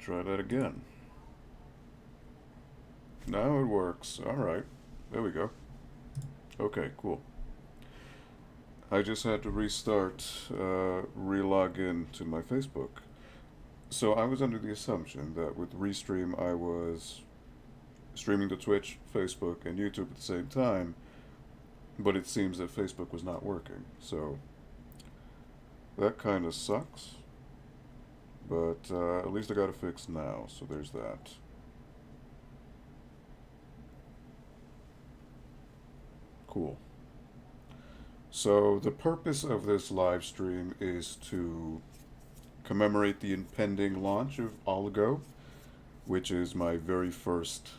Try that again. Now it works. Alright. There we go. Okay, cool. I just had to restart, re-log in to my Facebook. So I was under the assumption that with Restream I was streaming to Twitch, Facebook, and YouTube at the same time, but it seems that Facebook was not working. So that kind of sucks, but at least I got it fixed now, so there's that. Cool. So the purpose of this live stream is to commemorate the impending launch of ALGO, which is my very first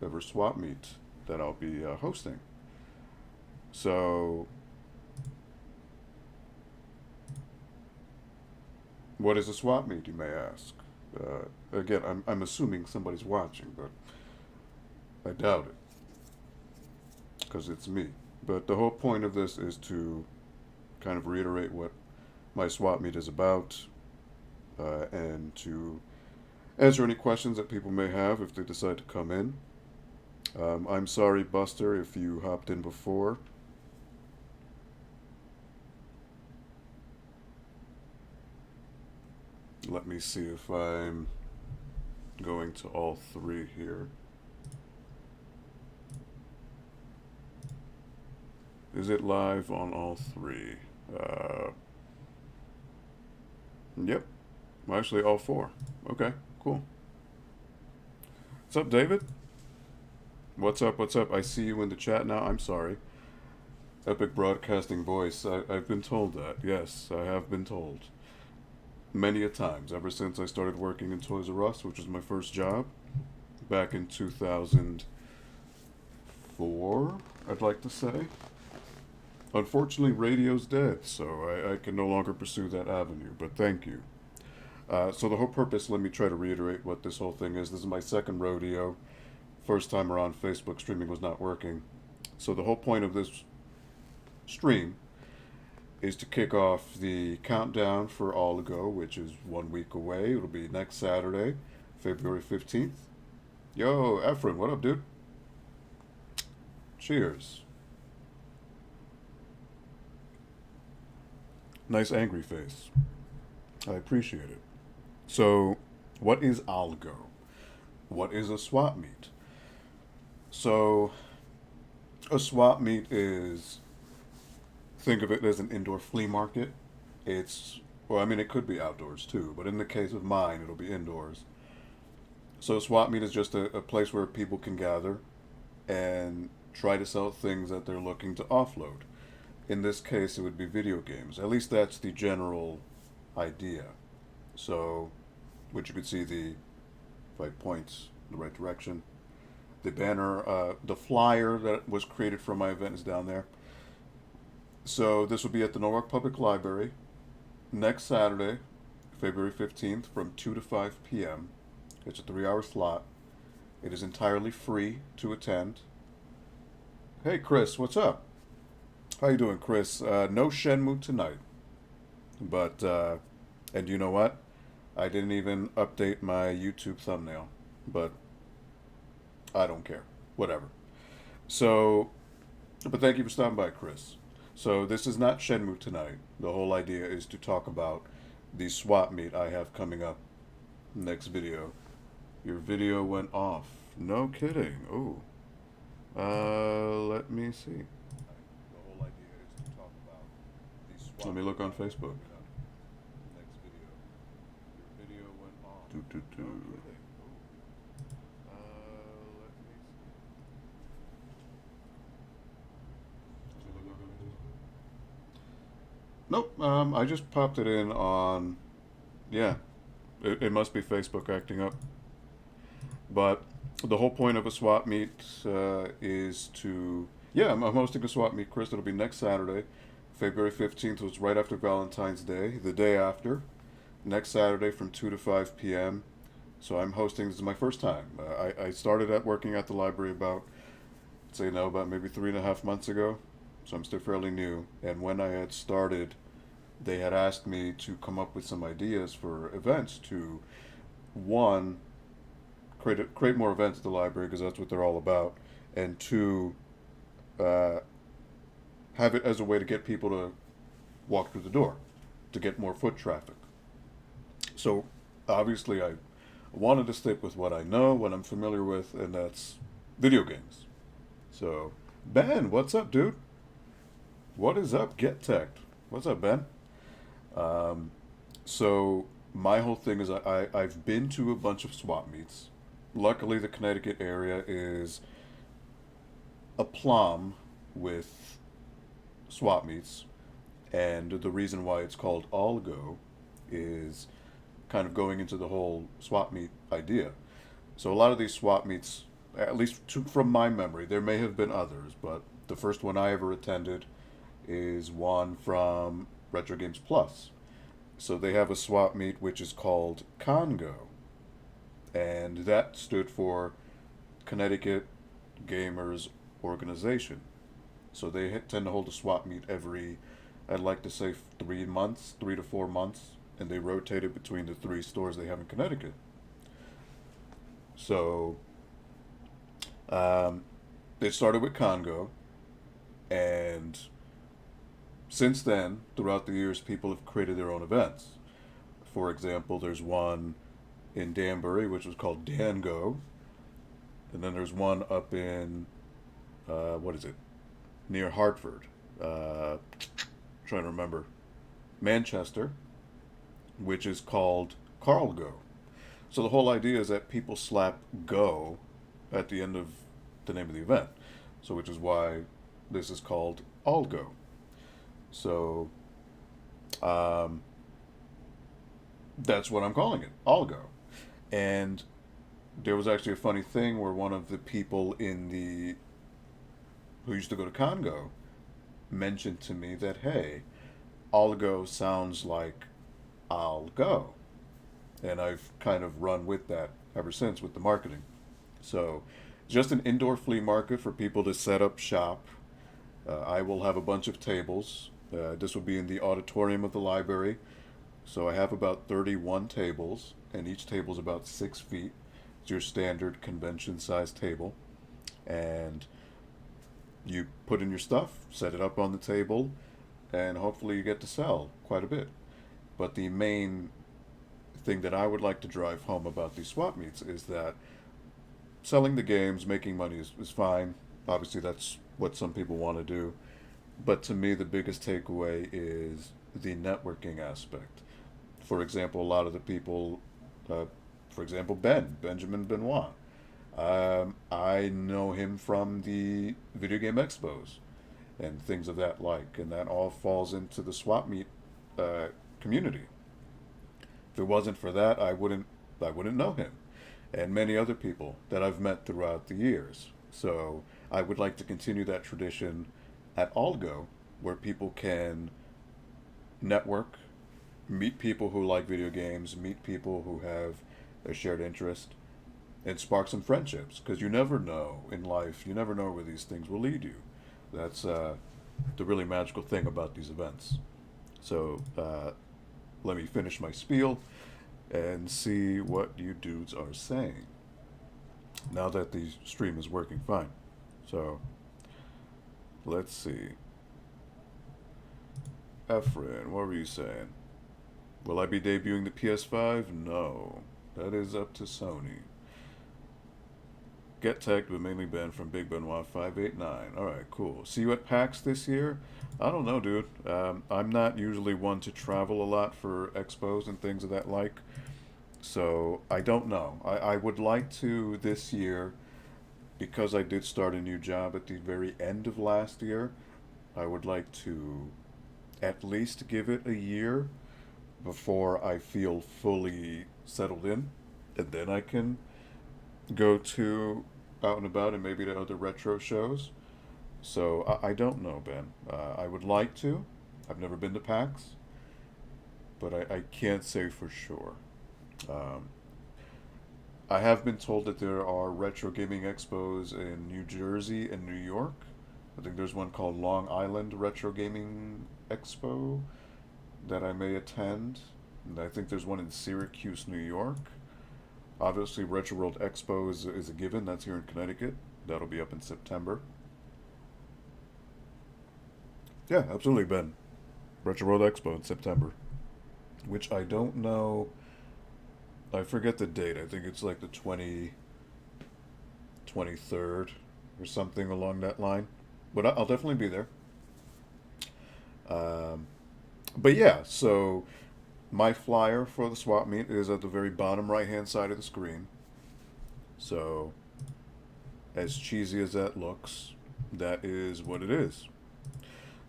ever swap meet that I'll be hosting. So, what is a swap meet, you may ask? Again, I'm assuming somebody's watching, but I doubt it, because it's me. But the whole point of this is to kind of reiterate what my swap meet is about, and to answer any questions that people may have if they decide to come in. I'm sorry, Buster, if you hopped in before. Let me see if I'm going to all three here. Is it live on all three? Yep. Actually, all four. Okay, cool. What's up, David? What's up? What's up? I see you in the chat now. I'm sorry. Epic broadcasting voice. I've been told that. Yes, I have been told. Many a times, ever since I started working in Toys R Us, which was my first job, back in 2004, I'd like to say. Unfortunately, radio's dead, so I can no longer pursue that avenue, but thank you. So the whole purpose, let me try to reiterate what this whole thing is. This is my second rodeo. First time around, Facebook streaming was not working. So the whole point of this stream is to kick off the countdown for ALGO, which is 1 week away. It'll be next Saturday, February 15th. Yo, Efren, what up, dude? Cheers. Nice angry face. I appreciate it. So, what is ALGO? What is a swap meet? So, a swap meet is, think of it as an indoor flea market. It's, well, I mean, it could be outdoors too, but in the case of mine, it'll be indoors. So, a swap meet is just a place where people can gather and try to sell things that they're looking to offload. In this case, it would be video games. At least that's the general idea. So, which you could see the 5 points in the right direction. The banner, the flyer that was created for my event is down there. So this will be at the Norwalk Public Library next Saturday, February 15th from 2 to 5 p.m. It's a 3-hour slot. It is entirely free to attend. Hey, Chris, what's up? How you doing, Chris? No Shenmue tonight. But, and you know what? I didn't even update my YouTube thumbnail. But I don't care. Whatever. So, but thank you for stopping by, Chris. So this is not Shenmue tonight. The whole idea is to talk about the swap meet I have coming up next video. Your video went off. No kidding. Oh. Let me see. The whole idea is to talk about the swap. Let me look on Facebook. Next video. Your video went off. Do, do, do. No kidding. Let me see. Nope. I just popped it in on. Yeah. It must be Facebook acting up. But the whole point of a swap meet is to. Yeah, I'm hosting a swap meet, Chris. It'll be next Saturday, February 15th. It's right after Valentine's Day, the day after. Next Saturday from 2 to 5 p.m. So I'm hosting. This is my first time. I started working at the library about maybe 3.5 months ago. So I'm still fairly new. And when I had started, they had asked me to come up with some ideas for events to one, create more events at the library because that's what they're all about, and two, uh, have it as a way to get people to walk through the door, to get more foot traffic. So obviously, I wanted to stick with what I know, what I'm familiar with, and that's video games. So, Ben, what's up, dude? What is up? Get Tech. What's up, Ben? Um, so my whole thing is I've been to a bunch of swap meets. Luckily, the Connecticut area is aplomb with swap meets, and the reason why it's called ALGO is kind of going into the whole swap meet idea. So a lot of these swap meets, at least from my memory, there may have been others, but the first one I ever attended is one from Retro Games Plus. So they have a swap meet which is called Congo, and that stood for Connecticut Gamers Organization. So they tend to hold a swap meet every, I'd like to say 3 months, 3 to 4 months, and they rotate it between the three stores they have in Connecticut. So um, it started with Congo, and since then, throughout the years, people have created their own events. For example, there's one in Danbury, which was called Dango, and then there's one up in what is it, near Hartford. Trying to remember, Manchester, which is called Carlgo. So the whole idea is that people slap "go" at the end of the name of the event. So which is why this is called ALGO. So um, that's what I'm calling it, ALGO. And there was actually a funny thing where one of the people in the who used to go to Congo mentioned to me that, hey, ALGO sounds like I'll go. And I've kind of run with that ever since with the marketing. So, just an indoor flea market for people to set up shop. I will have a bunch of tables. This will be in the auditorium of the library. So, I have about 31 tables, and each table is about 6 feet. It's your standard convention sized table. And you put in your stuff, set it up on the table, and hopefully you get to sell quite a bit. But the main thing that I would like to drive home about these swap meets is that selling the games, making money is fine. Obviously, that's what some people want to do. But to me, the biggest takeaway is the networking aspect. For example, a lot of the people, for example, Benjamin Benoit, I know him from the video game expos and things of that like, and that all falls into the swap meet community. If it wasn't for that, I wouldn't know him, and many other people that I've met throughout the years. So I would like to continue that tradition at Algo, where people can network, meet people who like video games, meet people who have a shared interest, and spark some friendships. Because you never know in life, you never know where these things will lead you. That's the really magical thing about these events. So let me finish my spiel and see what you dudes are saying now that the stream is working fine. So let's see. Efren, what were you saying? Will I be debuting the PS5? No. That is up to Sony. Get Tech, but mainly Ben from Big Benoit 589. Alright, cool. See you at PAX this year? I don't know, dude. I'm not usually one to travel a lot for expos and things of that like. So, I don't know. I would like to this year, because I did start a new job at the very end of last year, I would like to at least give it a year before I feel fully settled in. And then I can go to out and about and maybe to other retro shows. So I don't know, Ben. I would like to. I've never been to PAX, but I can't say for sure. Um, I have been told that there are retro gaming expos in New Jersey and New York. I think there's one called Long Island Retro Gaming Expo that I may attend. And I think there's one in Syracuse, New York. Obviously, Retro World Expo is a given. That's here in Connecticut. That'll be up in September. Yeah, absolutely, Ben. Retro World Expo in September, which I don't know. I forget the date. I think it's like the 23rd or something along that line. But I'll definitely be there. Um, but yeah, so my flyer for the swap meet is at the very bottom right hand side of the screen. So, as cheesy as that looks, that is what it is.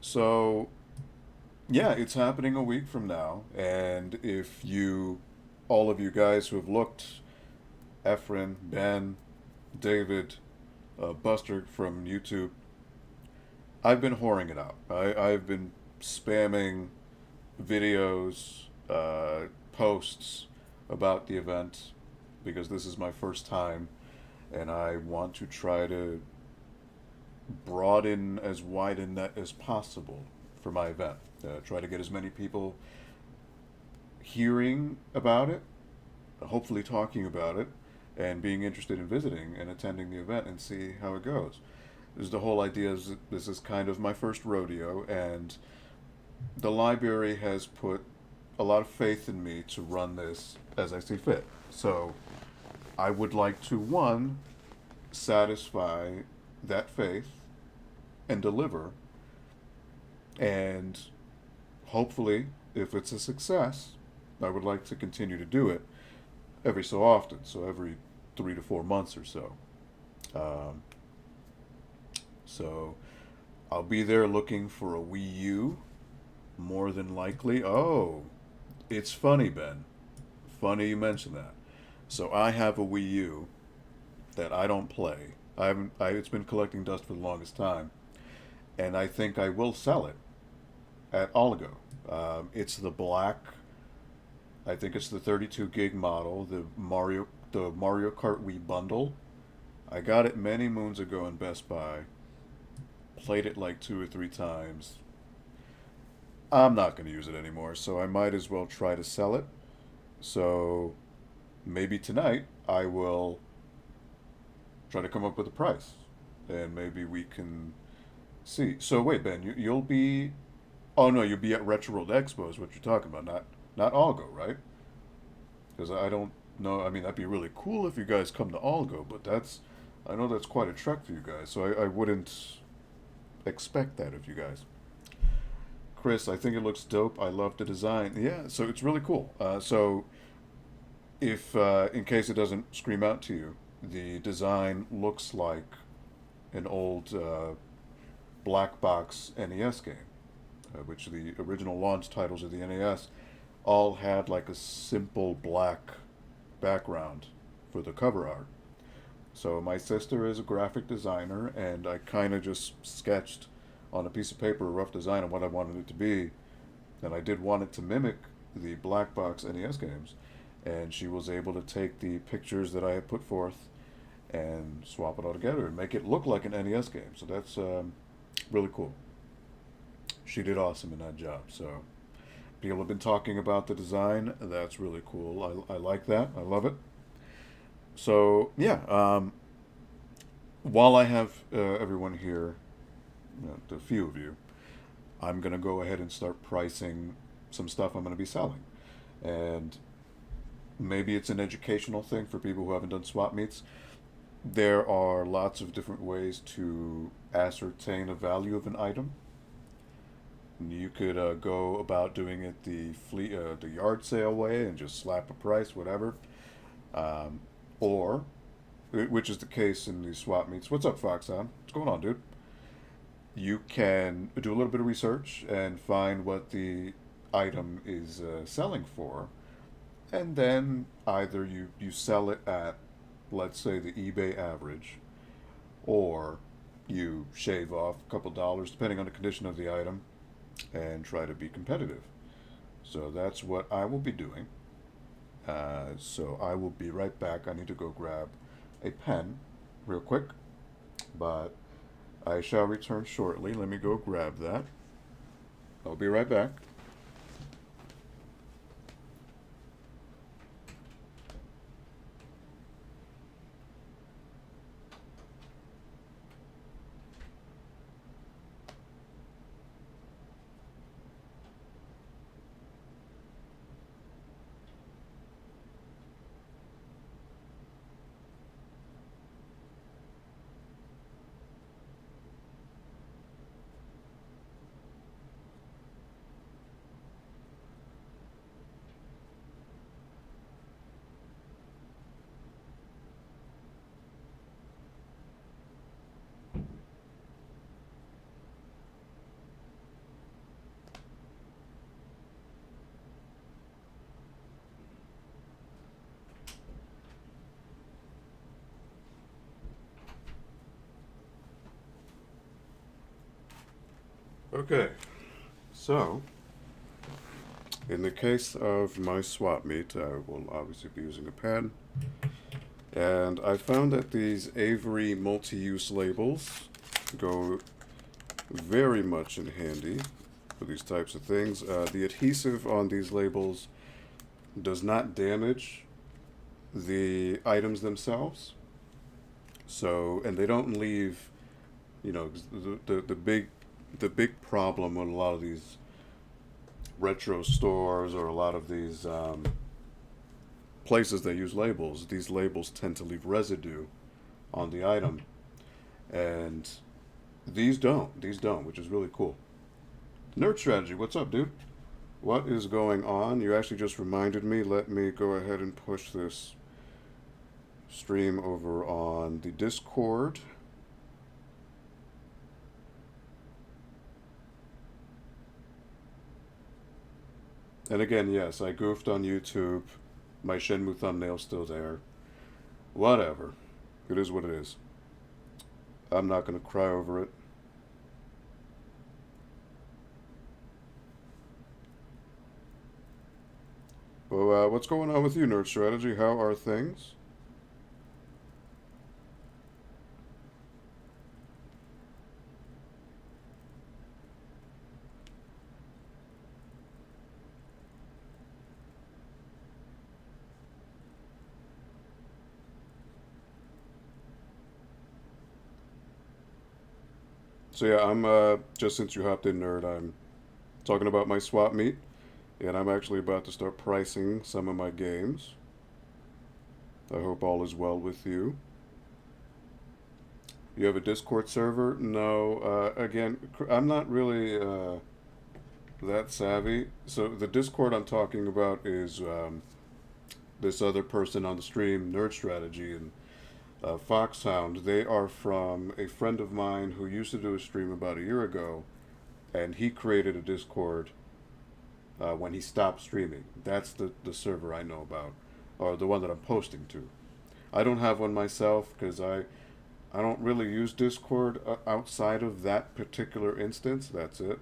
So, yeah, it's happening a week from now. And if you, all of you guys who have looked, Efren, Ben, David, Buster from YouTube, I've been whoring it out. I've been spamming videos, posts about the event because this is my first time and I want to try to broaden as wide a net as possible for my event. Try to get as many people hearing about it, hopefully talking about it, and being interested in visiting and attending the event and see how it goes. Is the whole idea is that this is kind of my first rodeo, and the library has put a lot of faith in me to run this as I see fit. So I would like to, one, satisfy that faith and deliver, and hopefully, if it's a success, I would like to continue to do it every so often, so every 3 to 4 months or so. Um, so I'll be there looking for a Wii U, more than likely. Oh, it's funny, Ben. Funny you mention that. So I have a Wii U that I don't play. I haven't. It's been collecting dust for the longest time, and I think I will sell it at ALGO. It's the black. I think it's the 32 gig model, the Mario Kart Wii bundle. I got it many moons ago in Best Buy. Played it like 2 or 3 times. I'm not going to use it anymore, so I might as well try to sell it. So maybe tonight I will try to come up with a price, and maybe we can see. So wait, Ben, you'll be. Oh no, you'll be at Retro World Expo is what you're talking about, not Algo, right? Because I don't know. I mean, that'd be really cool if you guys come to Algo, but I know that's quite a trek for you guys, so I wouldn't expect that of you guys. Chris, I think it looks dope. I love the design. Yeah, so it's really cool. So if in case it doesn't scream out to you, the design looks like an old black box NES game, which the original launch titles of the NES all had like a simple black background for the cover art. So my sister is a graphic designer, and I kind of just sketched on a piece of paper a rough design of what I wanted it to be, and I did want it to mimic the black box NES games, and she was able to take the pictures that I had put forth and swap it all together and make it look like an NES game. So that's really cool. She did awesome in that job. So people have been talking about the design. That's really cool. I like that. I love it. So yeah, while I have everyone here, the few of you, I'm gonna go ahead and start pricing some stuff I'm gonna be selling, and maybe it's an educational thing for people who haven't done swap meets. There are lots of different ways to ascertain a value of an item. You could go about doing it the yard sale way and just slap a price, whatever. Um, or, which is the case in these swap meets. What's up, Foxhound? What's going on, dude? You can do a little bit of research and find what the item is selling for, and then either you sell it at, let's say, the eBay average, or you shave off a couple dollars depending on the condition of the item and try to be competitive. So that's what I will be doing. So I will be right back. I need to go grab a pen real quick, but I shall return shortly. Let me go grab that. I'll be right back. Okay, so in the case of my swap meet, I will obviously be using a pen. And I found that these Avery multi-use labels go very much in handy for these types of things. The adhesive on these labels does not damage the items themselves. So, and they don't leave, the big problem with a lot of these retro stores or a lot of these places that use labels, these labels tend to leave residue on the item, and these don't, which is really cool. Nerd Strategy, what's up, dude? What is going on? You actually just reminded me. Let me go ahead and push this stream over on the Discord. And again, yes, I goofed on YouTube. My Shenmue thumbnail's still there. Whatever. It is what it is. I'm not going to cry over it. Well, what's going on with you, Nerd Strategy? How are things? So yeah, I'm just since you hopped in, nerd, I'm talking about my swap meet, and I'm actually about to start pricing some of my games. I hope all is well with you. You have a Discord server? No. Again, I'm not really that savvy. So the Discord I'm talking about is this other person on the stream, Nerd Strategy, and Foxhound. They are from a friend of mine who used to do a stream about a year ago, and he created a Discord when he stopped streaming. That's the server I know about, or the one that I'm posting to. I don't have one myself because I don't really use Discord outside of that particular instance. That's it.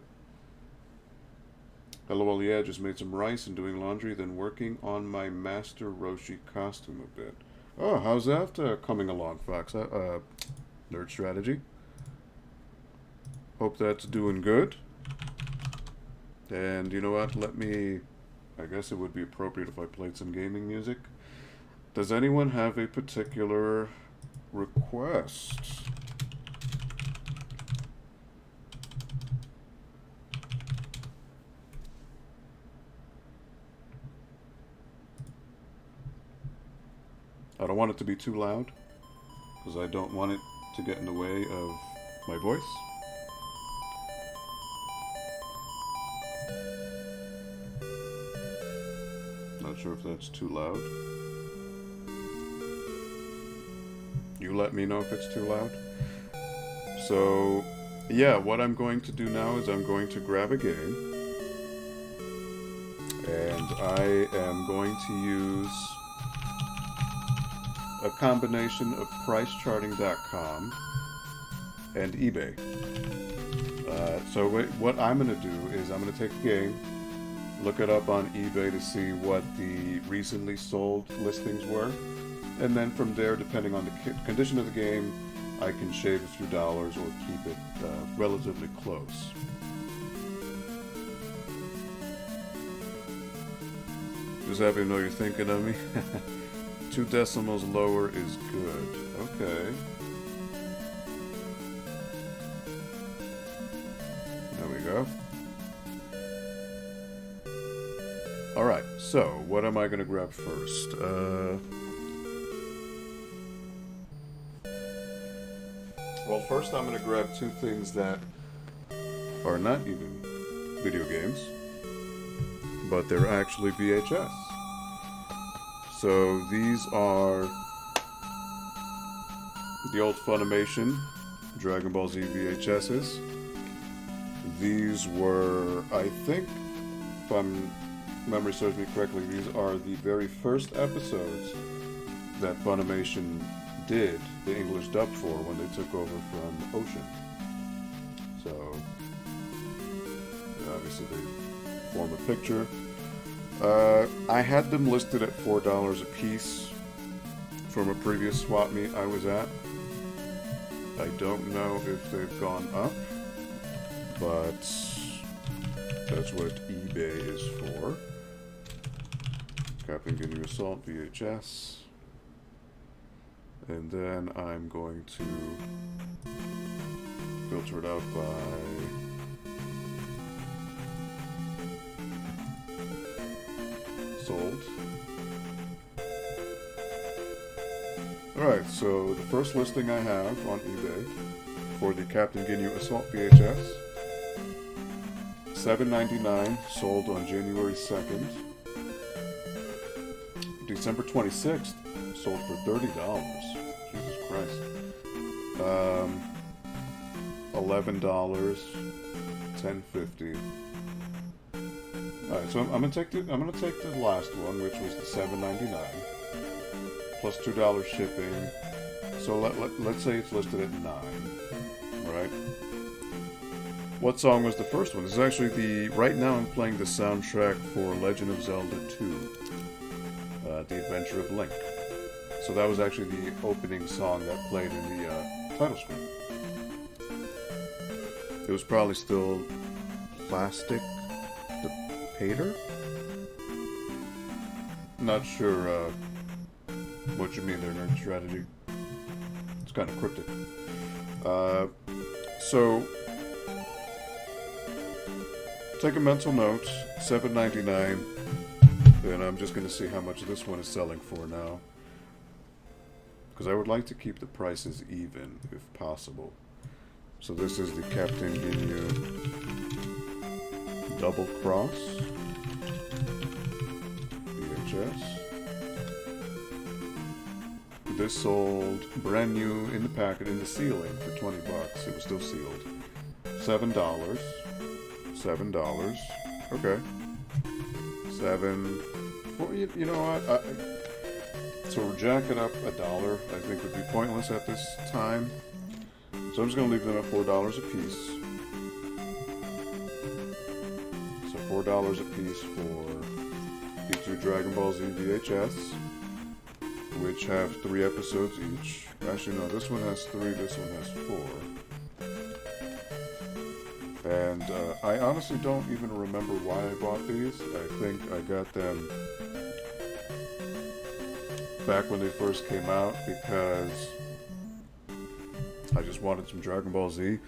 LOL, yeah, just made some rice and doing laundry, then working on my Master Roshi costume a bit. Oh, how's that coming along, Fox? Nerd Strategy. Hope that's doing good. And you know what? I guess it would be appropriate if I played some gaming music. Does anyone have a particular request? I don't want it to be too loud because I don't want it to get in the way of my voice. Not sure if that's too loud. You let me know if it's too loud. So, yeah, what I'm going to do now is I'm going to grab a game, and I am going to use a combination of pricecharting.com and eBay. So what I'm going to do is I'm going to take a game, look it up on eBay to see what the recently sold listings were, and then from there, depending on the condition of the game, I can shave a few dollars or keep it relatively close. Just happy to know you're thinking of me. 2 decimals lower is good. Okay. There we go. Alright, so what am I going to grab first? Well, first I'm going to grab 2 things that are not even video games, but they're actually VHS. So these are the old Funimation Dragon Ball Z VHSs. These were, I think, if memory serves me correctly, these are the very first episodes that Funimation did the English dub for when they took over from Ocean. So obviously they form a picture. I had them listed at $4 a piece from a previous swap meet I was at. I don't know if they've gone up, but that's what eBay is for. Captain Guinea Assault VHS. And then I'm going to filter it out by sold. Alright, so the first listing I have on eBay for the Captain Guinea Assault VHS, $7.99, sold on January 2nd. December 26th, sold for $30. Jesus Christ. $11, $10.50. Alright, so I'm gonna take the last one, which was the $7.99. Plus $2 shipping. So let's say it's listed at 9. Right? What song was the first one? This is actually right now I'm playing the soundtrack for Legend of Zelda 2. The Adventure of Link. So that was actually the opening song that played in the title screen. It was probably still Plastic the Pater? Not sure what you mean there, Nerd Strategy. It's kind of cryptic. So, take a mental note, $7.99. And I'm just going to see how much this one is selling for now. Because I would like to keep the prices even, if possible. So this is the Captain Guinea Double Cross VHS. This sold brand new in the packet, in the sealing, for $20. It was still sealed. $7. $7. Okay. 7. Well, you know what? So we're jacking up $1. I think would be pointless at this time. So I'm just going to leave them at $4 a piece. So $4 a piece for the 2 Dragon Ball Z VHS, which have 3 episodes each. Actually, no, this one has 3, this one has 4. And I honestly don't even remember why I bought these. I think I got them back when they first came out because I just wanted some Dragon Ball Z,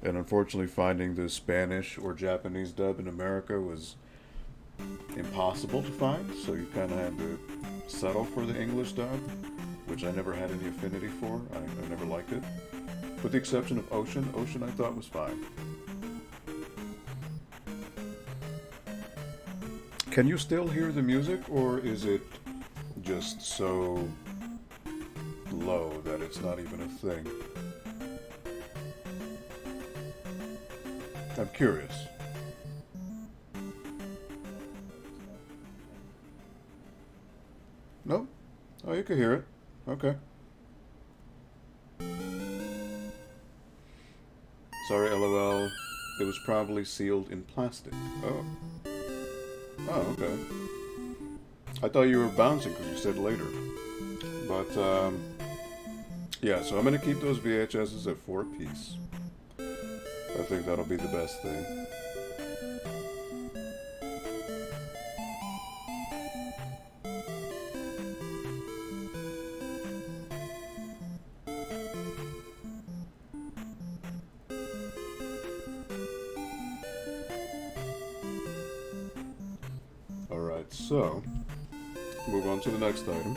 and unfortunately finding the Spanish or Japanese dub in America was impossible to find, so you kind of had to settle for the English dub, which I never had any affinity for. I never liked it. With the exception of Ocean. Ocean I thought was fine. Can you still hear the music, or is it just so low that it's not even a thing? I'm curious. Nope. Oh, you can hear it. Okay. Sorry, LOL. It was probably sealed in plastic. Oh. Oh, okay. I thought you were bouncing because you said later. But, yeah, so I'm going to keep those VHSs at 4 apiece. I think that'll be the best thing. Alright, so, move on to the next item.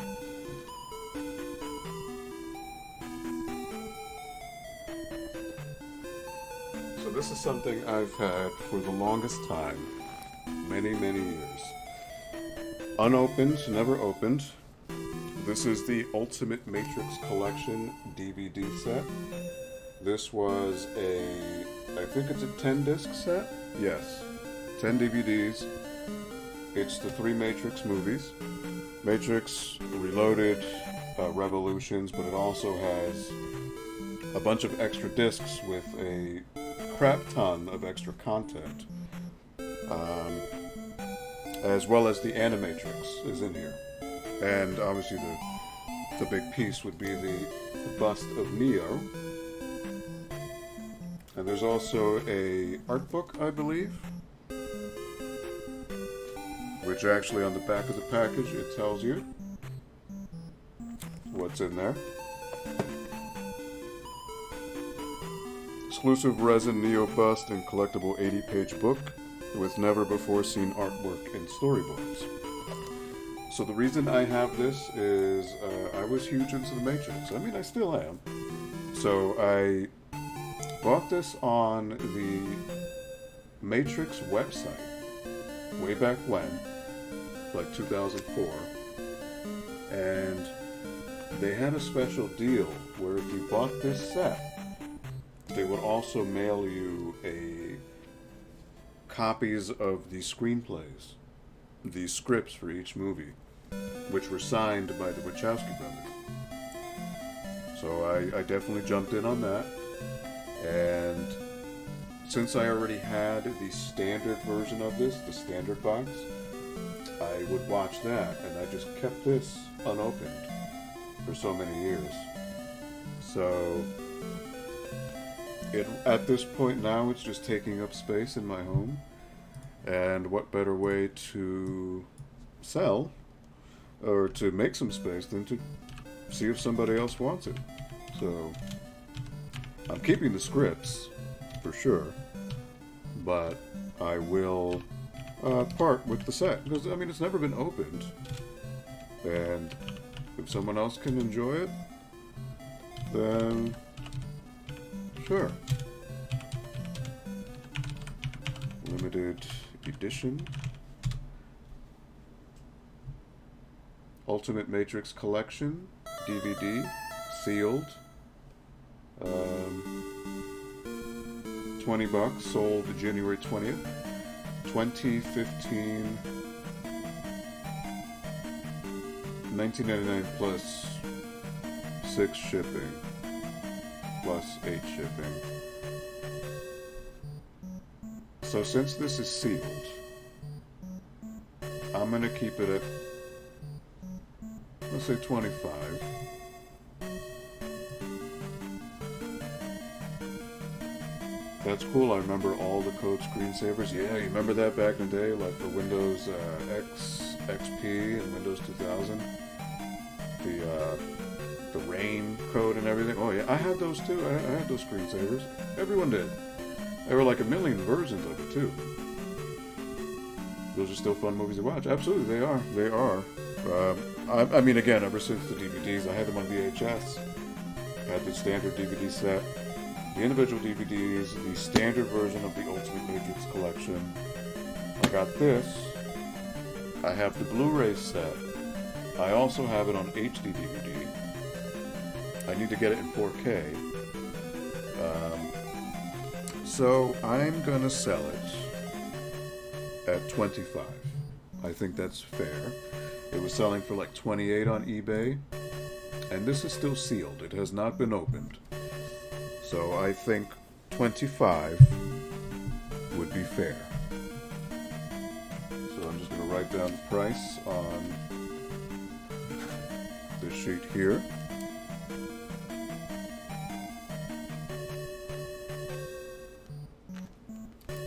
So this is something I've had for the longest time, many years. Unopened, never opened. This is the Ultimate Matrix Collection DVD set. This was I think it's a 10-disc set? Yes, 10 DVDs. It's the 3 Matrix movies. Matrix, Reloaded, Revolutions, but it also has a bunch of extra discs with a crap ton of extra content. um, as well as the Animatrix is in here. And obviously the big piece would be the bust of Neo. And there's also a art book, I believe, which actually on the back of the package it tells you what's in there. Exclusive resin Neo bust and collectible 80-page book with never-before-seen artwork and storyboards. So the reason I have this is I was huge into the Matrix. I mean, I still am. So I bought this on the Matrix website way back when, like 2004, and they had a special deal where if you bought this set, they would also mail you copies of the screenplays, the scripts for each movie, which were signed by the Wachowski brothers. So I definitely jumped in on that. And since I already had the standard version of this, the standard box, I would watch that, and I just kept this unopened for so many years. So at this point now, it's just taking up space in my home. And what better way to sell or to make some space than to see if somebody else wants it. So I'm keeping the scripts for sure, but I will part with the set because I mean it's never been opened, and if someone else can enjoy it, then sure. Limited edition. Ultimate Matrix Collection DVD, sealed. $20, sold January 20th, 2015. $19.99 plus 6 shipping, plus 8 shipping. So since this is sealed, I'm gonna keep it at, let's say 25. That's cool. I remember all the code screensavers. Yeah, you remember that back in the day, like for Windows XP and Windows 2000? The rain code and everything. Oh yeah, I had those too. I had those screensavers. Everyone did. There were like a million versions of it too. Those are still fun movies to watch. Absolutely, they are. They are. I mean, again, ever since the DVDs, I had them on VHS. I had the standard DVD set, the individual DVDs, the standard version of the Ultimate Matrix Collection. I got this. I have the Blu-ray set. I also have it on HD DVD. I need to get it in 4K. So I'm gonna sell it at 25. I think that's fair. It was selling for like 28 on eBay, and this is still sealed. It has not been opened. So I think 25 would be fair. So I'm just gonna write down the price on this sheet here.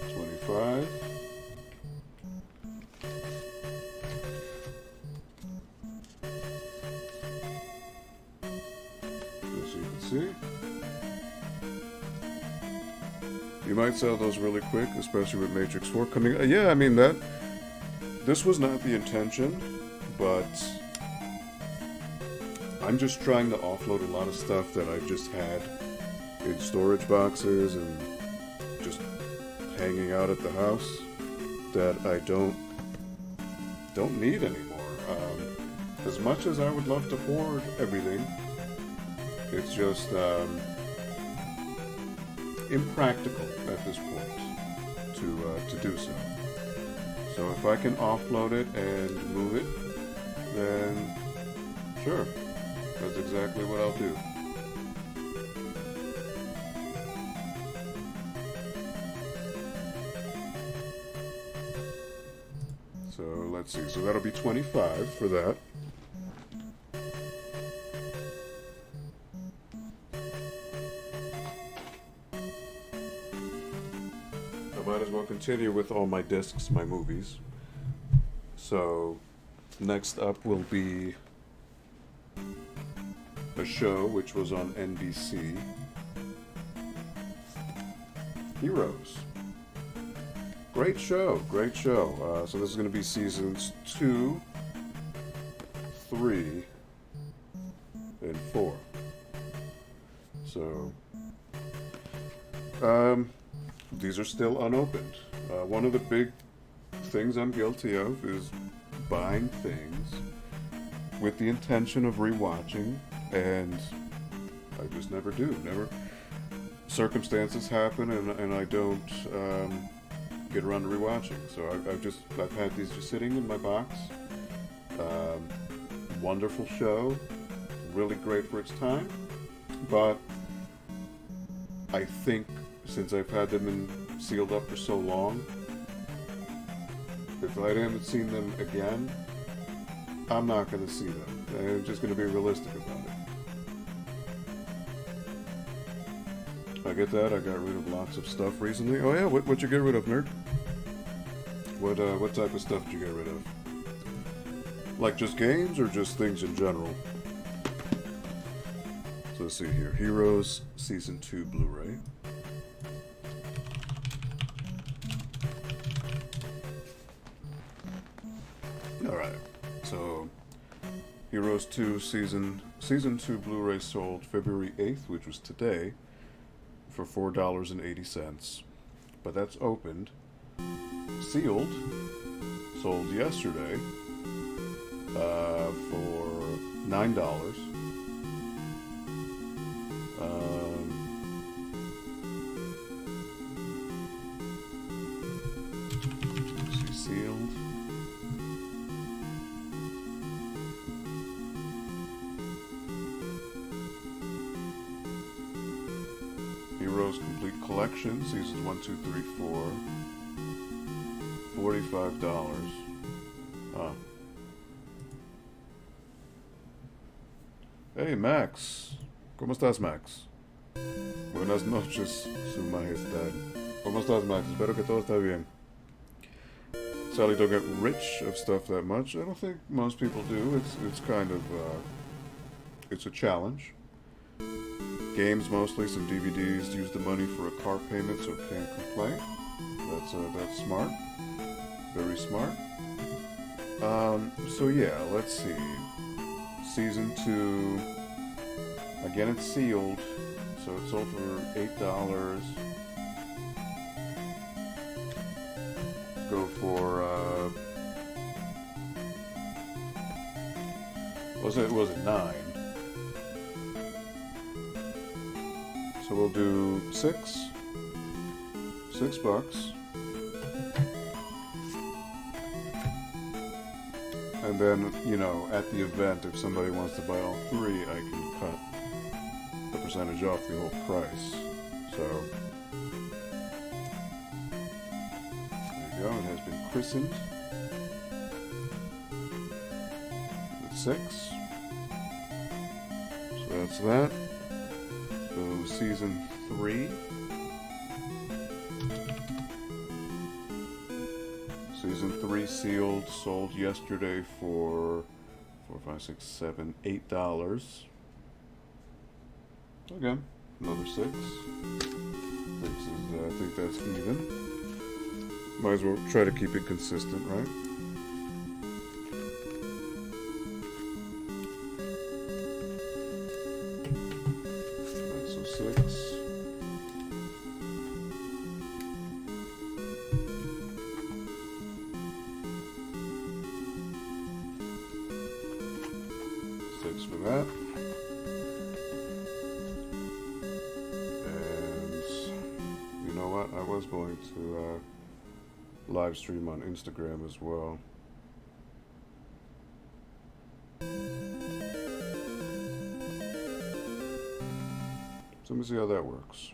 $25. As you can see, you might sell those really quick, especially with Matrix 4 coming. Yeah, I mean this was not the intention, but I'm just trying to offload a lot of stuff that I've just had in storage boxes and just hanging out at the house that I don't need anymore. As much as I would love to hoard everything, it's just impractical at this point to do so. So if I can offload it and move it, then sure, that's exactly what I'll do. let's see. So that'll be 25 for that. I might as well continue with all my discs, my movies. So next up will be a show which was on NBC, Heroes. Great show, great show. So this is going to be seasons 2, 3, and 4. So, these are still unopened. One of the big things I'm guilty of is buying things with the intention of rewatching, and I just never do. Never. Circumstances happen, and I don't get around to rewatching. So I've had these just sitting in my box. Wonderful show, really great for its time, but I think since I've had them sealed up for so long, if I haven't seen them again, I'm not going to see them. I'm just going to be realistic about it. I get that. I got rid of lots of stuff recently. Oh yeah, what'd you get rid of, nerd? What type of stuff did you get rid of? Like just games or just things in general? So let's see here. Heroes Season 2 Blu-ray. Alright. So Heroes 2 Season 2 Blu-ray sold February 8th, which was today, for $4.80. But that's opened. Sealed, sold yesterday for $9. See, sealed. Heroes Complete Collection, Seasons 1, 2, 3, 4. $45. Ah. Hey, Max. ¿Cómo estás, Max? Buenas noches, Su Majestad. ¿Cómo estás, Max? Espero que todo está bien. Sadly, don't get rich of stuff that much. I don't think most people do. It's kind of it's a challenge. Games mostly, some DVDs. Use the money for a car payment, so can't complain. That's smart. Very smart. So yeah, let's see. Season 2. Again, it's sealed, so it's sold for $8. Go for was it 9? So we'll do $6. $6. And then, you know, at the event, if somebody wants to buy all 3, I can cut the percentage off the whole price. So, there you go. It has been christened with 6. So that's that. So, Season 3. Season 3 sealed, sold yesterday for $8. Again, another 6. I think that's even. Might as well try to keep it consistent, right? So 6. For that. And you know what? I was going to live stream on Instagram as well. So let me see how that works.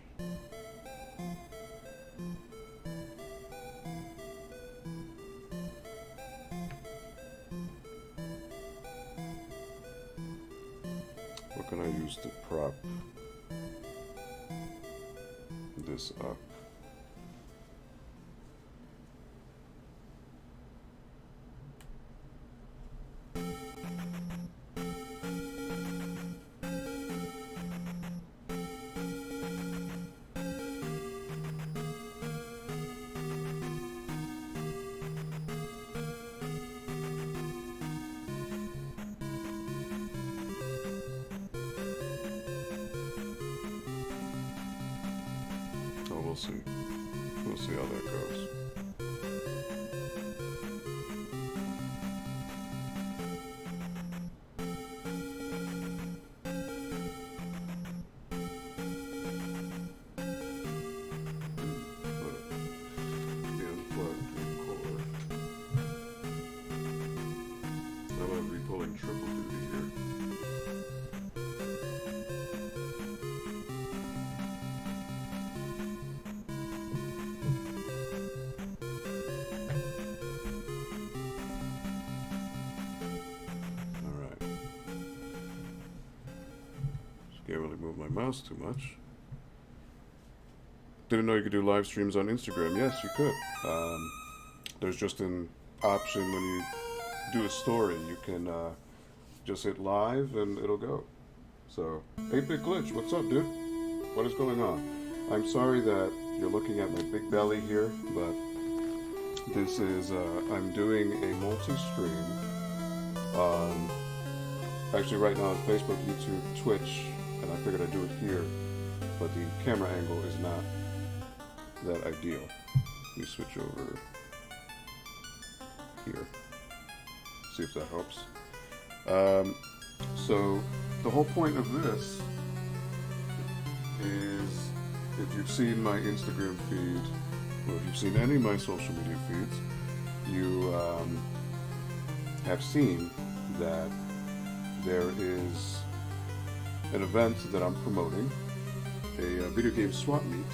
use to prop this up. Oh, we'll see. We'll see how that goes. I'm going to be pulling triple duty here. Alright. Can't really move my mouse too much. Didn't know you could do live streams on Instagram. Yes, you could. There's just an option when you do a story, you can just hit live and it'll go. So, 8-Bit Glitch, what's up, dude? What is going on? I'm sorry that you're looking at my big belly here, but this is, I'm doing a multi-stream on, actually right now on Facebook, YouTube, Twitch, and I figured I'd do it here, but the camera angle is not that ideal. Let me switch over here. See if that helps. So the whole point of this is, if you've seen my Instagram feed, or if you've seen any of my social media feeds, you have seen that there is an event that I'm promoting, a video game swap meet,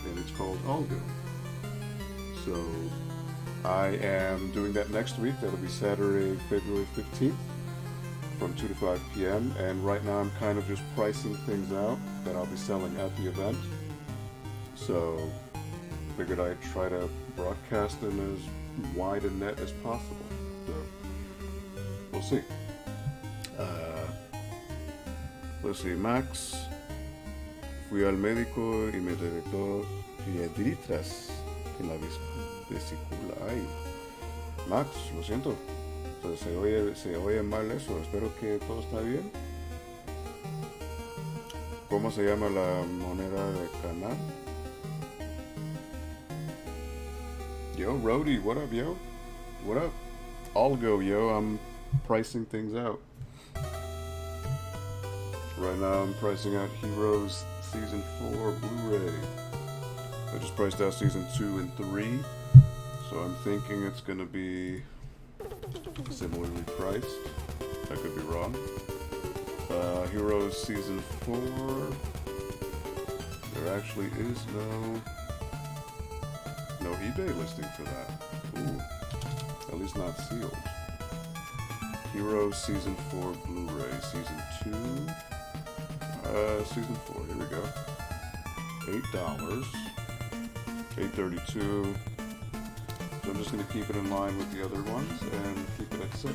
and it's called ALGO. So I am doing that next week. That'll be Saturday, February 15th from 2 to 5 p.m. And right now I'm kind of just pricing things out that I'll be selling at the event. So figured I'd try to broadcast them as wide a net as possible. So we'll see. Let's see, Max. Fui al médico y me detectó piedritas en la vesícula. Ay, Max, lo siento. Se oye mal eso. Espero que todo está bien. ¿Cómo se llama la moneda de canal? Yo, Rody, what up, yo? What up? ALGO, yo. I'm pricing things out. Right now I'm pricing out Heroes Season 4 Blu-ray. I just priced out Season 2 and 3, so I'm thinking it's going to be similarly priced. I could be wrong. Heroes Season 4, there actually is no eBay listing for that. Ooh, at least not sealed. Heroes Season 4 Blu-ray, Season 2, Season 4, here we go. $8, $8.32. So I'm just going to keep it in line with the other ones and keep it at $6.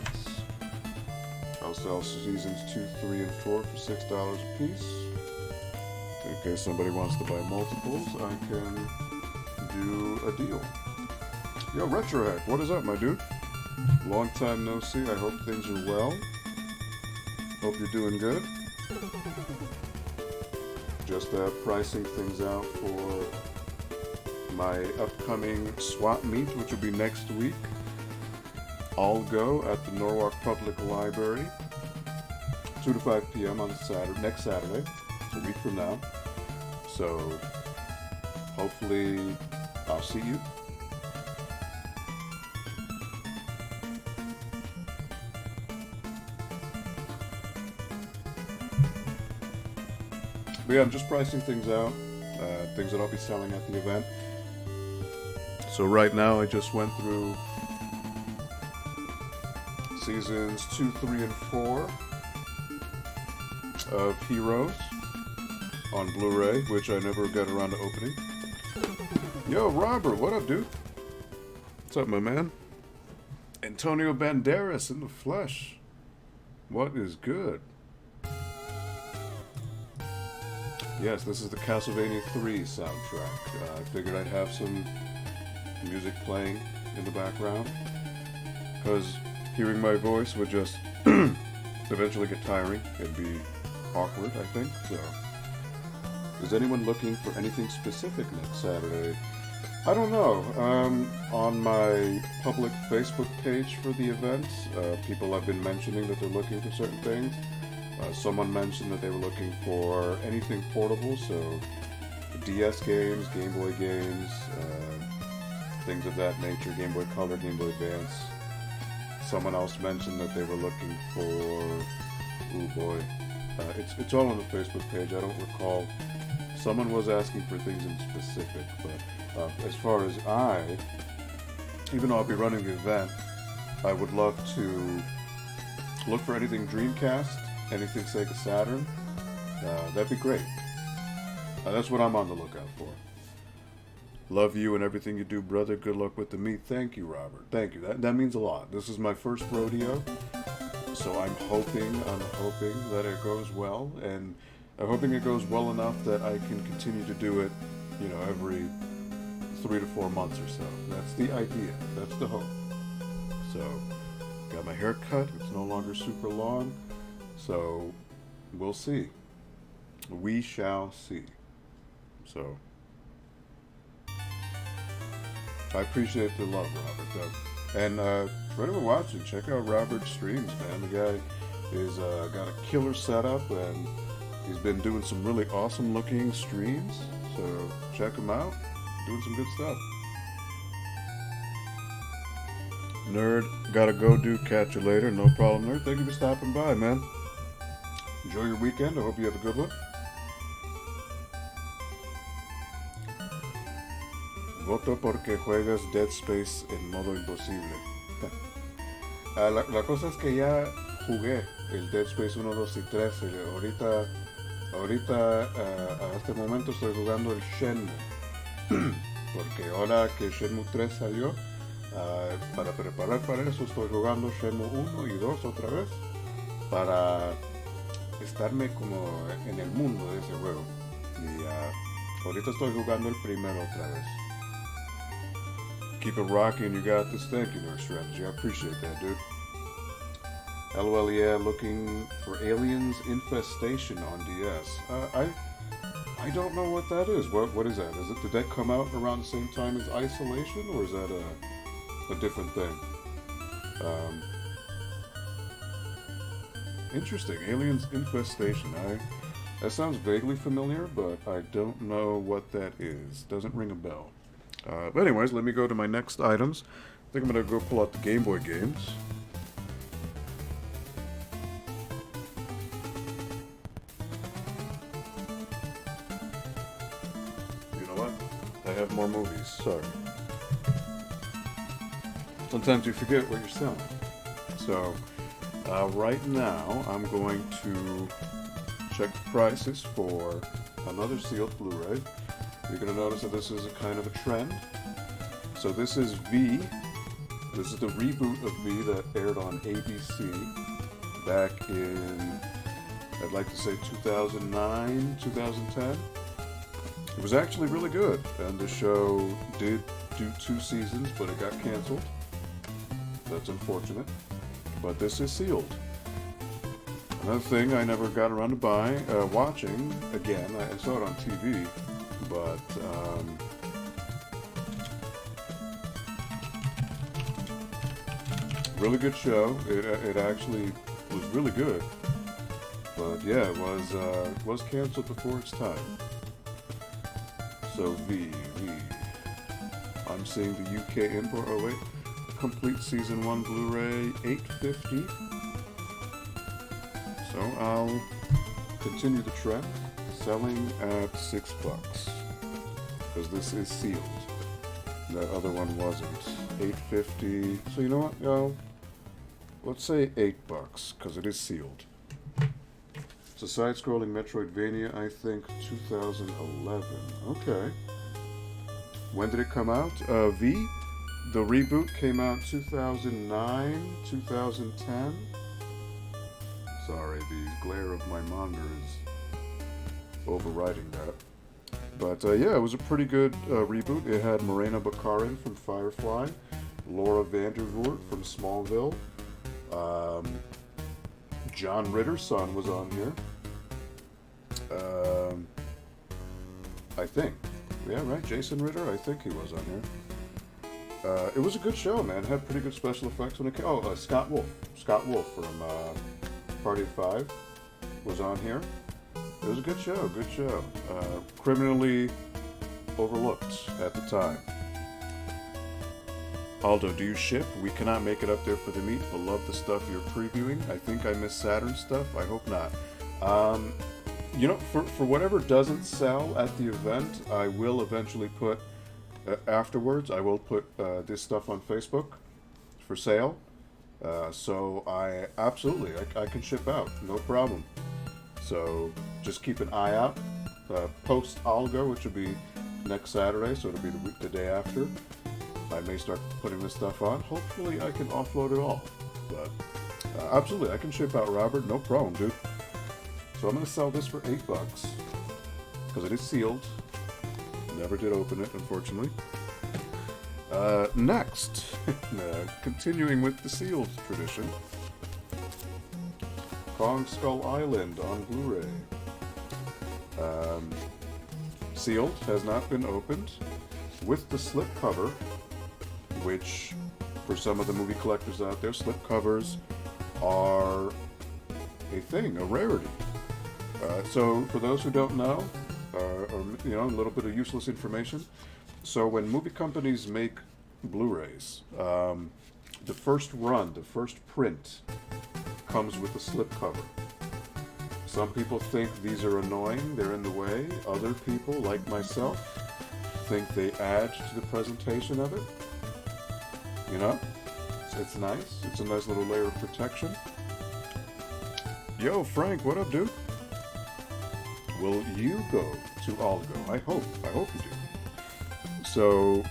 I'll sell Seasons 2, 3, and 4 for $6 a piece. In case somebody wants to buy multiples, I can do a deal. Yo, Retrohack, what is up, my dude? Long time no see. I hope things are well. Hope you're doing good. Just pricing things out for my upcoming swap meet, which will be next week. ALGO at the Norwalk Public Library, 2 to 5 p.m. on next Saturday, a week from now. So hopefully I'll see you. But yeah, I'm just pricing things out, things that I'll be selling at the event. So right now I just went through Seasons 2, 3, and 4. of Heroes on Blu-ray, which I never got around to opening. Yo, Robert, what up, dude? What's up, my man? Antonio Banderas in the flesh. What is good? Yes, this is the Castlevania 3 soundtrack. I figured I'd have some music playing in the background, because hearing my voice would just eventually get tiring. It'd be awkward, I think. So, is anyone looking for anything specific next Saturday? I don't know. On my public Facebook page for the event, people have been mentioning that they're looking for certain things. Someone mentioned that they were looking for anything portable, so DS games, Game Boy games, things of that nature, Game Boy Color, Game Boy Advance. Someone else mentioned that they were looking for, oh boy, it's all on the Facebook page, I don't recall. Someone was asking for things in specific, but as far as even though I'll be running the event, I would love to look for anything Dreamcast, anything Sega Saturn. That'd be great. That's what I'm on the lookout for. Love you and everything you do, brother. Good luck with the meet. Thank you, Robert. Thank you. That means a lot. This is my first rodeo, so I'm hoping that it goes well, and I'm hoping it goes well enough that I can continue to do it, every 3 to 4 months or so. That's the idea. That's the hope. So, got my hair cut. It's no longer super long. So, we'll see. We shall see. So, I appreciate the love, Robert, though. And for anyone watching, check out Robert's streams, man. The guy is got a killer setup, and he's been doing some really awesome looking streams. So, check him out. Doing some good stuff. Nerd, gotta go, dude. Catch you later. No problem, Nerd. Thank you for stopping by, man. Enjoy your weekend. I hope you have a good one. Voto porque juegas Dead Space en modo imposible. La cosa es que ya jugué el Dead Space 1, 2 y 3. Ahorita a este momento estoy jugando el Shenmue. Porque ahora que Shenmue 3 salió, para preparar para eso estoy jugando Shenmue 1 y 2 otra vez, para estarme como en el mundo de ese juego. Y ahorita estoy jugando el primero otra vez. Keep it rocking, you got this. Thank you, Nerd Strategy. I appreciate that, dude. LOL, yeah, looking for Aliens Infestation on DS. I don't know what that is. What is that? Did that come out around the same time as Isolation, or is that a different thing? Interesting. Aliens Infestation. That sounds vaguely familiar, but I don't know what that is. Doesn't ring a bell. But anyways, let me go to my next items. I think I'm going to go pull out the Game Boy games. You know what? I have more movies. Sorry. Sometimes you forget what you're selling. So, right now, I'm going to check the prices for another sealed Blu-ray. You're going to notice that this is a kind of a trend. So this is V. This is the reboot of V that aired on ABC back in, I'd like to say 2009, 2010. It was actually really good, and the show did do 2 seasons, but it got canceled. That's unfortunate. But this is sealed. Another thing I never got around to watching, again, I saw it on TV, but really good show. It actually was really good, but yeah, it was canceled before its time. So V. I'm seeing the UK import. Oh wait, complete season 1 Blu-ray, $8.50. So I'll continue the trend, selling at $6 because this is sealed. That other one wasn't. $8.50. So you know what? Let's say $8 because it is sealed. It's a side-scrolling Metroidvania, I think 2011. Okay. When did it come out? V? The reboot came out 2009, 2010. Sorry, the glare of my monitor is overriding that. But yeah, it was a pretty good reboot. It had Morena Baccarin from Firefly, Laura Vandervoort from Smallville, John Ritter's son was on here. I think. Yeah, right. Jason Ritter, I think he was on here. It was a good show, man. It had pretty good special effects when it came. Oh, Scott Wolf. Scott Wolf from Party of Five was on here. It was a good show. Good show. Criminally overlooked at the time. Aldo, do you ship? We cannot make it up there for the meet, but love the stuff you're previewing. I think I missed Saturn stuff. I hope not. You know, for whatever doesn't sell at the event, I will eventually put, afterwards, I will put this stuff on Facebook for sale. So I absolutely, I can ship out, no problem. So just keep an eye out. Post ALGO, which will be next Saturday, so it'll be the day after. I may start putting this stuff on. Hopefully I can offload it all. But absolutely, I can ship out, Robert. No problem, dude. So I'm going to sell this for $8 because it is sealed. Never did open it, unfortunately. Next, continuing with the sealed tradition, Kong Skull Island on Blu-ray. Sealed, has not been opened, with the slip cover, which for some of the movie collectors out there, slip covers are a thing, a rarity. So for those who don't know, or you know, a little bit of useless information. So when movie companies make Blu-rays, the first run, the first print, comes with a slip cover. Some people think these are annoying, they're in the way. Other people, like myself, think they add to the presentation of it. You know, it's nice. It's a nice little layer of protection. Yo, Frank, what up, dude? Will you go to ALGO? I hope you do. So,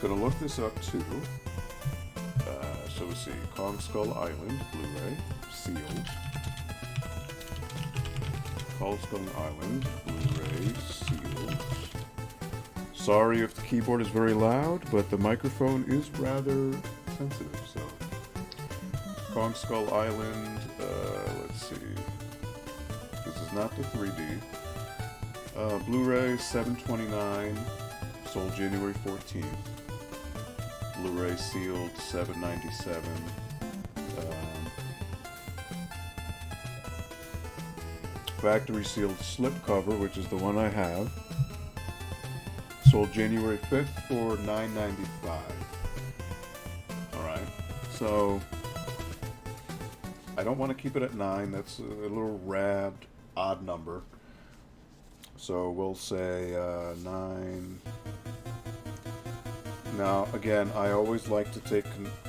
gonna look this up too. So let's see, Kong Skull Island, Blu-ray, sealed. Kong Skull Island, Blu-ray, sealed. Sorry if the keyboard is very loud, but the microphone is rather sensitive, so. Kong Skull Island, let's see. This is not the 3D. Blu-ray, $7.29, sold January 14th. Blu-ray sealed, $7.97. Factory sealed slipcover, which is the one I have. Sold January 5th for $9.95. Alright, so I don't want to keep it at 9. That's a little odd number. So we'll say 9. Now, again, I always like to take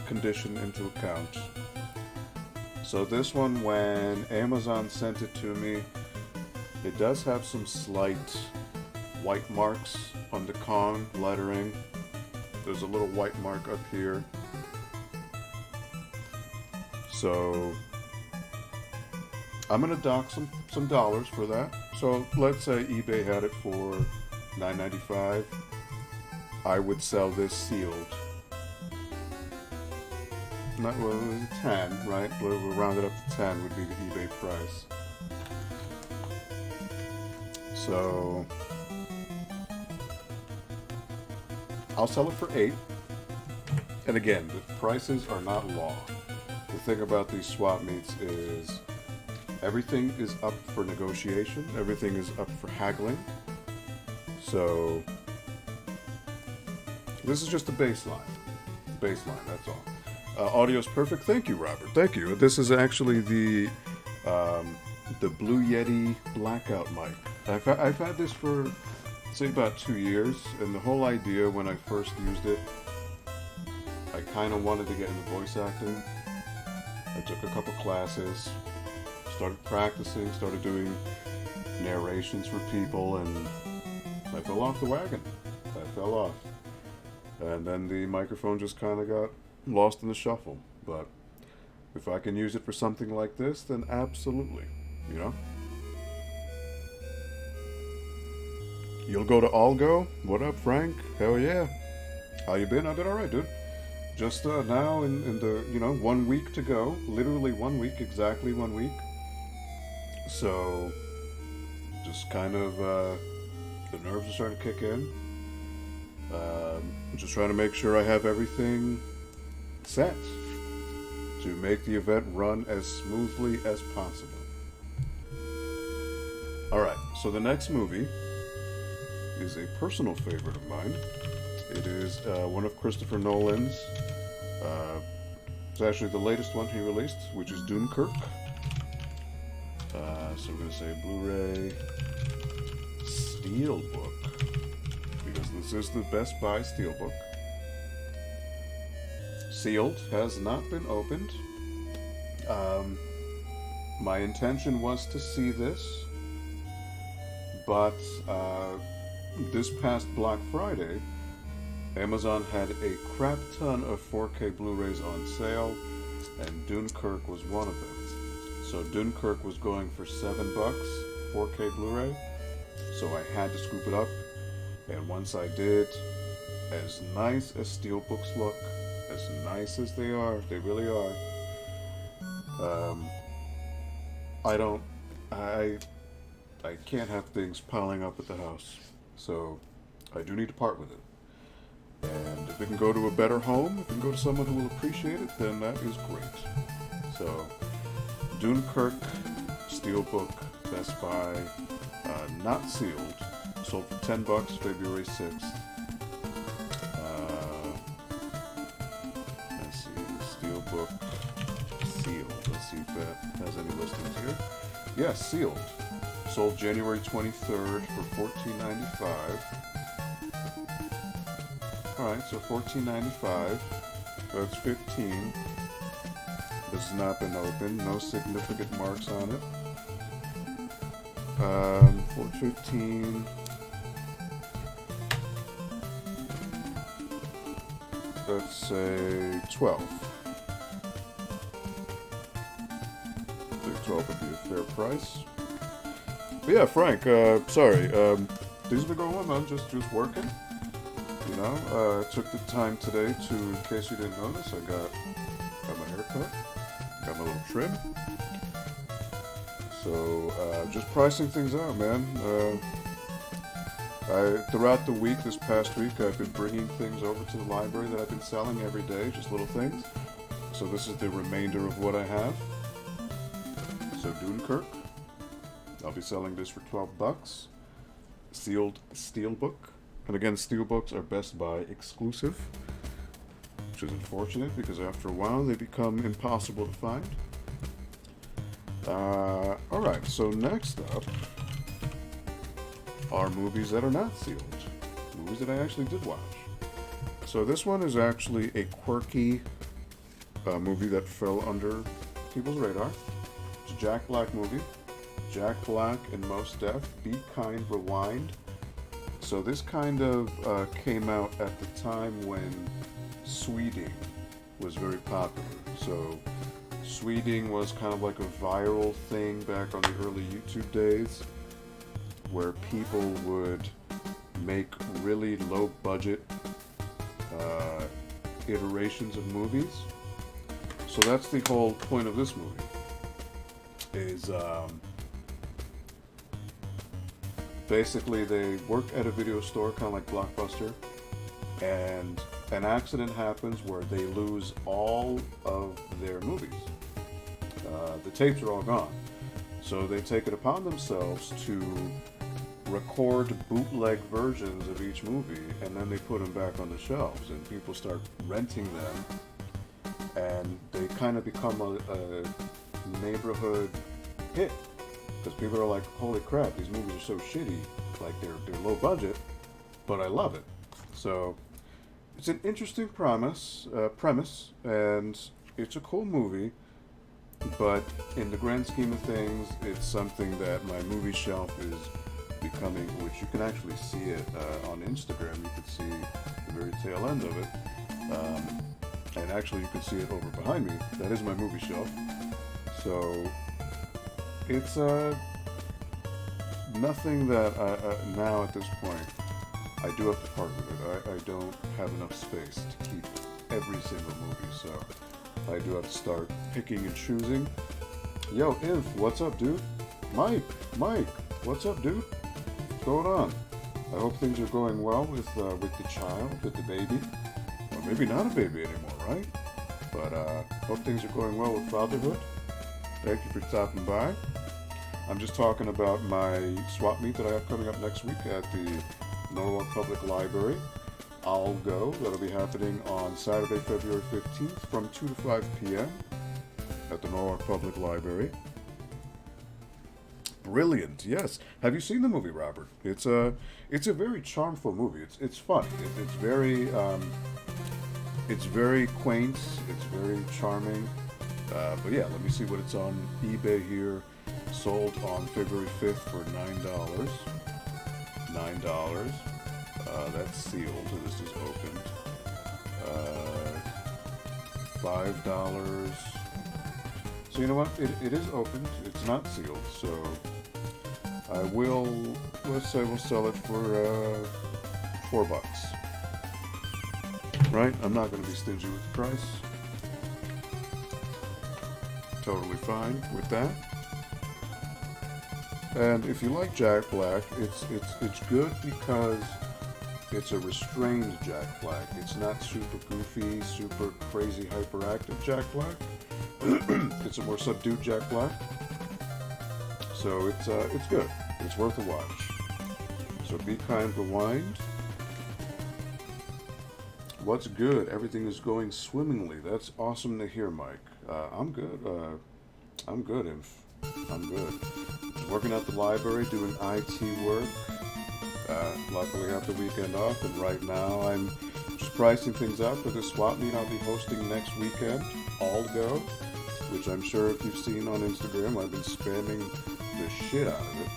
condition into account. So this one, when Amazon sent it to me, it does have some slight white marks on the Kong lettering. There's a little white mark up here. So I'm gonna dock some dollars for that. So let's say eBay had it for $9.95. I would sell this sealed. Not well, it was 10, right? We'll round it up to 10 would be the eBay price. So I'll sell it for 8. And again, the prices are not law. The thing about these swap meets is everything is up for negotiation. Everything is up for haggling. So this is just a baseline. Baseline, that's all. Audio's perfect. Thank you, Robert. Thank you. This is actually the Blue Yeti blackout mic. I've had this for, say, about 2 years, and the whole idea when I first used it, I kind of wanted to get into voice acting. I took a couple classes, started practicing, started doing narrations for people, and I fell off the wagon. I fell off. And then the microphone just kind of got lost in the shuffle. But if I can use it for something like this, then absolutely, you know? You'll go to ALGO? What up, Frank? Hell yeah. How you been? I've been alright, dude. Just now in the, 1 week to go. Literally 1 week, exactly 1 week. So, just kind of, the nerves are starting to kick in. Just trying to make sure I have everything set to make the event run as smoothly as possible. Alright, so the next movie is a personal favorite of mine. It is one of Christopher Nolan's. It's actually the latest one he released, which is Dunkirk. So we're going to say Blu-ray Steelbook, because this is the Best Buy Steelbook. Sealed, has not been opened. My intention was to see this, but this past Black Friday, Amazon had a crap ton of 4K Blu-rays on sale, and Dunkirk was one of them. So Dunkirk was going for $7, 4K Blu-ray, so I had to scoop it up, and once I did, as nice as Steelbooks look, as nice as they are, they really are, I can't have things piling up at the house, so I do need to part with it. And if it can go to a better home, if it can go to someone who will appreciate it, then that is great. So, Dunkirk, Steelbook, Best Buy, not sealed, sold for $10, February 6th. Let's see, Steelbook, sealed. Let's see if that has any listings here. Yeah, sealed. Sold January 23rd for $14.95. Alright, so $14.95. That's 15. This has not been opened. No significant marks on it. $4.15. Let's say 12. I think 12 would be a fair price. But yeah, Frank, sorry. Things have been going on, man. Just working. Took the time today to, in case you didn't notice, I got my hair cut, got my little trim. So, just pricing things out, man. Throughout the week, this past week, I've been bringing things over to the library that I've been selling every day, just little things. So this is the remainder of what I have. So Dunkirk, I'll be selling this for $12. Sealed Steelbook. And again, Steelbooks are Best Buy exclusive, which is unfortunate because after a while they become impossible to find. Alright, so next up are movies that are not sealed. Movies that I actually did watch. So this one is actually a quirky movie that fell under people's radar. It's a Jack Black movie. Jack Black and Mos Def, Be Kind, Rewind. So this kind of came out at the time when Sweeting was very popular. So Sweeting was kind of like a viral thing back on the early YouTube days, where people would make really low budget iterations of movies. So that's the whole point of this movie, is basically they work at a video store, kind of like Blockbuster, and an accident happens where they lose all of their movies. The tapes are all gone. So they take it upon themselves to record bootleg versions of each movie, and then they put them back on the shelves, and people start renting them, and they kind of become a neighborhood hit, because people are like, holy crap, these movies are so shitty, like they're low budget, but I love it. So it's an interesting premise, and it's a cool movie. But in the grand scheme of things, it's something that my movie shelf is becoming, which you can actually see it on Instagram. You can see the very tail end of it. And actually, you can see it over behind me. That is my movie shelf. So it's nothing that now at this point I do have to part with it. I don't have enough space to keep every single movie, so I do have to start picking and choosing. Yo, Inf, what's up, dude? Mike, what's up, dude? What's going on? I hope things are going well with the child, with the baby. Or maybe not a baby anymore, right? But hope things are going well with fatherhood. Thank you for stopping by. I'm just talking about my swap meet that I have coming up next week at the Norwalk Public Library. ALGO, that'll be happening on Saturday, February 15th from 2 to 5 p.m. at the Norwalk Public Library. Brilliant, yes. Have you seen the movie, Robert? It's a very charmful movie. It's fun. It's very quaint. It's very charming. But yeah, let me see what it's on eBay here. Sold on February 5th for $9. $9. That's sealed. This is opened. $5. So you know what? It is opened. It's not sealed. So I will. Let's say we'll sell it for $4. Right? I'm not going to be stingy with the price. Totally fine with that. And if you like Jack Black, it's good because it's a restrained Jack Black. It's not super goofy, super crazy, hyperactive Jack Black. It's a more subdued Jack Black. So it's good. It's worth a watch. So be kind, rewind. What's good? Everything is going swimmingly. That's awesome to hear, Mike. I'm good. I'm good, Inf. I'm good. Working at the library, doing IT work. Luckily, I have the weekend off, and right now I'm just pricing things out for the swap meet I'll be hosting next weekend, ALGO, which I'm sure if you've seen on Instagram, I've been spamming the shit out of it,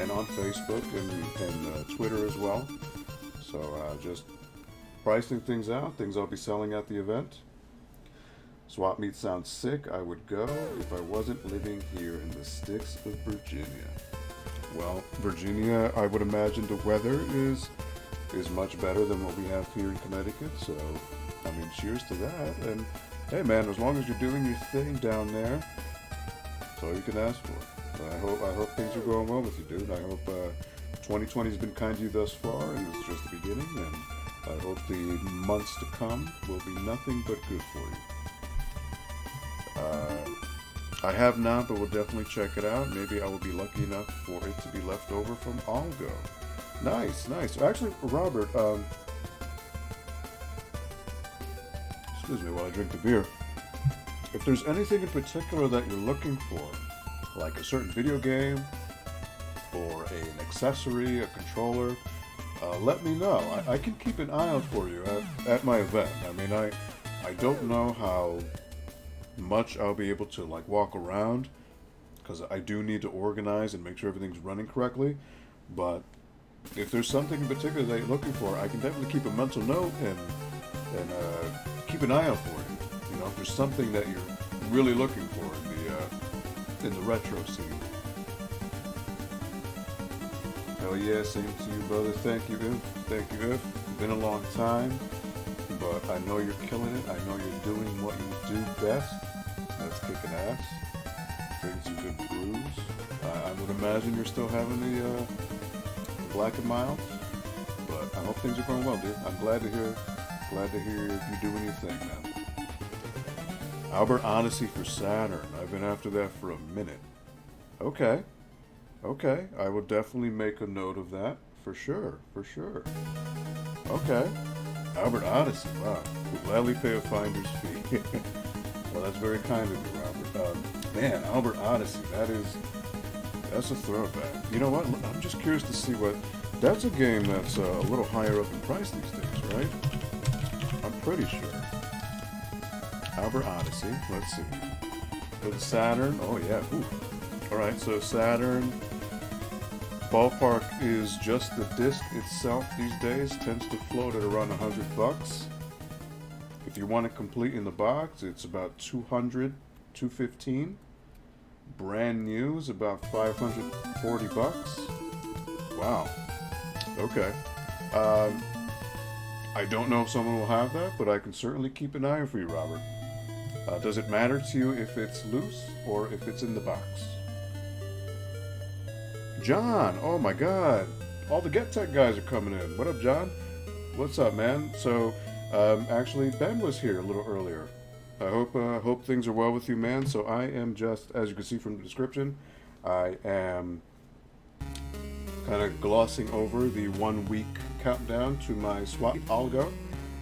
and on Facebook and Twitter as well. So just pricing things out, things I'll be selling at the event. Swap meet sounds sick. I would go if I wasn't living here in the sticks of Virginia. Well, Virginia, I would imagine the weather is much better than what we have here in Connecticut. So, I mean, cheers to that. And hey, man, as long as you're doing your thing down there, that's all you can ask for. I hope things are going well with you, dude. I hope 2020 has been kind to you thus far, and it's just the beginning. And I hope the months to come will be nothing but good for you. I have not, but we'll definitely check it out. Maybe I will be lucky enough for it to be left over from ALGO. Nice, nice. Actually, Robert, excuse me while I drink the beer. If there's anything in particular that you're looking for, like a certain video game, or an accessory, a controller, let me know. I can keep an eye out for you at my event. I mean, I don't know how much I'll be able to like walk around because I do need to organize and make sure everything's running correctly, but if there's something in particular that you're looking for, I can definitely keep a mental note and keep an eye out for you. You know, if there's something that you're really looking for in the retro scene. Hell yeah, same to you, brother. Thank you, If. Thank you, If. It's been a long time, but I know you're killing it. I know you're doing what you do best. That's kicking ass. Taking some good brews. I would imagine you're still having the Black and Milds, but I hope things are going well, dude. I'm glad to hear you doing your thing, man. Albert Odyssey for Saturn. I've been after that for a minute. Okay. I will definitely make a note of that for sure. Okay. Albert Odyssey. Wow. We'll gladly pay a finder's fee. Well, that's very kind of you, Robert. Man, Albert Odyssey. That's a throwback. You know what? I'm just curious to see what. That's a game that's a little higher up in price these days, right? I'm pretty sure. Albert Odyssey. Let's see. for the Saturn. Oh yeah. Ooh. All right. So Saturn ballpark is just the disc itself these days. Tends to float at around $100. If you want it complete in the box, it's about 200, 215. Brand new is about $540. Wow. Okay. I don't know if someone will have that, but I can certainly keep an eye out for you, Robert. Does it matter to you if it's loose or if it's in the box? John, oh my God. All the Get Tech guys are coming in. What up, John? What's up, man? So, actually, Ben was here a little earlier. I hope things are well with you, man. So I am just, as you can see from the description, I am kind of glossing over the 1 week countdown to my swap ALGO,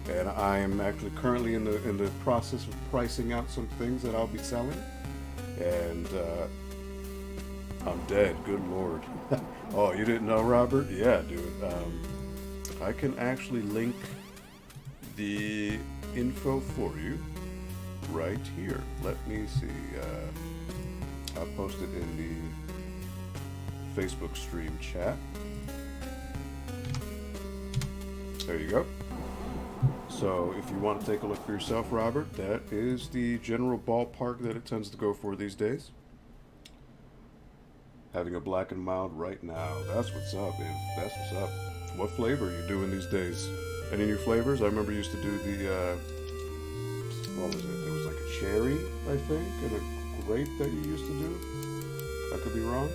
and I am actually currently in the process of pricing out some things that I'll be selling, and I'm dead. Good Lord. Oh, you didn't know, Robert? Yeah, dude. I can actually link the info for you right here. Let me see. I'll post it in the Facebook stream chat. There you go. So if you want to take a look for yourself, Robert, that is the general ballpark that it tends to go for these days. Having a black and mild right now. That's what's up, If that's what's up. What flavor are you doing these days? Any new flavors? I remember you used to do the, what was it? It was like a cherry, I think, and a grape that you used to do. I could be wrong.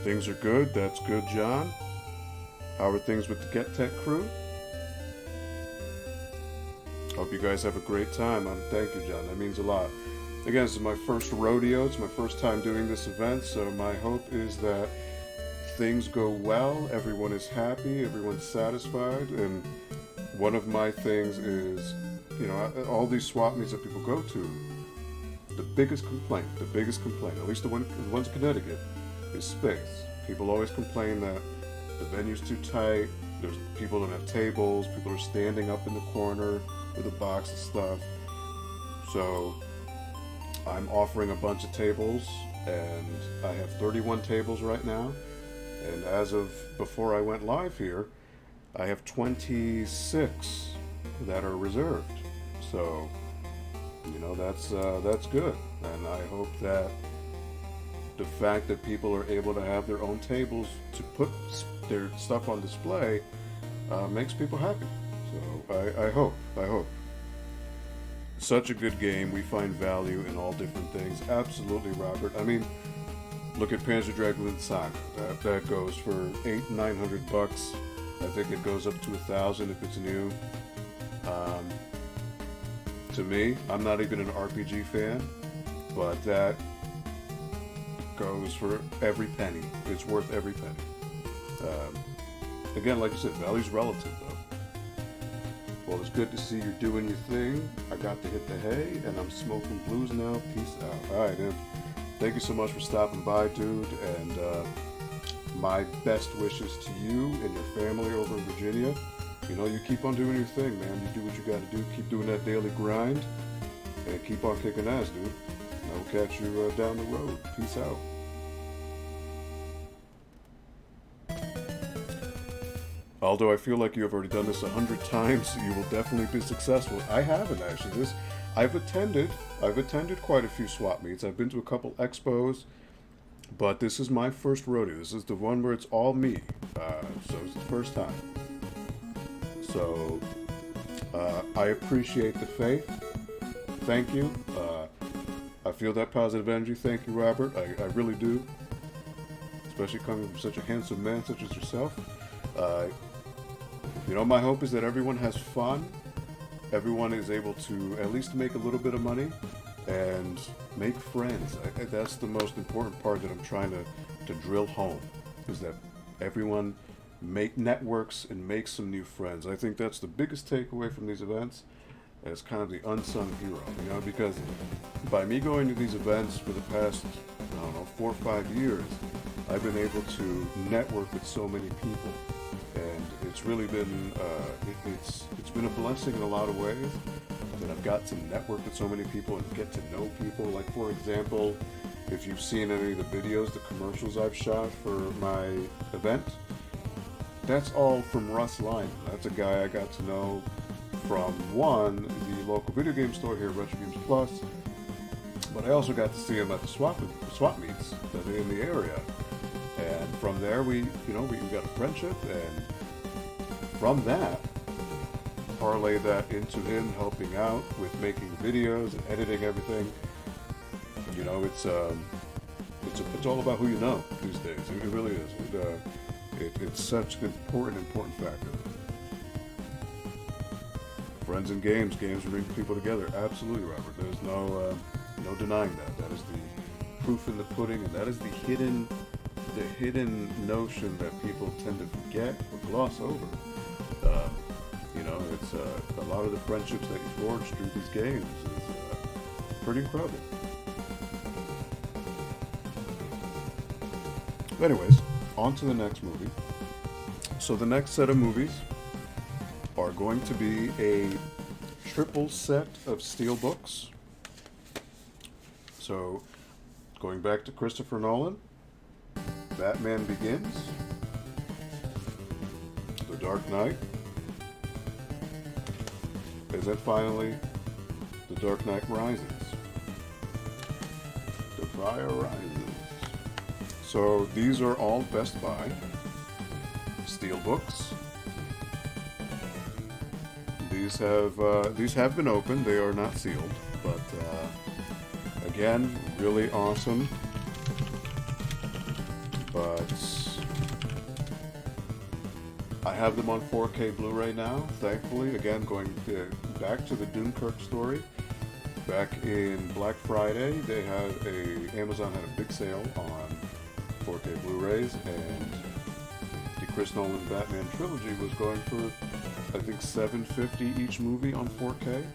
Things are good. That's good, John. How are things with the Get Tech crew? Hope you guys have a great time. Thank you, John. That means a lot. Again, this is my first rodeo. It's my first time doing this event, so my hope is that things go well, everyone is happy, everyone's satisfied, and one of my things is, you know, all these swap meets that people go to, the biggest complaint, at least the ones in Connecticut, is space. People always complain that the venue's too tight, people don't have tables, people are standing up in the corner with a box of stuff. So I'm offering a bunch of tables, and I have 31 tables right now. And as of before I went live here, I have 26 that are reserved. So, you know, that's good. And I hope that the fact that people are able to have their own tables to put their stuff on display makes people happy. So I hope. Such a good game. We find value in all different things. Absolutely, Robert. I mean, look at Panzer Dragoon Saga. That goes for $800-900. I think it goes up to $1,000 if it's new. To me, I'm not even an RPG fan, but that goes for every penny. It's worth every penny. Again, like you said, value's relative, though. Well, it's good to see you're doing your thing. I got to hit the hay, and I'm smoking blues now. Peace out. All right, dude. Thank you so much for stopping by, dude, and my best wishes to you and your family over in Virginia. You know, you keep on doing your thing, man. You do what you got to do. Keep doing that daily grind, and keep on kicking ass, dude. And I will catch you down the road. Peace out. Although I feel like you have already done this 100 times, you will definitely be successful. I haven't, actually. I've attended quite a few swap meets. I've been to a couple expos, but this is my first rodeo. This is the one where it's all me. So it's the first time. So I appreciate the faith. Thank you. I feel that positive energy. Thank you, Robert. I really do. Especially coming from such a handsome man such as yourself. You know, my hope is that everyone has fun. Everyone is able to at least make a little bit of money and make friends. That's the most important part that I'm trying to drill home, is that everyone make networks and make some new friends. I think that's the biggest takeaway from these events, as kind of the unsung hero, you know, because by me going to these events for the past, I don't know, 4 or 5 years, I've been able to network with so many people. And it's really been it's been a blessing in a lot of ways. and I've got to network with so many people and get to know people. Like, for example, if you've seen any of the videos, the commercials I've shot for my event, that's all from Russ Lyman. That's a guy I got to know from, one, the local video game store here at Retro Games Plus, but I also got to see him at the swap meets that are in the area. And from there, we got a friendship, and from that, parlay that into him helping out with making videos and editing everything. You know, it's all about who you know these days. It really is. It's such an important factor. Friends and games bring people together. Absolutely, Robert. There's no denying that. That is the proof in the pudding, and that is the hidden notion that people tend to forget or gloss over. It's a lot of the friendships that you forge through these games is pretty incredible. But anyways, on to the next movie. So the next set of movies are going to be a triple set of steelbooks. So, going back to Christopher Nolan, Batman Begins, The Dark Knight, and then finally, The Dark Knight Rises. The Fire Rises. So these are all Best Buy steelbooks. These have been opened. They are not sealed, but again, really awesome. But I have them on 4K Blu-ray now, thankfully. Again, going back to the Dunkirk story. Back in Black Friday, Amazon had a big sale on 4K Blu-rays, and the Chris Nolan Batman trilogy was going for, I think, $750 each movie on 4K.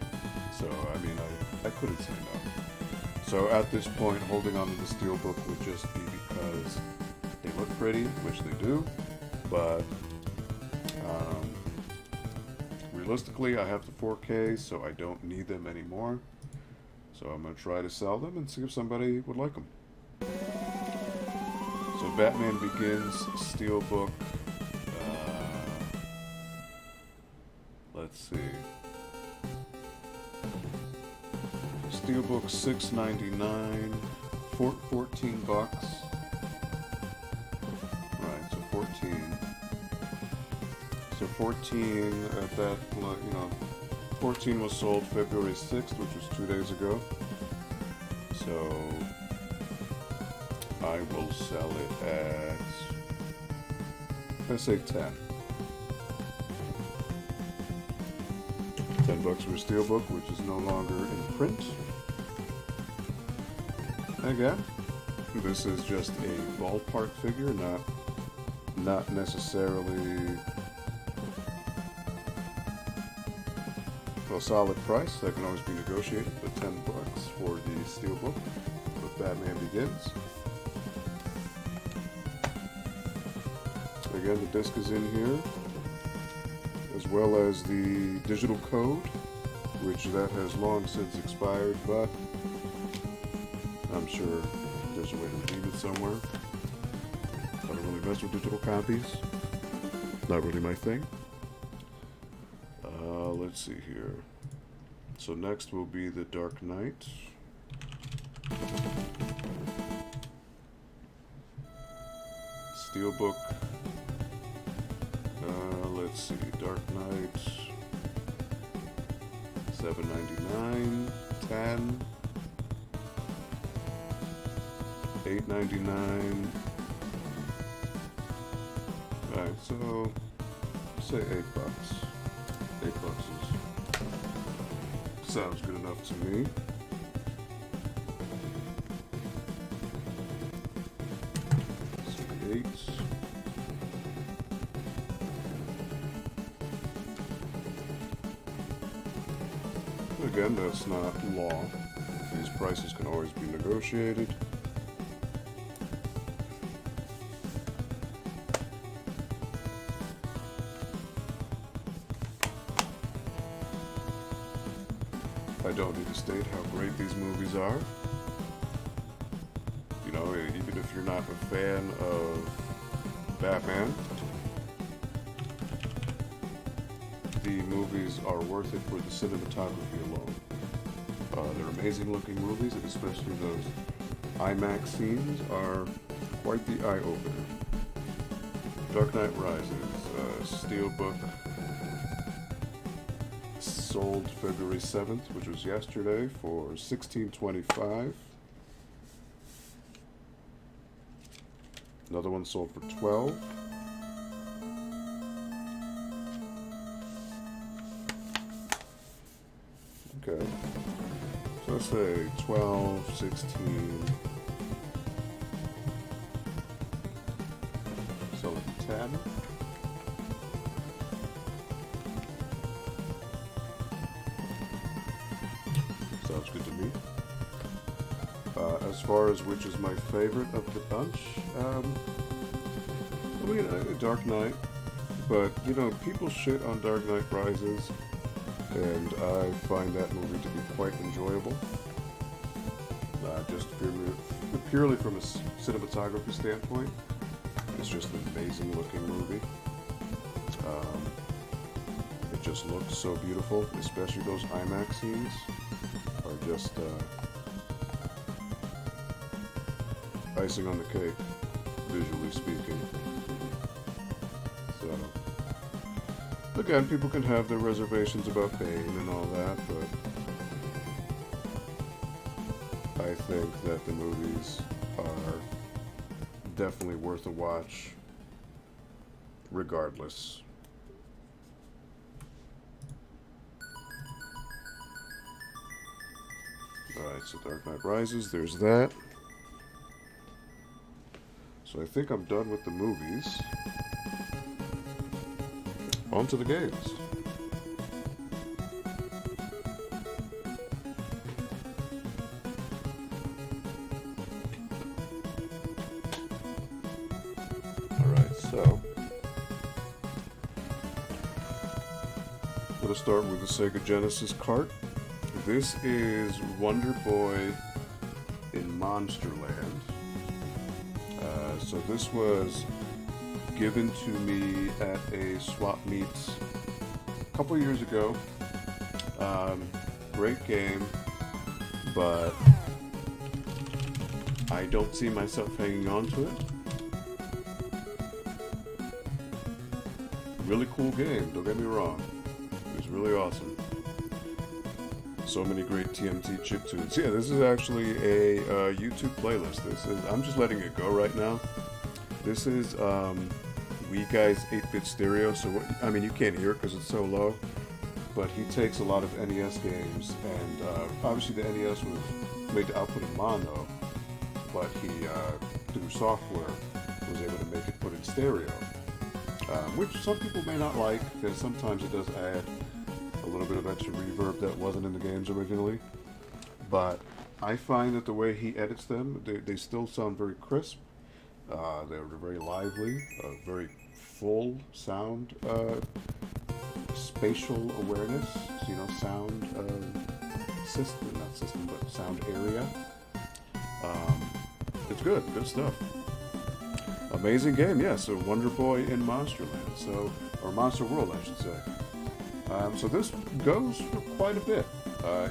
So, I mean, I couldn't say no. So at this point, holding on to the steelbook would just be because they look pretty, which they do, but realistically, I have the 4K, so I don't need them anymore. So I'm going to try to sell them and see if somebody would like them. So Batman Begins steelbook. Let's see. Steelbook $6.99, $14. Right, so 14. So 14 at that, 14 was sold February 6th, which was 2 days ago. So I will sell it at, let's say 10. $10 for a steelbook, which is no longer in print. Again, this is just a ballpark figure, not necessarily a solid price. That can always be negotiated, but $10 for the steelbook with Batman Begins. Again, the disc is in here, as well as the digital code, which that has long since expired, but I'm sure there's a way to redeem it somewhere. I don't really mess with digital copies. Not really my thing. Let's see here. So next will be The Dark Knight. Steelbook. Let's see. Dark Knight. $7.99. 10. $8.99. Alright, so say $8. $8 sounds good enough to me. So 8. Again, that's not law. These prices can always be negotiated. I don't need to state how great these movies are. You know, even if you're not a fan of Batman, the movies are worth it for the cinematography alone. They're amazing looking movies, and especially those IMAX scenes are quite the eye-opener. Dark Knight Rises, Steelbook, sold February 7th, which was yesterday, for $16.25. Another one sold for $12. Okay. So let's say 12, 16. Sell it for 10. Sounds good to me. As far as which is my favorite of the bunch, Dark Knight. But, you know, people shit on Dark Knight Rises, and I find that movie to be quite enjoyable. Just purely from a cinematography standpoint, it's just an amazing looking movie. It just looks so beautiful, especially those IMAX scenes are just icing on the cake, visually speaking. So, again, people can have their reservations about Bane and all that, but I think that the movies are definitely worth a watch, regardless. Alright, so Dark Knight Rises, there's that. So I think I'm done with the movies. On to the games. Alright, so I'm going to start with the Sega Genesis cart. This is Wonder Boy in Monsterland. So this was given to me at a swap meet a couple years ago. Great game, but I don't see myself hanging on to it. Really cool game, don't get me wrong. It was really awesome. So many great TMT chiptunes. Yeah, this is actually a YouTube playlist. I'm just letting it go right now. This is Wee Guy's 8-bit stereo. So you can't hear it because it's so low. But he takes a lot of NES games, and obviously the NES was made to output in mono, but he through software was able to make it put in stereo, which some people may not like because sometimes it does add a little bit of extra reverb that wasn't in the games originally. But I find that the way he edits them, they still sound very crisp. They're very lively, very full sound, spatial awareness, sound system, not system, but sound area. It's good stuff. Amazing game, yeah. So Wonder Boy in Monsterland, or Monster World, I should say. So this goes for quite a bit.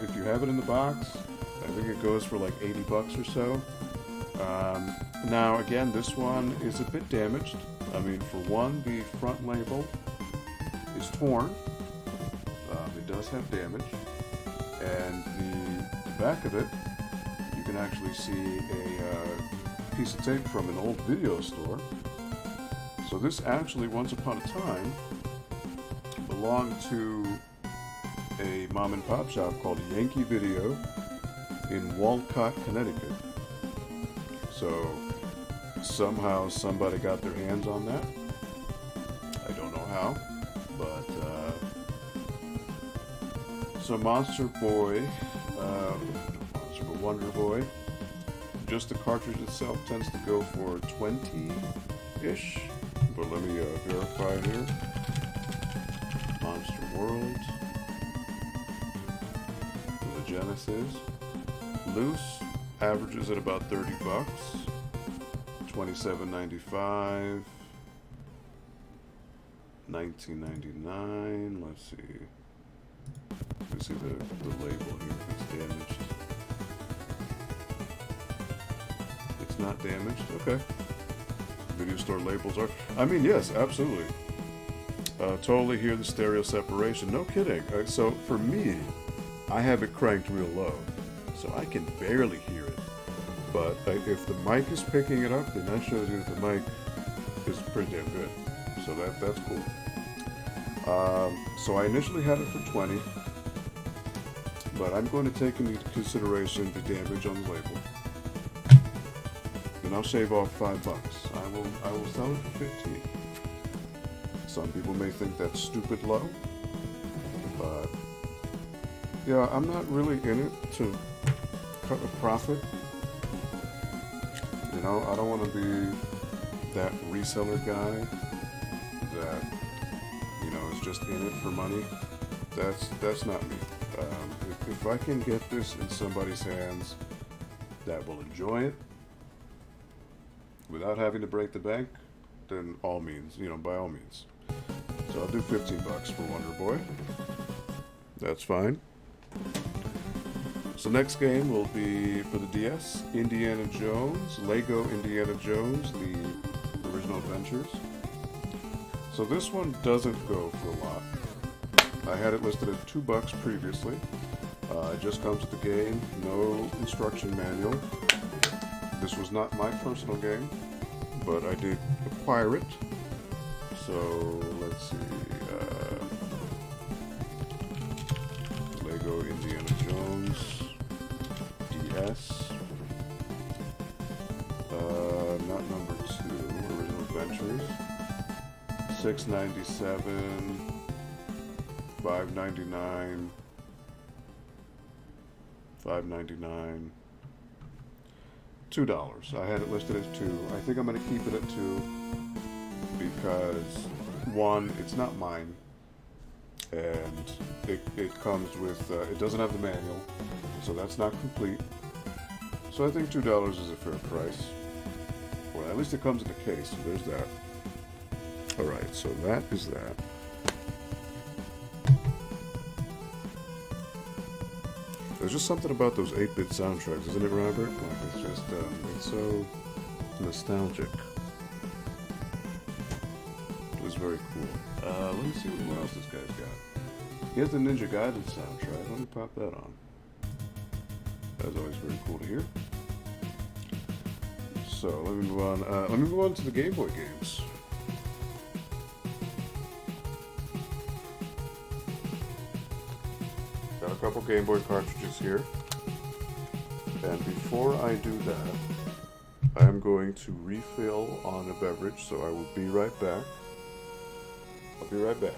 If you have it in the box, I think it goes for like $80 or so. Now again, this one is a bit damaged. For one, the front label is torn. It does have damage. And the back of it, you can actually see a piece of tape from an old video store. So this actually, once upon a time, belonged to a mom and pop shop called Yankee Video in Walcott, Connecticut. So somehow somebody got their hands on that. I don't know how, but so Monster Boy, Wonder Boy, just the cartridge itself tends to go for 20-ish, but let me verify here. Monster World, the this is. Loose averages at about 30 bucks. $27.95. $19.99. Let's see. Let's see the label here if it's damaged. It's not damaged. Okay. Video store labels are. I mean, yes, absolutely. Totally hear the stereo separation. No kidding. So for me, I have it cranked real low, so I can barely hear it. But if the mic is picking it up, then that shows you that the mic is pretty damn good. So that's cool. So I initially had it for 20, but I'm going to take into consideration the damage on the label, and I'll shave off $5. I will sell it for 15. Some people may think that's stupid low, but yeah, I'm not really in it to cut a profit. You know, I don't want to be that reseller guy that, you know, is just in it for money. That's not me. If I can get this in somebody's hands that will enjoy it without having to break the bank, then all means, you know, by all means. So I'll do 15 bucks for Wonder Boy. That's fine. So next game will be for the DS, Indiana Jones, Lego Indiana Jones, the original adventures. So this one doesn't go for a lot. I had it listed at $2 previously. It just comes with the game, no instruction manual. This was not my personal game, but I did acquire it. So let's see, Lego Indiana Jones DS, not number 2, Original Adventures, $6.97, $5.99, $5.99, $2. I had it listed as 2. I think I'm going to keep it at 2 because, one, it's not mine, and it comes with, it doesn't have the manual, so that's not complete. So I think $2 is a fair price. Well, at least it comes in a case, so there's that. Alright, so that is that. There's just something about those 8-bit soundtracks, isn't it, Robert? Like, it's just, it's so nostalgic. It was very cool. Let me see what else this guy's got. He has the Ninja Gaiden soundtrack. Let me pop that on. That's always very cool to hear. So, let me move on. Let me move on to the Game Boy games. Got a couple Game Boy cartridges here. And before I do that, I am going to refill on a beverage, so I will be right back. I'll be right back.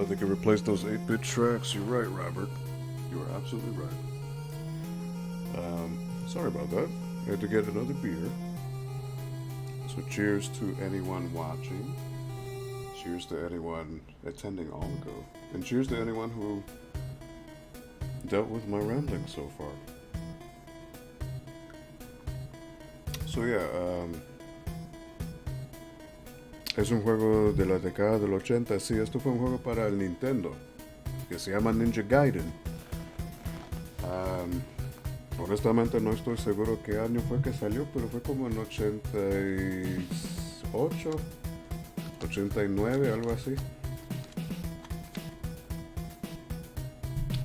they can replace those 8-bit tracks. You're right, Robert. You are absolutely right. Sorry about that. I had to get another beer. So cheers to anyone watching. Cheers to anyone attending ALGO. And cheers to anyone who dealt with my rambling so far. So yeah, es un juego de la década del 80. Sí, esto fue un juego para el Nintendo que se llama Ninja Gaiden. Honestamente no estoy seguro qué año fue que salió, pero fue como en 88, 89, algo así.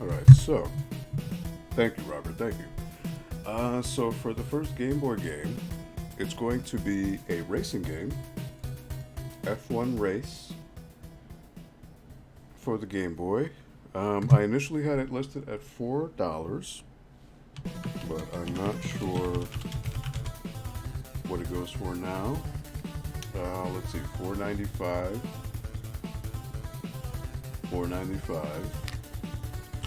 Alright, so, thank you, Robert, thank you. So for the first Game Boy game, it's going to be a racing game, F1 Race, for the Game Boy. I initially had it listed at $4, but I'm not sure what it goes for now. Let's see, $4.95. $4.95.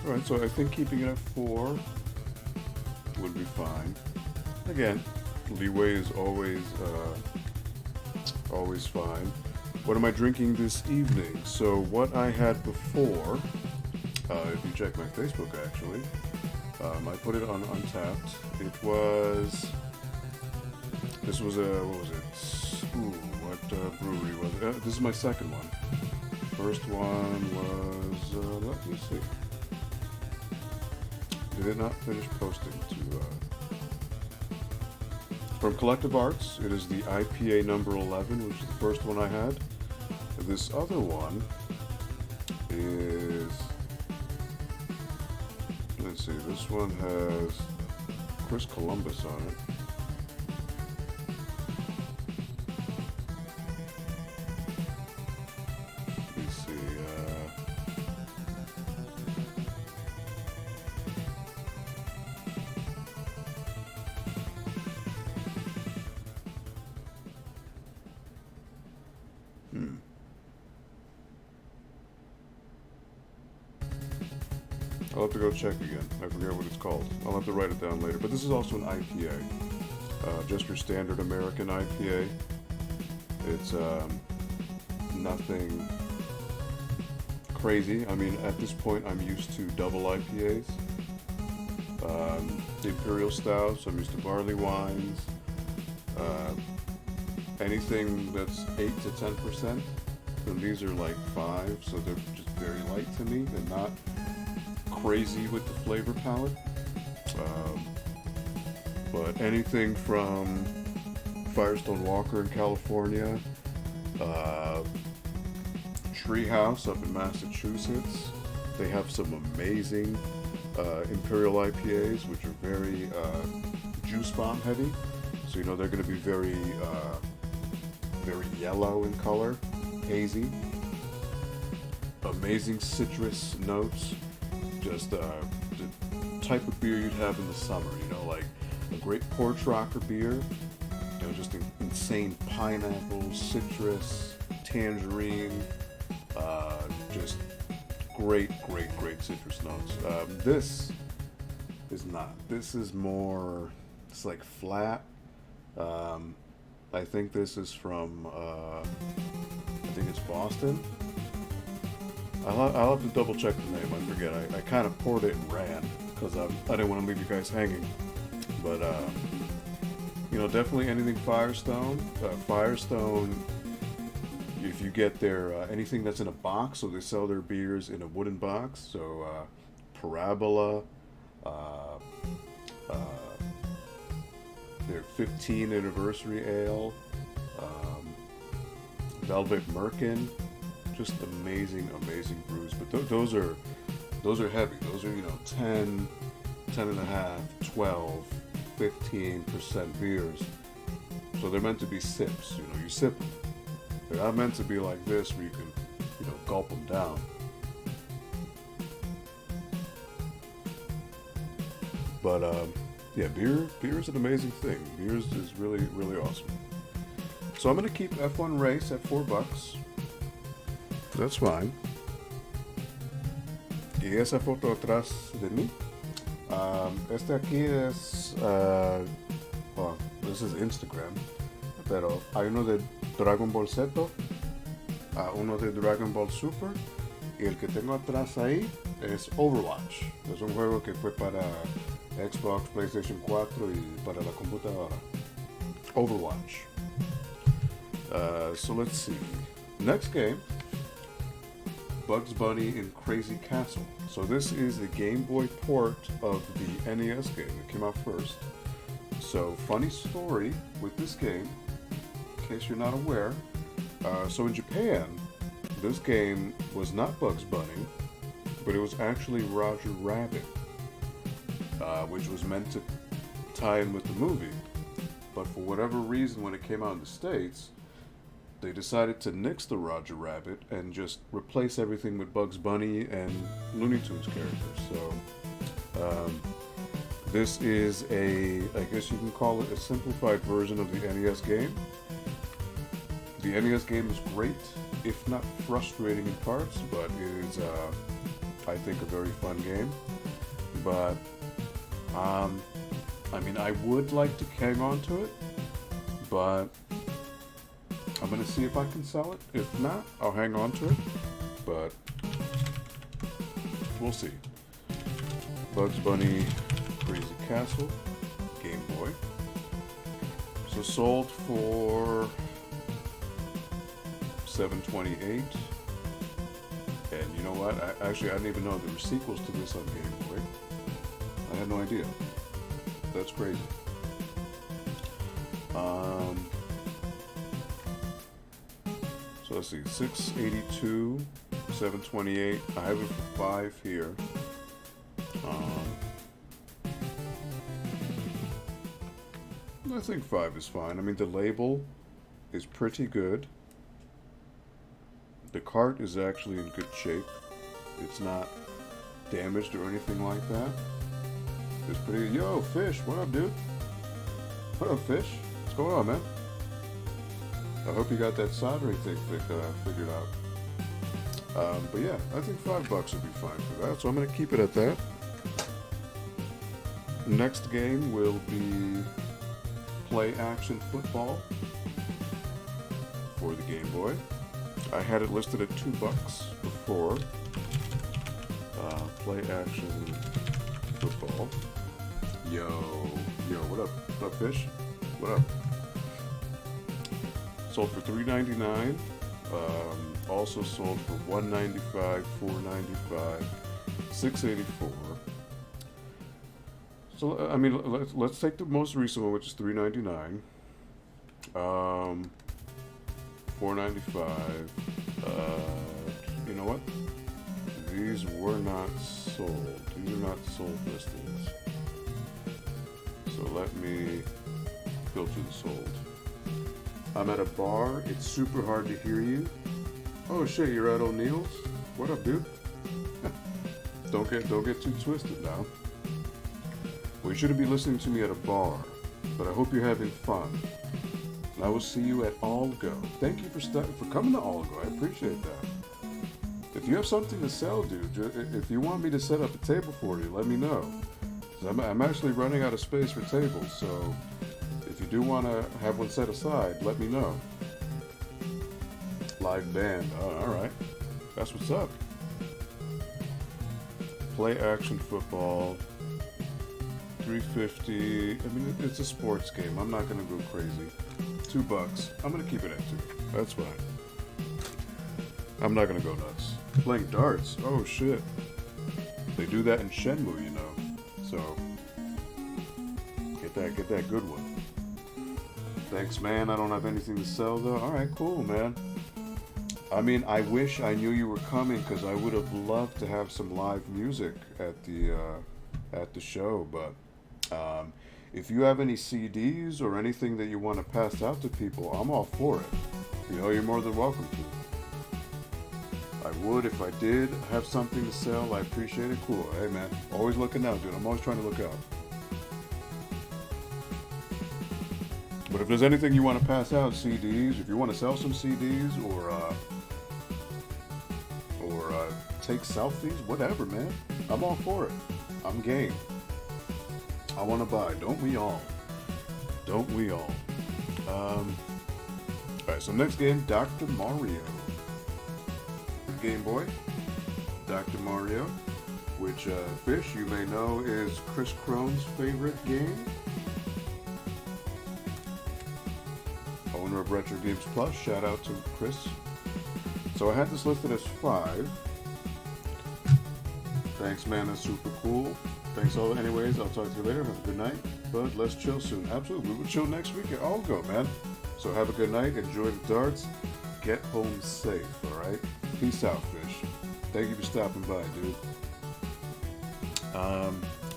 All right, so I think keeping it at 4 would be fine. Again, leeway is always fine. What am I drinking this evening? So what I had before, if you check my Facebook actually, I put it on Untapped. This was what was it? What brewery was it? This is my second one. First one was, let me see. Did it not finish posting to, from Collective Arts. It is the IPA number 11, which is the first one I had. And this other one is, let's see, this one has Chris Columbus on it. Let's see, I'll have to go check again. I forget what it's called. I'll have to write it down later. But this is also an IPA. Just your standard American IPA. It's nothing crazy. I mean, at this point, I'm used to double IPAs. The Imperial Stouts, I'm used to barley wines. Anything that's 8 to 10%. And these are like 5, so they're just very light to me. They're not crazy with the flavor palette, but anything from Firestone Walker in California, Treehouse up in Massachusetts, they have some amazing Imperial IPAs, which are very juice bomb heavy, so you know they're going to be very yellow in color, hazy, amazing citrus notes. Just the type of beer you'd have in the summer, you know, like a great porch rocker beer, you know, just insane pineapple, citrus, tangerine, just great citrus notes. This is not. This is more, it's like flat. I think this is from, I think it's Boston. I'll have to double check the name. I forget. I kind of poured it and ran because I didn't want to leave you guys hanging. But you know, definitely anything Firestone. Firestone. If you get their anything that's in a box, so they sell their beers in a wooden box. So Parabola, their 15th anniversary ale, Velvet Merkin. Just amazing brews, but those are heavy. Those are, you know, 10 and a half, 12, 15% beers. So they're meant to be sips. You know, you sip them. They're not meant to be like this where you can, you know, gulp them down. But yeah, beer is an amazing thing. Beer is really awesome. So I'm gonna keep F1 Race at $4. That's fine. aquí, esa foto atrás de mí. Este aquí es, well, this is Instagram, pero hay uno de Dragon Ball Z, uno de Dragon Ball Super, y el que tengo atrás ahí es Overwatch. Es un juego que fue para Xbox, PlayStation 4 y para la computadora. Overwatch. So let's see. Next game, Bugs Bunny in Crazy Castle. So this is the Game Boy port of the NES game that came out first. So funny story with this game, in case you're not aware. So in Japan, this game was not Bugs Bunny, but it was actually Roger Rabbit, which was meant to tie in with the movie. But for whatever reason, when it came out in the States, they decided to nix the Roger Rabbit and just replace everything with Bugs Bunny and Looney Tunes characters. So this is I guess you can call it a simplified version of the NES game. The NES game is great, if not frustrating in parts, but it is, I think, a very fun game. But, I mean, I would like to hang on to it, but I'm going to see if I can sell it. If not, I'll hang on to it, but we'll see. Bugs Bunny Crazy Castle, Game Boy. So sold for $7.28. And you know what? I didn't even know there were sequels to this on Game Boy. I had no idea. That's crazy. So let's see, $6.82, $7.28. I have it for $5 here. I think 5 is fine. I mean, the label is pretty good. The cart is actually in good shape. It's not damaged or anything like that. It's pretty. Yo, Fish, what up, dude? What up, Fish? What's going on, man? I hope you got that soldering thing figured out. But yeah, I think $5 would be fine for that. So I'm gonna keep it at that. Next game will be Play Action Football for the Game Boy. I had it listed at $2 before. Play Action Football. Yo, what up? What up, Fish? What up? Sold for $3.99. Also sold for $1.95, $4.95, $6.84. So I mean, let's take the most recent one, which is $3.99. $4.95. You know what? These were not sold. These are not sold listings. So let me filter the sold. I'm at a bar. It's super hard to hear you. Oh shit, you're at O'Neill's? What up, dude? Don't get too twisted now. Well, you shouldn't be listening to me at a bar, but I hope you're having fun. And I will see you at ALGO. Thank you for coming to ALGO. I appreciate that. If you have something to sell, dude, if you want me to set up a table for you, let me know. I'm actually running out of space for tables, so if you do want to have one set aside, let me know. Live band. Oh, all right. That's what's up. Play Action Football. $3.50. I mean, it's a sports game. I'm not going to go crazy. $2. I'm going to keep it at 2. That's fine. I'm not going to go nuts. Playing darts. Oh, shit. They do that in Shenmue, you know. So, get that good one. Thanks, man. I don't have anything to sell, though. All right, cool, man. I mean, I wish I knew you were coming, because I would have loved to have some live music at the show, but if you have any CDs or anything that you want to pass out to people, I'm all for it. You know, you're more than welcome to. I would if I did have something to sell. I appreciate it. Cool. Hey, man, always looking out, dude. I'm always trying to look out. But if there's anything you want to pass out, CDs, if you want to sell some CDs or take selfies, whatever, man. I'm all for it. I'm game. I want to buy. Don't we all? Don't we all? Alright, so next game, Dr. Mario. Game Boy. Dr. Mario, which, Fish, you may know, is Chris Crone's favorite game. Owner of Retro Games Plus. Shout out to Chris. So I had this listed as 5. Thanks, man. That's super cool. Thanks all. Anyways, I'll talk to you later. Have a good night. But let's chill soon. Absolutely. We will chill next week at ALGO, man. So have a good night. Enjoy the darts. Get home safe, alright? Peace out, Fish. Thank you for stopping by, dude.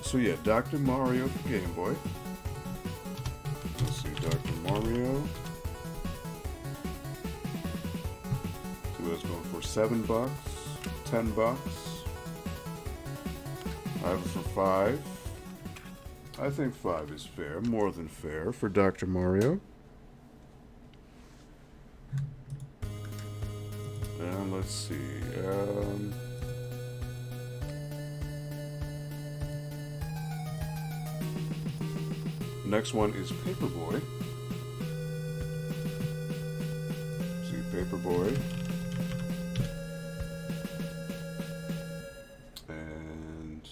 So yeah, Dr. Mario for Game Boy. Let's see, Dr. Mario. So that's going for $7, $10. I have it for 5. I think 5 is fair, more than fair for Dr. Mario. And let's see. Next one is Paperboy. See, Paperboy. And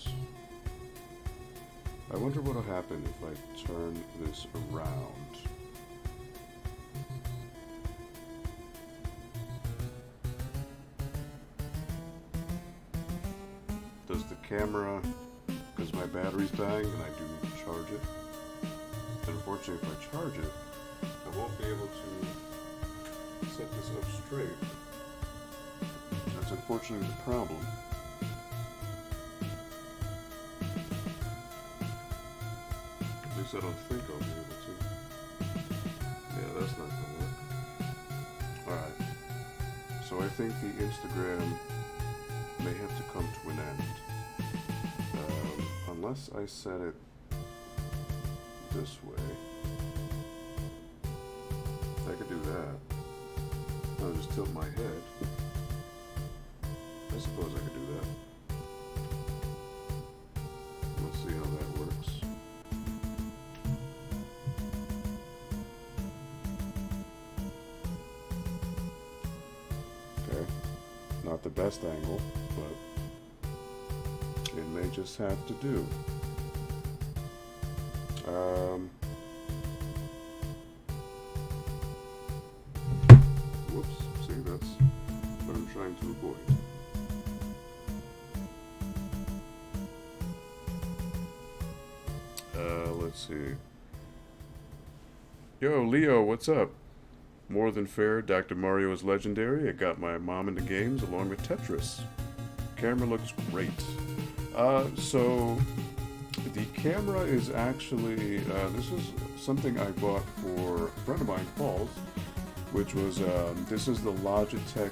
I wonder what'll happen if I turn this around. Does the camera, because my battery's dying and I do need to charge it. And unfortunately, if I charge it, I won't be able to set this up straight. That's unfortunately the problem. At least I don't think I'll be able to. Yeah, that's not gonna work. Alright. So I think the Instagram may have to come to an end. Unless I set it this way. I could do that. I'll just tilt my head. I suppose I could do that. Let's see how that works. Okay. Not the best angle, but it may just have to do. Whoops. See, that's what I'm trying to avoid. Let's see. Yo, Leo, what's up? More than fair, Dr. Mario is legendary. I got my mom into games along with Tetris. Camera looks great. So the camera is actually, this is something I bought for a friend of mine, Paul's, which was, this is the Logitech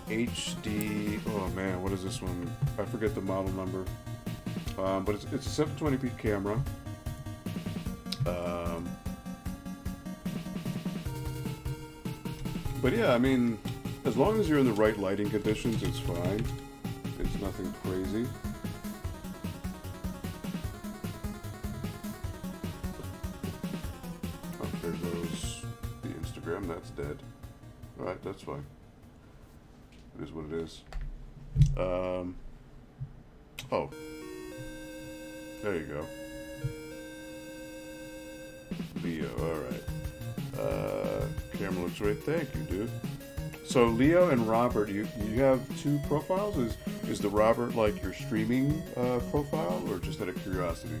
HD, oh man, what is this one? I forget the model number. But it's a 720p camera. But yeah, I mean, as long as you're in the right lighting conditions, it's fine. It's nothing crazy. Oh, there goes the Instagram. That's dead. Alright, that's fine. It is what it is. Oh. There you go. Leo, alright. Camera looks great. Thank you, dude. So Leo and Robert, you have 2 profiles? Is the Robert like your streaming profile, or just out of curiosity?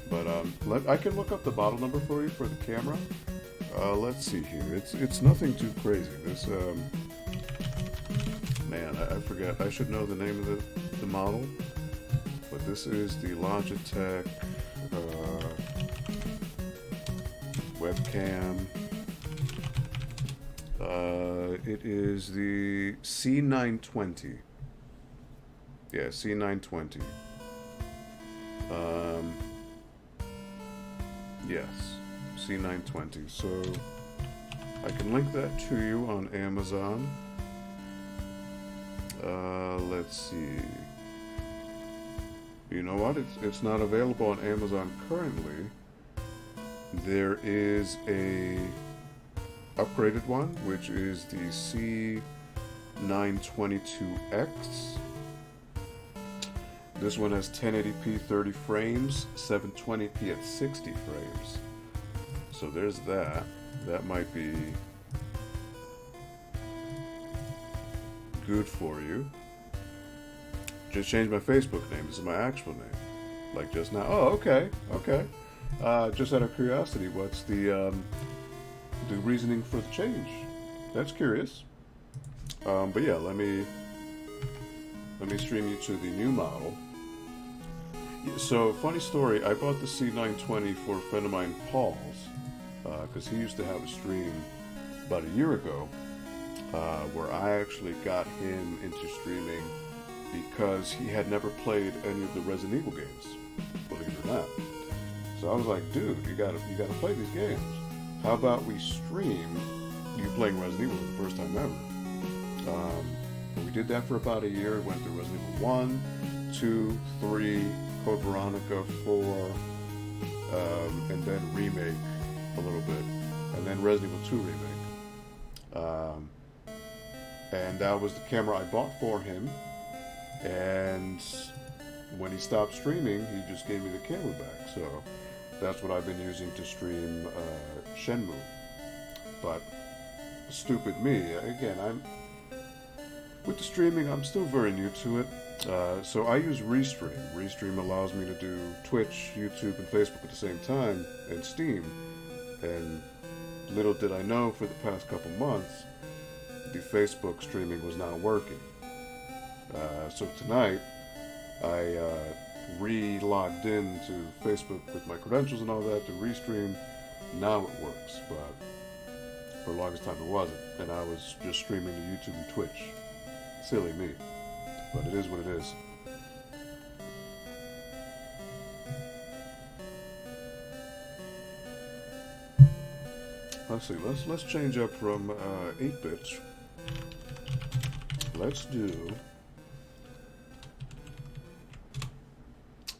But I can look up the model number for you for the camera. Let's see here. It's nothing too crazy. This man, I forget. I should know the name of the model. But this is the Logitech webcam. It is the C920. Yeah, C920. Yes, C920. So I can link that to you on Amazon. Let's see. You know what? It's not available on Amazon currently. There is a upgraded one, which is the C922X. This one has 1080p 30 frames, 720p at 60 frames. So there's that. That might be good for you. Just changed my Facebook name. This is my actual name. Like just now. Oh, okay. Just out of curiosity, what's the reasoning for the change? That's curious. But yeah, let me stream you to the new model. So, funny story, I bought the C920 for a friend of mine, Paul's, because he used to have a stream about a year ago, where I actually got him into streaming because he had never played any of the Resident Evil games, believe it or not. So I was like, dude, you gotta play these games. How about we stream you playing Resident Evil for the first time ever? We did that for about a year. It went through Resident Evil 1, 2, 3, Code Veronica 4, and then Remake a little bit, and then Resident Evil 2 Remake. And that was the camera I bought for him, and when he stopped streaming, he just gave me the camera back. So that's what I've been using to stream Shenmue. But stupid me, again, with the streaming, I'm still very new to it. So I use Restream. Restream allows me to do Twitch, YouTube, and Facebook at the same time, and Steam. And little did I know, for the past couple months, the Facebook streaming was not working. So tonight, I re-logged in to Facebook with my credentials and all that to Restream. Now it works, but for the longest time it wasn't. And I was just streaming to YouTube and Twitch. Silly me. But it is what it is. Let's see, let's change up from 8 bits. Let's do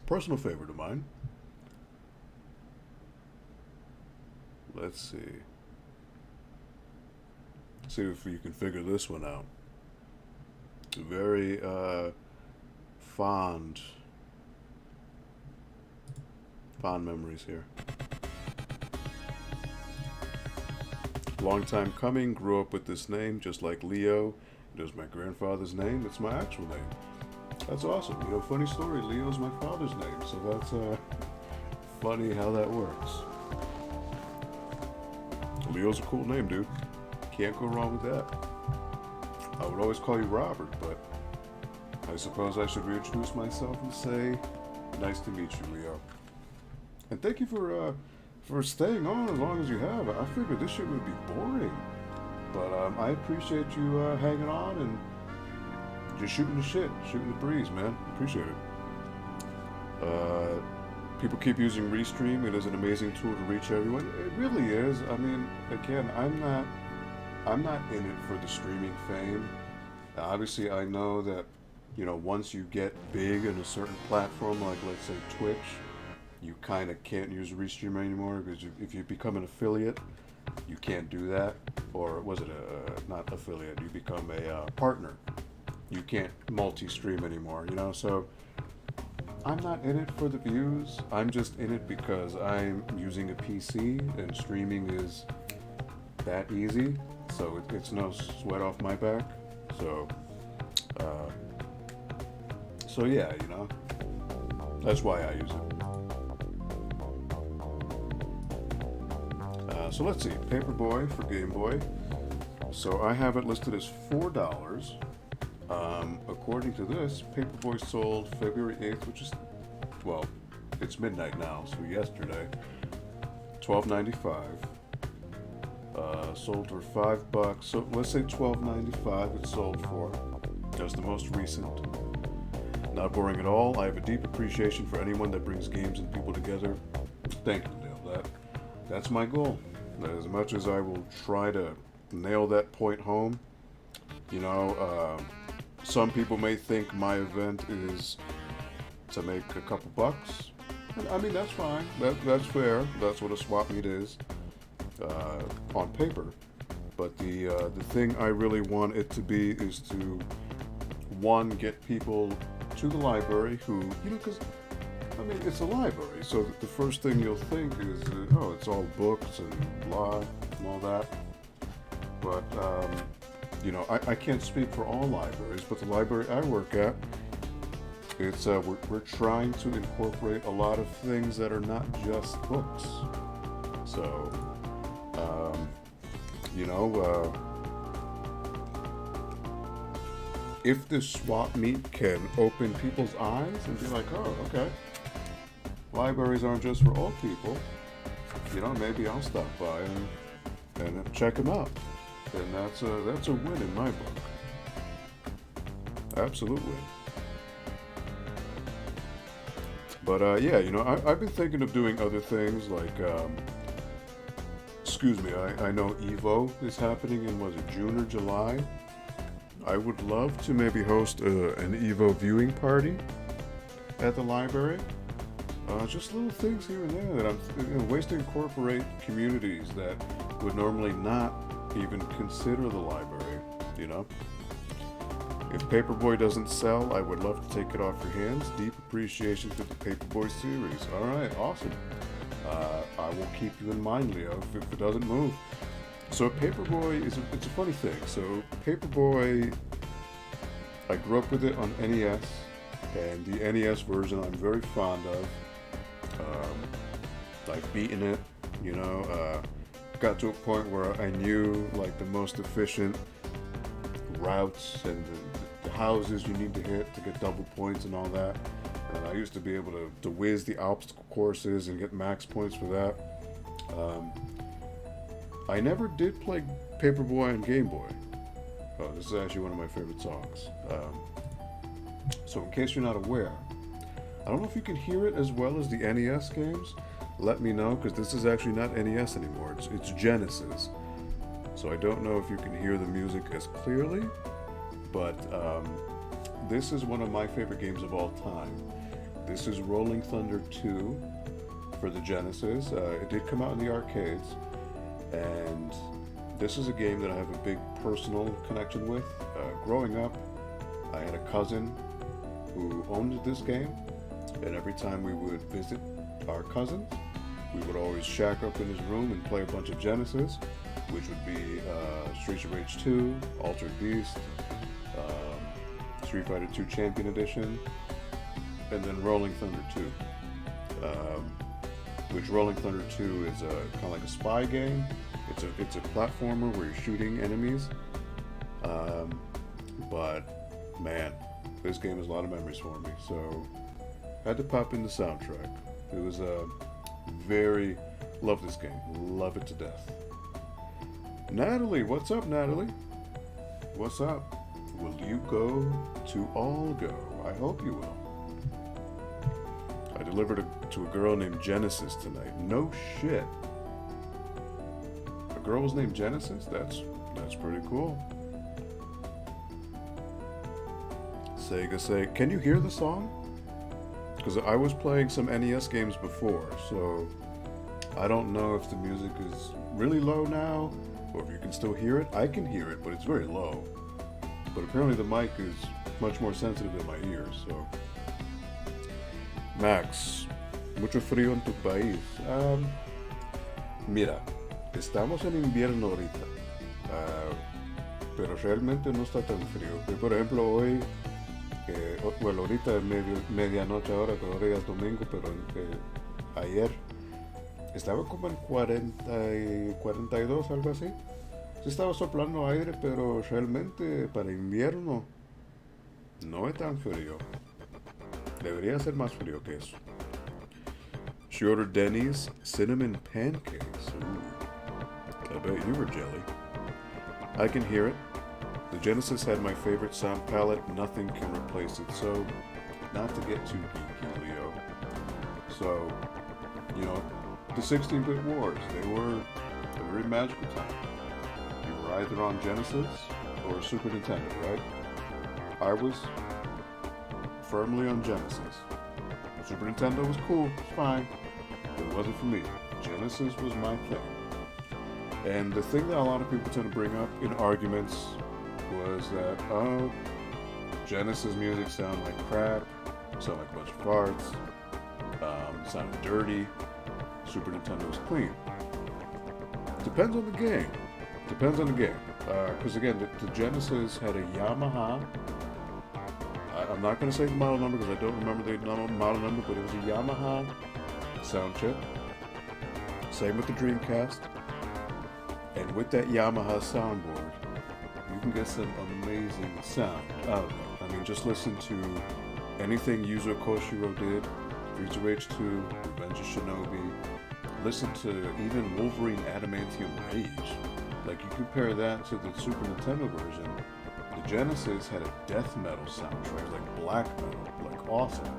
personal favorite of mine. Let's see. See if you can figure this one out. Very fond memories here. Long time coming, grew up with this name just like Leo. It was my grandfather's name, it's my actual name. That's awesome. You know, funny story, Leo's my father's name, so that's funny how that works. Leo's a cool name, dude. Can't go wrong with that. I would always call you Robert, but I suppose I should reintroduce myself and say, nice to meet you, Leo. And thank you for staying on as long as you have. I figured this shit would be boring, but I appreciate you hanging on and just shooting the shit, shooting the breeze, man. Appreciate it. People keep using Restream. It is an amazing tool to reach everyone. It really is. I mean, again, I'm not in it for the streaming fame. Obviously, I know that, you know, once you get big in a certain platform, like let's say Twitch, you kind of can't use Restream anymore, because if you become an affiliate, you can't do that. Or was it not affiliate? You become a partner. You can't multi-stream anymore, you know? So I'm not in it for the views. I'm just in it because I'm using a PC and streaming is that easy. So it's no sweat off my back. So yeah, you know, that's why I use it. So let's see, Paperboy for Game Boy. So I have it listed as $4. According to this, Paperboy sold February 8th, which is, well, it's midnight now, so yesterday, $12.95. Sold for $5. So let's say $12.95 it sold for. That's the most recent. Not boring at all. I have a deep appreciation for anyone that brings games and people together. Thank you, Dale. That's my goal. As much as I will try to nail that point home, you know, Some people may think my event is to make a couple bucks. And, I mean, that's fine. That's fair. That's what a swap meet is on paper. But the thing I really want it to be is to one, get people to the library who, because I mean it's a library, so the first thing you'll think is oh, it's all books and blah and all that. But I can't speak for all libraries, but the library I work at, it's we're trying to incorporate a lot of things that are not just books. So, you know, if this swap meet can open people's eyes and be like, oh, okay, libraries aren't just for old people, maybe I'll stop by and check them out. And that's a win in my book. Absolute win. But yeah, I've been thinking of doing other things like, excuse me, I know Evo is happening in, was it June or July? I would love to maybe host an Evo viewing party at the library. Just little things here and there that I'm ways to incorporate communities that would normally not even consider the library, If Paperboy doesn't sell, I would love to take it off your hands. Deep appreciation to the Paperboy series. All right, awesome. I will keep you in mind, Leo, if it doesn't move. So Paperboy it's a funny thing. So Paperboy, I grew up with it on NES, and the NES version I'm very fond of. Like beating it, got to a point where I knew like the most efficient routes and the houses you need to hit to get double points and all that. And I used to be able to whiz the obstacle courses and get max points for that. I never did play Paperboy on Game Boy. Oh, this is actually one of my favorite songs. So in case you're not aware, I don't know if you can hear it as well as the NES games. Let me know, because this is actually not NES anymore. It's Genesis. So I don't know if you can hear the music as clearly, but this is one of my favorite games of all time. This is Rolling Thunder 2 for the Genesis. It did come out in the arcades, and this is a game that I have a big personal connection with. Growing up, I had a cousin who owned this game, and every time we would visit our cousins, we would always shack up in his room and play a bunch of Genesis, which would be Streets of Rage 2, Altered Beast, Street Fighter 2 Champion Edition, and then Rolling Thunder 2. Which Rolling Thunder 2 is kind of like a spy game. It's a platformer where you're shooting enemies. But man, this game has a lot of memories for me. So had to pop in the soundtrack. It was love this game. Love it to death. Natalie, what's up, Natalie? What's up? Will you go to ALGO? I hope you will. I delivered to a girl named Genesis tonight. No shit. A girl was named Genesis? That's pretty cool. Sega say, can you hear the song? Because I was playing some NES games before, so I don't know if the music is really low now, or if you can still hear it. I can hear it, but it's very low. But apparently the mic is much more sensitive than my ears, so... Max, mucho frío en tu país. Mira, estamos en invierno ahorita, pero realmente no está tan frío. Por ejemplo, hoy, bueno, ahorita es medianoche ahora, que ahora ya es domingo, pero ayer estaba como en 40 y 42, algo así. Sí estaba soplando aire, pero realmente para invierno no es tan frío. Debería ser más frío que eso. She ordered Denny's cinnamon pancakes. Ooh, I bet you were jelly. I can hear it. The Genesis had my favorite sound palette. Nothing can replace it. So, not to get too geeky, Leo. So, the 16-bit wars, they were a very magical time. You were either on Genesis or Super Nintendo, right? I was firmly on Genesis. Super Nintendo was cool, it's fine, but it wasn't for me. Genesis was my thing. And the thing that a lot of people tend to bring up in arguments was that, oh, Genesis music sounded like crap, sounded like a bunch of farts, sounded dirty. Super Nintendo was clean. Depends on the game. Because again, the Genesis had a Yamaha. I'm not going to say the model number because I don't remember the model number, but it was a Yamaha sound chip. Same with the Dreamcast. And with that Yamaha soundboard, you can get some amazing sound out of it. I mean, just listen to anything Yuzo Koshiro did, Freezer H2, Revenge of Shinobi. Listen to even Wolverine Adamantium Rage. Like, you compare that to the Super Nintendo version, the Genesis had a death metal soundtrack, like black metal, like awesome.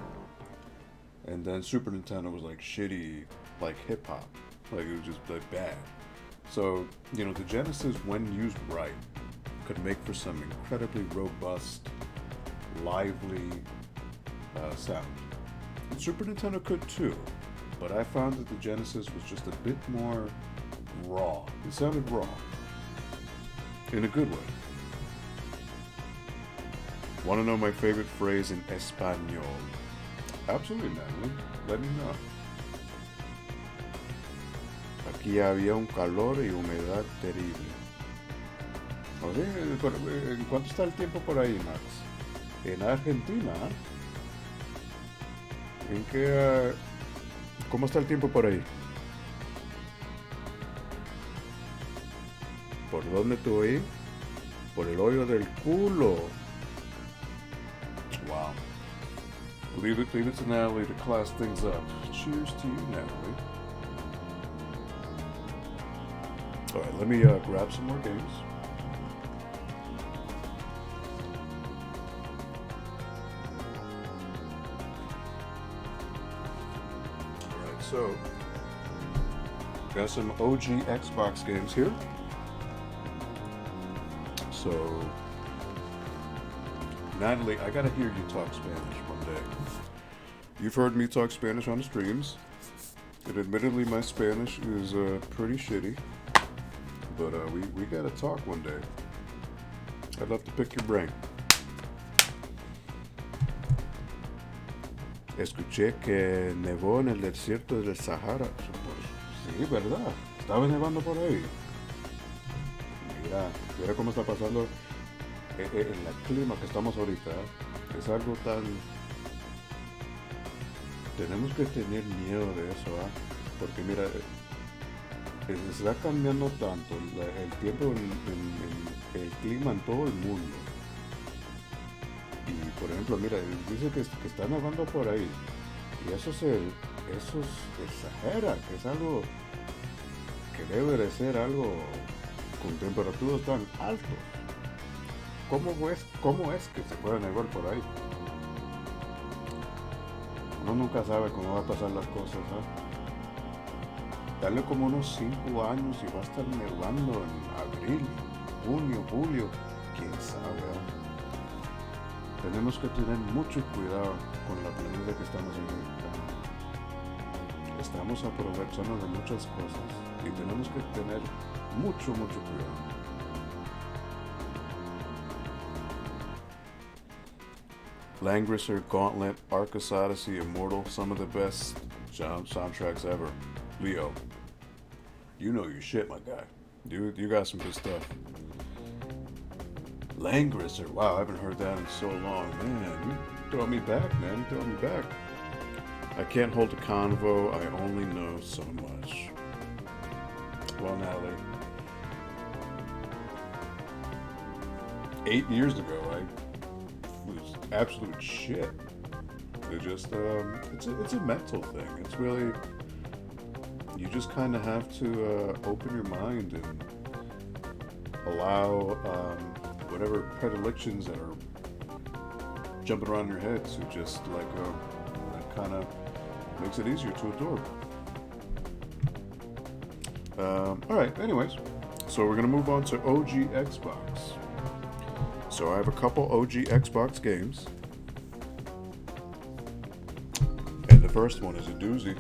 And then Super Nintendo was like shitty, like hip hop, like it was just like bad. So, you know, the Genesis, when used right, could make for some incredibly robust, lively sound. And Super Nintendo could too, but I found that the Genesis was just a bit more raw. It sounded raw, in a good way. Want to know my favorite phrase in Espanol? Absolutely, Natalie. Let me know. Aquí había un calor y humedad terrible. O sea, ¿en cuánto está el tiempo por ahí, Max? En Argentina. ¿En qué? ¿Cómo está el tiempo por ahí? ¿Por dónde tú oí? Por el hoyo del culo. Wow. Leave it to Natalie to class things up. Cheers to you, Natalie. Alright, let me grab some more games. Alright, so got some OG Xbox games here. So, Natalie, I gotta hear you talk Spanish one day. You've heard me talk Spanish on the streams, and admittedly my Spanish is pretty shitty, but we gotta talk one day. I'd love to pick your brain. Escuché que nevó en el desierto del Sahara. Sí, ¿verdad? Estaba nevando por ahí. Mira cómo está pasando en el clima que estamos ahorita. Es algo tan... Tenemos que tener miedo de eso, porque mira, se está cambiando tanto el tiempo, el clima en todo el mundo. Y por ejemplo, mira, dice que está nevando por ahí. Y eso exagera, que es algo que debe de ser algo con temperaturas tan altas. ¿Cómo es que se puede nevar por ahí? Uno nunca sabe cómo va a pasar las cosas, Dale como unos 5 años y va a estar nevando en abril, junio, julio, quién sabe. Tenemos que tener mucho cuidado con la planeta que estamos viviendo. Estamos aprovechando de muchas cosas y tenemos que tener mucho cuidado. Langrisser, Gauntlet, Arcus Odyssey, Immortal, some of the best soundtracks ever. Leo, you know your shit, my guy. You got some good stuff. Langrisser, wow, I haven't heard that in so long. Man, you throw me back, man. You throw me back. I can't hold a convo. I only know so much. Well, Natalie, 8 years ago, I was absolute shit. It just, it's a mental thing. It's really, you just kind of have to open your mind and allow whatever predilections that are jumping around your head to just let go. That kind of makes it easier to absorb. All right, anyways, so we're going to move on to OG Xbox. So I have a couple OG Xbox games, and the first one is a doozy.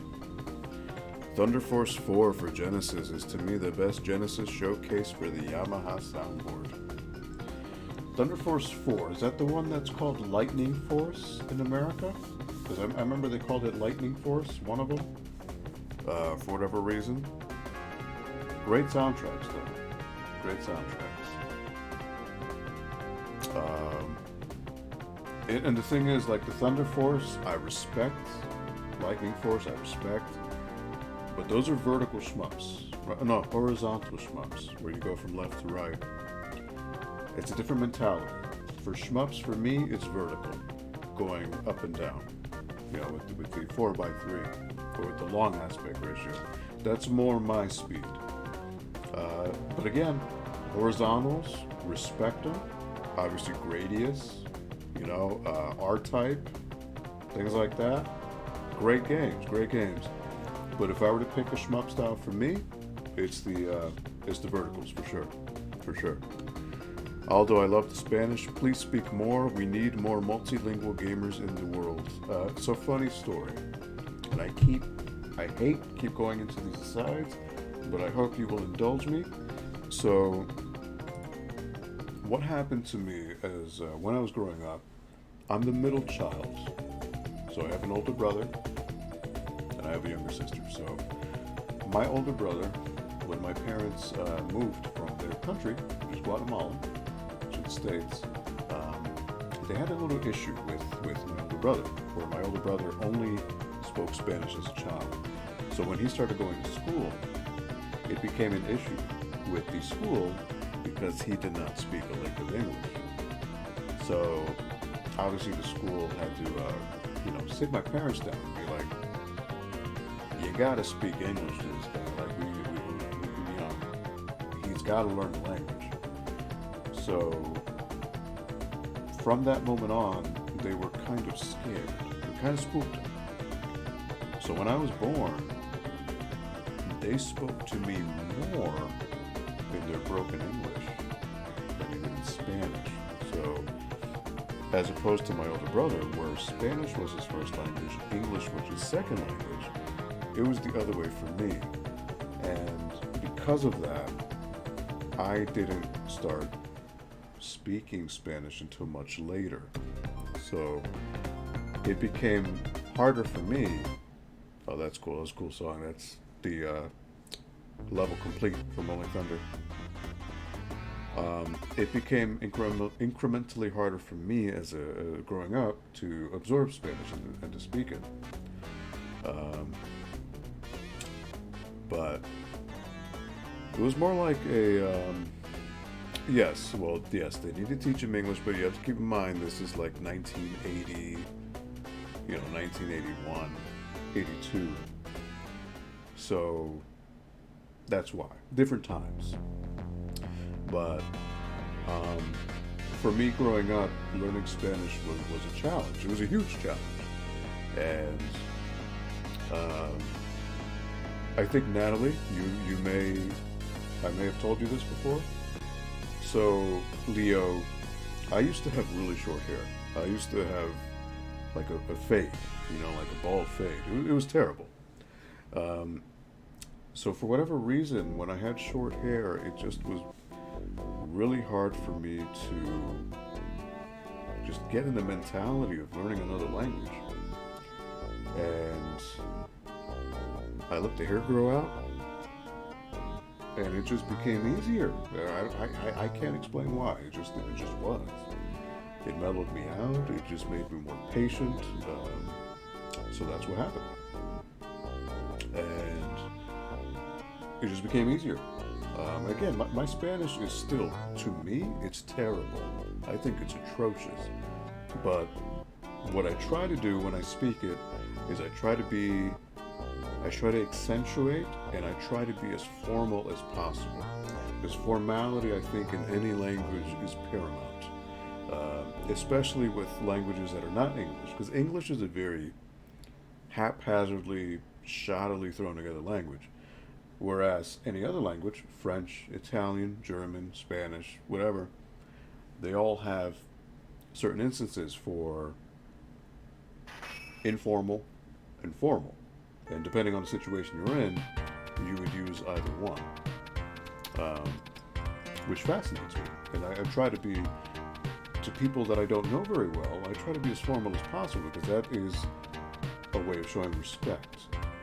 Thunder Force 4 for Genesis is to me the best Genesis showcase for the Yamaha soundboard. Thunder Force 4, is that the one that's called Lightning Force in America? Because I remember they called it Lightning Force, one of them, for whatever reason. Great soundtracks, though. Great soundtracks. And the thing is, like the Thunder Force, I respect. Lightning Force, I respect. But those are vertical shmups. No, horizontal shmups, where you go from left to right. It's a different mentality. For shmups, for me, it's vertical, going up and down. You know, with the 4x3, or with the long aspect ratio. That's more my speed. But again, horizontals, respect them. Obviously, Gradius, you know, R-Type, things like that. Great games, great games. But if I were to pick a shmup style for me, it's the verticals for sure. Although I love the Spanish, please speak more. We need more multilingual gamers in the world. So funny story, and I hate keep going into these asides, but I hope you will indulge me. So, what happened to me is when I was growing up, I'm the middle child, so I have an older brother. I have a younger sister. So my older brother, when my parents moved from their country, which is Guatemala, to the States, they had a little issue with my older brother, where my older brother only spoke Spanish as a child. So when he started going to school, it became an issue with the school because he did not speak a lick of English. So obviously the school had to, sit my parents down and be like, you gotta speak English to this guy. Like he's gotta learn the language. So from that moment on, they were kind of scared. They kind of spooked him. So when I was born, they spoke to me more in their broken English than they did in Spanish. So as opposed to my older brother, where Spanish was his first language, English was his second language, it was the other way for me. And because of that, I didn't start speaking Spanish until much later. So it became harder for me. Oh, that's cool. That's a cool song. That's the Level Complete from Rolling Thunder. It became incrementally harder for me as growing up to absorb Spanish and to speak it. But it was more like yes, they need to teach him English, but you have to keep in mind this is like 1980, 1981, 82. So that's why. Different times. But for me growing up, learning Spanish was a challenge. It was a huge challenge. And I think, Natalie, I may have told you this before. So, Leo, I used to have really short hair. I used to have like a fade, like a bald fade. It was terrible. So for whatever reason, when I had short hair, it just was really hard for me to just get in the mentality of learning another language. And I let the hair grow out, and it just became easier. I can't explain why. It just was. It mellowed me out. It just made me more patient. So that's what happened. And it just became easier. Again, my Spanish is still, to me, it's terrible. I think it's atrocious. But what I try to do when I speak it is I try to accentuate, and I try to be as formal as possible. Because formality, I think, in any language is paramount. Especially with languages that are not English. Because English is a very haphazardly, shoddily thrown together language. Whereas any other language, French, Italian, German, Spanish, whatever, they all have certain instances for informal and formal. And depending on the situation you're in, you would use either one, which fascinates me. And I try to be, to people that I don't know very well, I try to be as formal as possible because that is a way of showing respect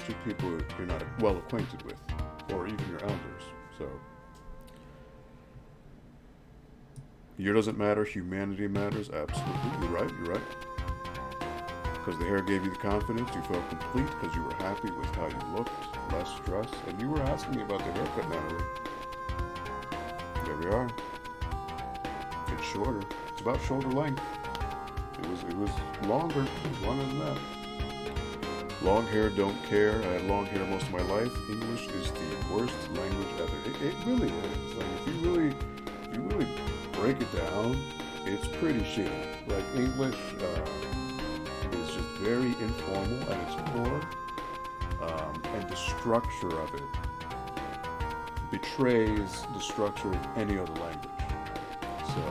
to people you're not well acquainted with, or even your elders. So, year doesn't matter, humanity matters. Absolutely, you're right. Because the hair gave you the confidence, you felt complete because you were happy with how you looked, less stress, and you were asking me about the haircut, Natalie. There we are. It's shorter. It's about shoulder length. It was longer. It was longer than that. Long hair, don't care. I had long hair most of my life. English is the worst language ever. It really is. Like if you really break it down, it's pretty shitty. Like English is just very informal at its core, and the structure of it betrays the structure of any other language. So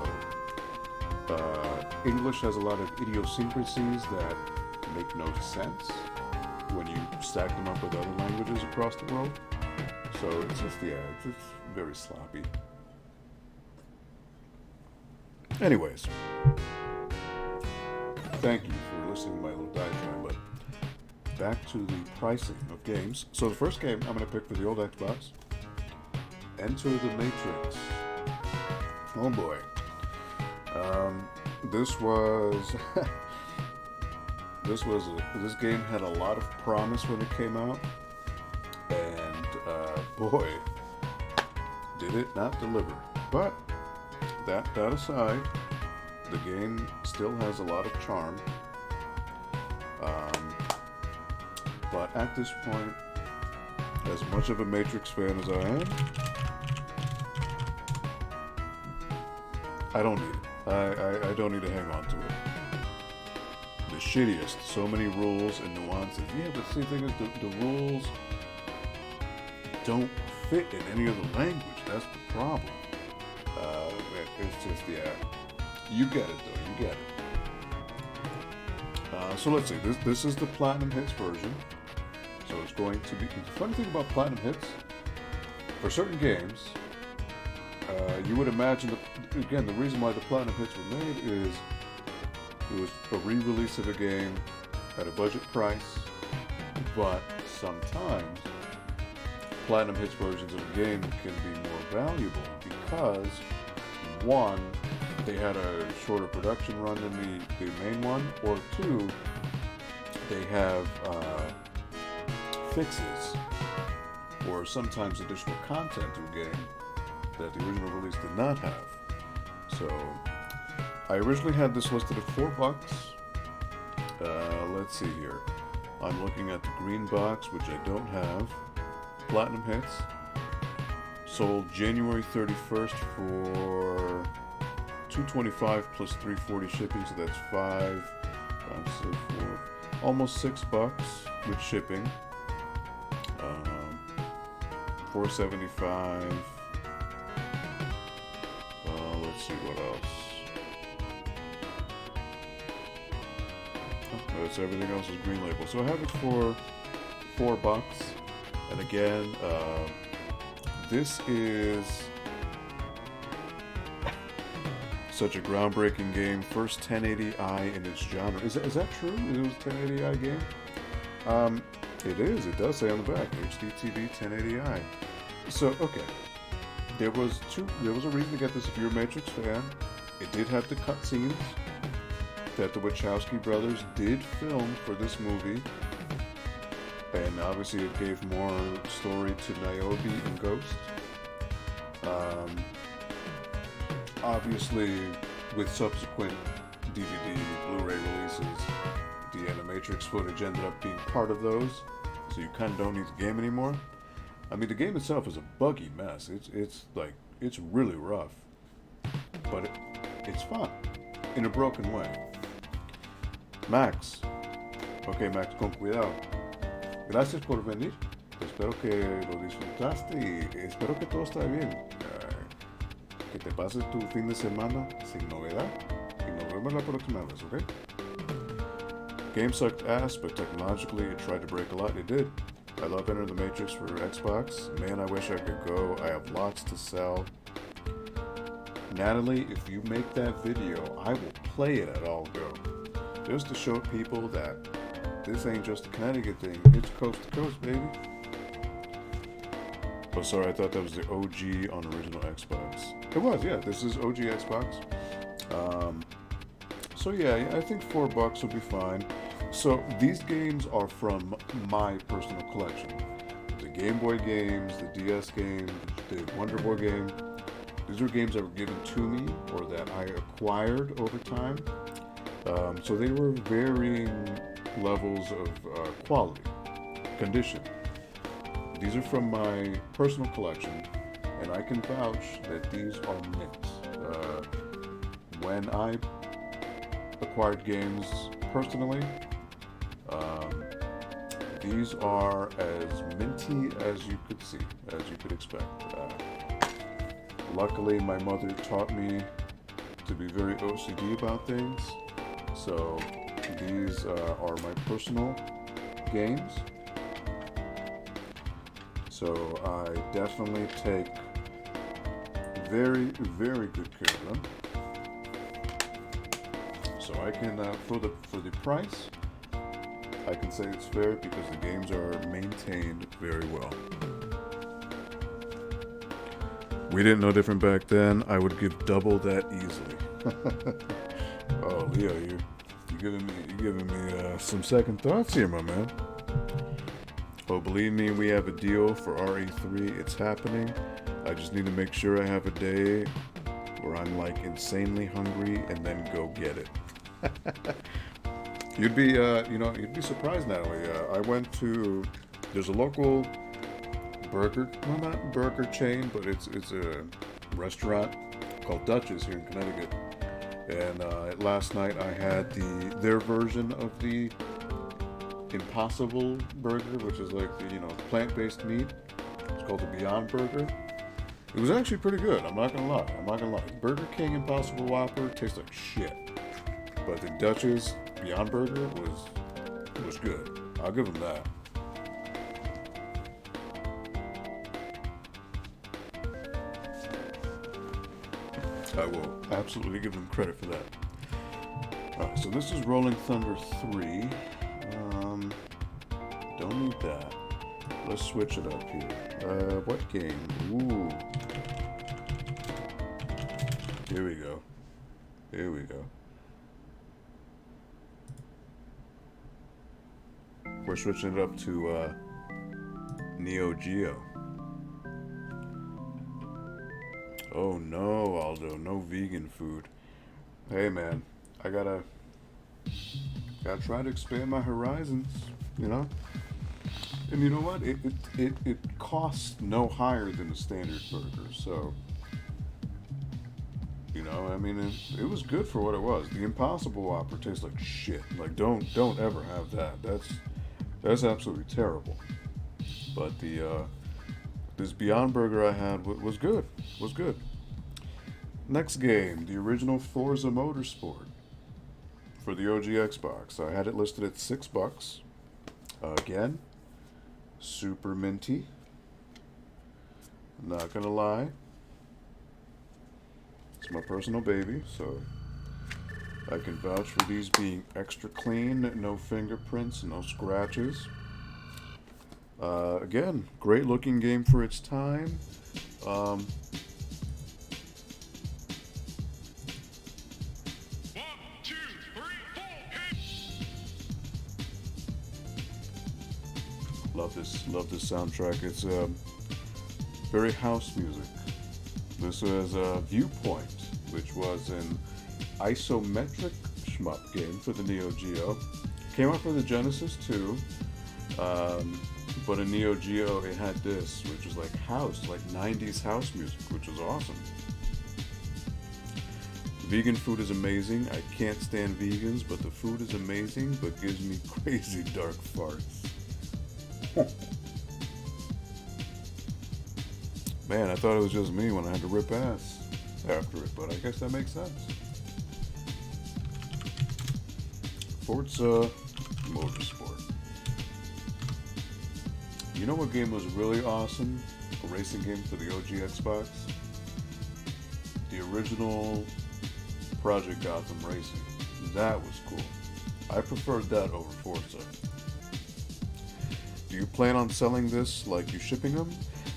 English has a lot of idiosyncrasies that make no sense when you stack them up with other languages across the world. So it's just, it's very sloppy. Anyways, thank you for listening to my little diatribe, but back to the pricing of games. So the first game I'm going to pick for the old Xbox, Enter the Matrix. Oh boy. This game had a lot of promise when it came out, and boy, did it not deliver. But that aside, the game still has a lot of charm. But at this point, as much of a Matrix fan as I am, I don't need it. I don't need to hang on to it. The shittiest. So many rules and nuances. Yeah, but see, the thing is, the rules don't fit in any other language. That's the problem. It's just, you get it though. You get it. So let's see. This is the Platinum Hits version. So it's going to be. The funny thing about Platinum Hits, for certain games, you would imagine that, again, the reason why the Platinum Hits were made is it was a re-release of a game at a budget price, but sometimes Platinum Hits versions of a game can be more valuable because, one, they had a shorter production run than the main one, or two, they have fixes or sometimes additional content to a game that the original release did not have. So I originally had this listed at $4. Let's see here. I'm looking at the green box, which I don't have. Platinum Hits sold January 31st for $225 plus $340 shipping, so that's $5, 6, 4, almost $6 with shipping. $4.75. Let's see what else. It's everything else is green label. So I have it for $4. And again, this is such a groundbreaking game. First 1080i in its genre. Is that true? It was a 1080i game? It is. It does say on the back, HD TV 1080i. So, okay. There was a reason to get this if you're a Matrix fan. It did have the cutscenes that the Wachowski brothers did film for this movie. And obviously it gave more story to Niobe and Ghost. Obviously, with subsequent DVD, Blu-ray releases, the Animatrix footage ended up being part of those, so you kind of don't need the game anymore. I mean, the game itself is a buggy mess. It's really rough, but it's fun in a broken way. Max, okay, Max, con cuidado. Gracias por venir. Espero que lo disfrutaste y espero que todo esté bien. que te pases tu fin de semana sin novedad. Y nos vemos la próxima vez, ¿ok? Game sucked ass, but technologically it tried to break a lot. It did. I love Enter the Matrix for Xbox. Man, I wish I could go. I have lots to sell. Natalie, if you make that video, I will play it at ALGO. Just to show people that this ain't just a Connecticut thing. It's coast to coast, baby. Oh, sorry, I thought that was the OG on original Xbox. It was, yeah. This is OG Xbox. So yeah, I think $4 would be fine. So these games are from my personal collection. The Game Boy games, the DS games, the Wonder Boy game. These are games that were given to me or that I acquired over time. So they were varying levels of quality, condition. These are from my personal collection, and I can vouch that these are mint. When I acquired games personally, these are as minty as you could see, as you could expect. Luckily, my mother taught me to be very OCD about things, so these are my personal games. So I definitely take very, very good care of them. So I can, for the price, I can say it's fair because the games are maintained very well. We didn't know different back then. I would give double that easily. Oh, Leo, you're giving me some second thoughts here, my man. Oh, believe me, we have a deal for RE3. It's happening. I just need to make sure I have a day where I'm like insanely hungry and then go get it. You'd be surprised, Natalie. I went to, there's a local burger, well, not burger chain, but it's a restaurant called Dutch's here in Connecticut. And last night I had their version of the Impossible Burger, which is like the plant-based meat. It's called the Beyond Burger. It was actually pretty good. I'm not gonna lie. Burger King Impossible Whopper tastes like shit, but the Dutch's Beyond Burger was good. I'll give them that. I will absolutely give them credit for that. Alright, so this is Rolling Thunder 3. Don't need that. Let's switch it up here. What game? Ooh. Here we go. We're switching it up to Neo Geo. Oh no, Aldo, no vegan food. Hey man, I gotta try to expand my horizons, And you know what? It costs no higher than a standard burger, so it was good for what it was. The Impossible Whopper tastes like shit. Like don't ever have that. That's absolutely terrible. But this Beyond Burger I had was good. Next game, the original Forza Motorsport for the OG Xbox. I had it listed at $6. Again, super minty. Not gonna lie, it's my personal baby, so I can vouch for these being extra clean, no fingerprints, no scratches. Again, great looking game for its time. Love this soundtrack. It's very house music. This was Viewpoint, which was an isometric shmup game for the Neo Geo. Came out for the Genesis too, but in Neo Geo it had this, which was like 90s house music, which was awesome. Vegan food is amazing. I can't stand vegans, but the food is amazing, but gives me crazy dark farts. Man, I thought it was just me when I had to rip ass. after it, but I guess that makes sense. Forza Motorsport. You know what game was really awesome? A racing game for the OG Xbox? The original Project Gotham Racing. That was cool. I preferred that over Forza. Do you plan on selling this like you shipping them?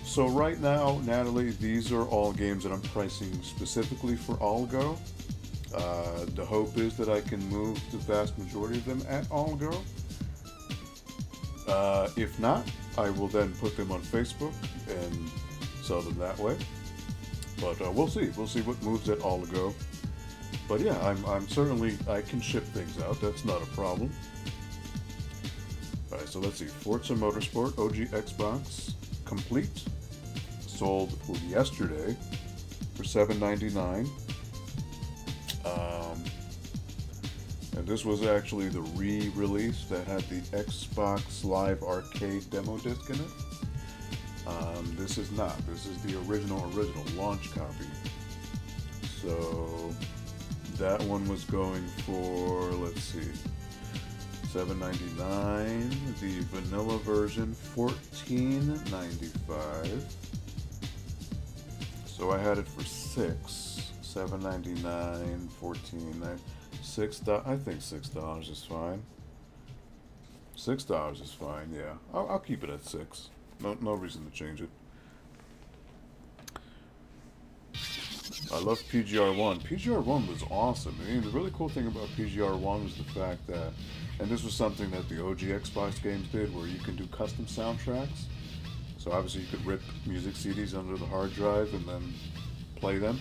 So right now, Natalie, these are all games that I'm pricing specifically for ALGO. The hope is that I can move the vast majority of them at ALGO. If not, I will then put them on Facebook and sell them that way. But we'll see. We'll see what moves at ALGO. But yeah, I'm certainly, I can ship things out. That's not a problem. Alright, so let's see. Forza Motorsport, OG Xbox, complete. Sold yesterday for $7.99. And this was actually the re-release that had the Xbox Live Arcade demo disc in it. This is not. This is the original launch copy. So that one was going for, let's see, $7.99. The vanilla version, $14.95. So I had it for $7.99, $14.99. I think $6 is fine. $6 is fine. Yeah, I'll keep it at $6. No reason to change it. I love PGR1. PGR1 was awesome. I mean, the really cool thing about PGR1 was the fact that, and this was something that the OG Xbox games did, where you can do custom soundtracks. So obviously you could rip music CDs under the hard drive and then play them,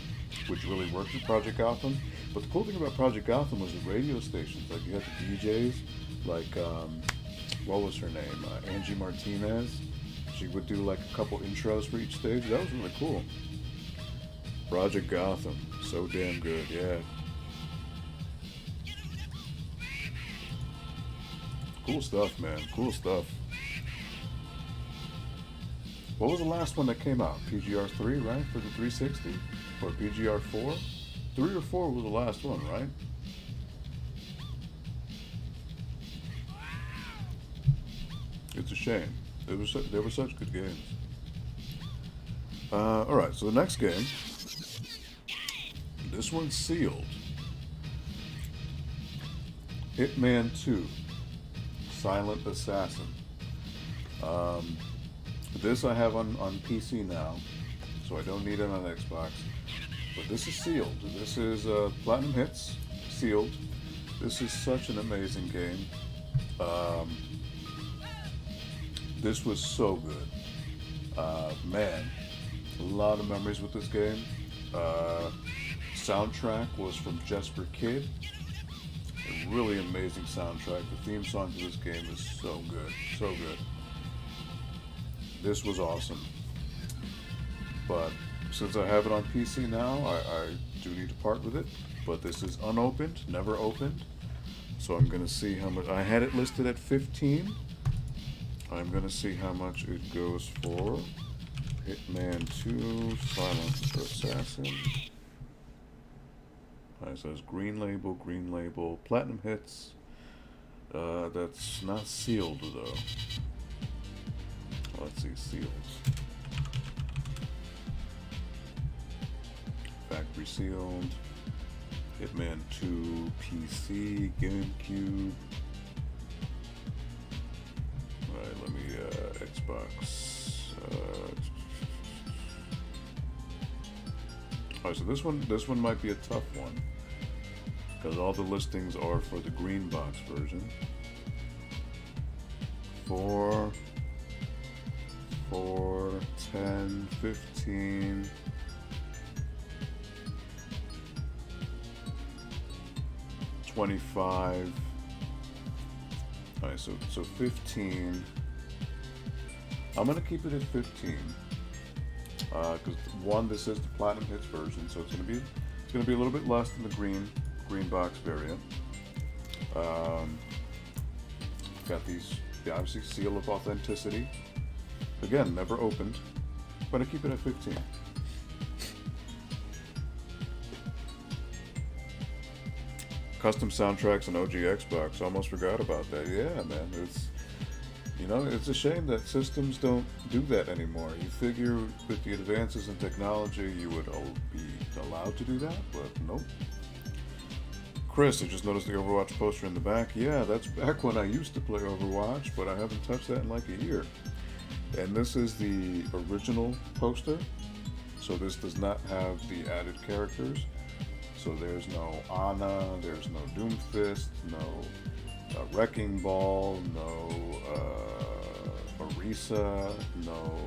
which really worked with Project Gotham. But the cool thing about Project Gotham was the radio stations. Like you had the DJs, like what was her name? Angie Martinez. She would do like a couple intros for each stage. That was really cool. Project Gotham, so damn good, yeah. Cool stuff, man. Cool stuff. What was the last one that came out? PGR 3, right? For the 360? Or PGR 4? 3 or 4 was the last one, right? It's a shame. They were such good games. Alright, so the next game. This one's sealed. Hitman 2. Silent Assassin. This I have on PC now, so I don't need it on Xbox. But this is sealed. This is Platinum Hits, sealed. This is such an amazing game. This was so good. Man, a lot of memories with this game. Soundtrack was from Jesper Kidd. A really amazing soundtrack. The theme song to this game is so good, so good. This was awesome. But since I have it on PC now, I do need to part with it. But this is unopened, never opened. So I'm going to see how much. I had it listed at 15. I'm going to see how much it goes for. Hitman 2, Silent Assassin. It says green label, Platinum Hits. That's not sealed though. Let's see, seals. Factory sealed. Hitman 2, PC, GameCube. Alright, let me, Xbox. Alright, so this one might be a tough one. Because all the listings are for the green box version. 4, 10, 15. 25. Alright, so 15. I'm gonna keep it at 15. Because one, this is the Platinum Hits version, so it's gonna be a little bit less than the green box variant. Got these, obviously, seal of authenticity. Again, never opened. I'm gonna keep it at 15. Custom soundtracks and OG Xbox. Almost forgot about that. Yeah, man. It's a shame that systems don't do that anymore. You figure with the advances in technology, you would be allowed to do that, but nope. Chris, I just noticed the Overwatch poster in the back. Yeah, that's back when I used to play Overwatch, but I haven't touched that in like a year. And this is the original poster, so this does not have the added characters. So there's no Ana, there's no Doomfist, no Wrecking Ball, no Orisa, no...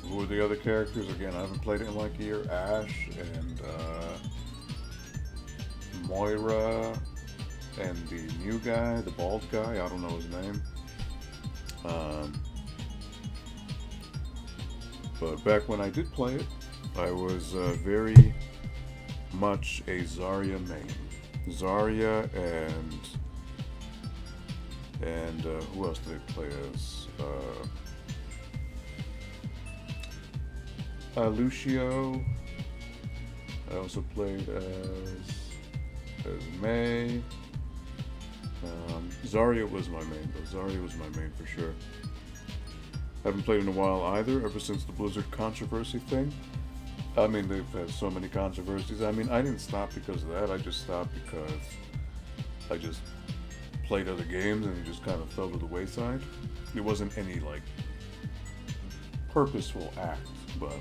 Who are the other characters? Again, I haven't played it in like a year. Ash and Moira and the new guy, the bald guy, I don't know his name. But back when I did play it, I was very much a Zarya main. Zarya and who else did I play as? Lucio. I also played as Mei. Zarya was my main, though. Zarya was my main for sure. Haven't played in a while either, ever since the Blizzard controversy thing. I mean, they've had so many controversies. I mean, I didn't stop because of that. I just stopped because I just played other games and it just kind of fell to the wayside. It wasn't any, like, purposeful act, but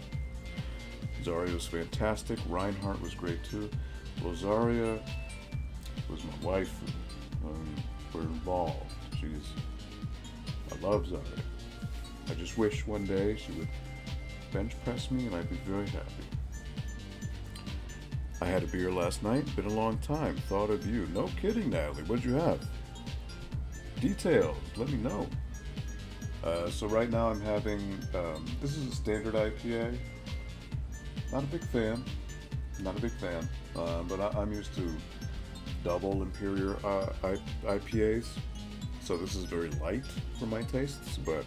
Zarya was fantastic. Reinhardt was great too. Well, Zarya was my wife. We're involved. I love Zarya. I just wish one day she would bench press me and I'd be very happy. I had a beer last night. Been a long time. Thought of you. No kidding, Natalie. What'd you have? Details. Let me know. So right now I'm having, this is a standard IPA. Not a big fan. But I'm used to double Imperial IPAs. So this is very light for my tastes, but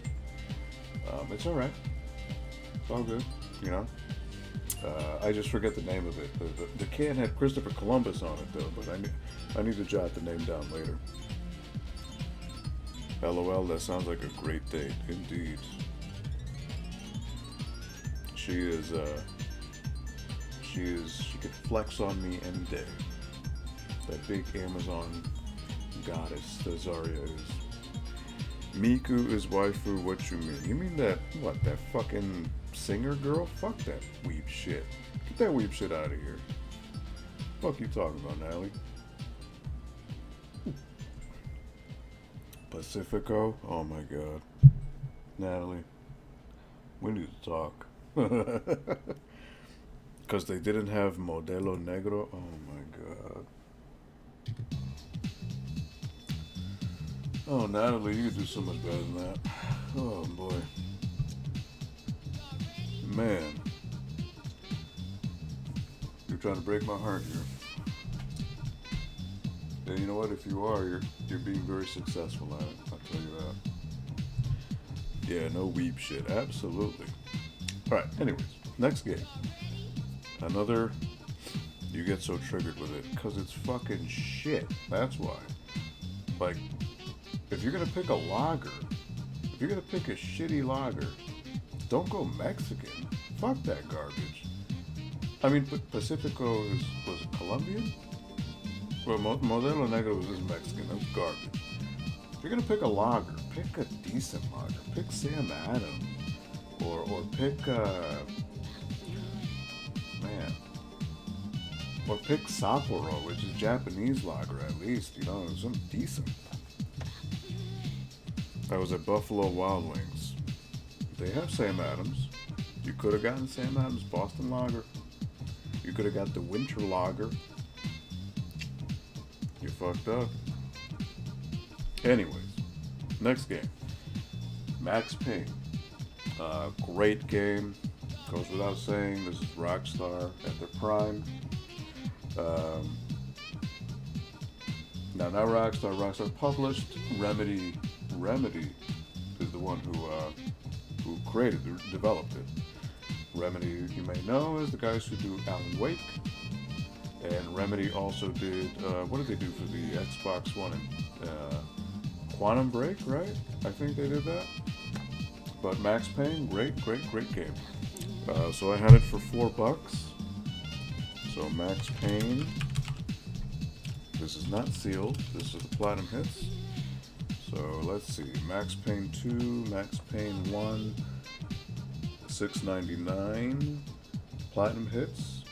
it's all right. It's all good, you know. I just forget the name of it. The can had Christopher Columbus on it though, but I need to jot the name down later. LOL, that sounds like a great date, indeed. She could flex on me any day. That big Amazon goddess that Zarya is. Miku is waifu, what you mean? You mean that fucking singer girl? Fuck that weeb shit. Get that weeb shit out of here. Fuck you talking about, Natalie? Pacifico? Oh my god. Natalie, we need to talk. Because they didn't have Modelo Negro? Oh my god. Oh, Natalie, you could do so much better than that. Oh boy. Man. You're trying to break my heart here. And you know what? If you are, you're being very successful at it. I'll tell you that. Yeah, no weeb shit. Absolutely. Alright, anyways. Next game. Another... You get so triggered with it. Because it's fucking shit. That's why. Like, if you're gonna pick a lager, if you're gonna pick a shitty lager, don't go Mexican. Fuck that garbage. I mean, Pacifico was it Colombian? Well, Modelo Negro was Mexican. That's garbage. If you're gonna pick a lager, pick a decent lager. Pick Sam Adams, or pick or pick Sapporo, which is Japanese lager at least. You know, something decent. I was at Buffalo Wild Wings. They have Sam Adams. You could have gotten Sam Adams Boston Lager. You could have got the Winter Lager. You fucked up. Anyways, next game. Max Payne. Great game. Goes without saying, this is Rockstar at their prime. Now, not Rockstar. Rockstar published. Remedy is the one who developed it. Remedy, you may know, is the guys who do Alan Wake And Remedy also did, what did they do for the Xbox One? And Quantum Break, right? I think they did that. But Max Payne, great game. So I had it for $4. So Max Payne. This is not sealed. This is the Platinum Hits. So let's see. Max Payne 2, Max Payne 1, $6.99. Platinum Hits,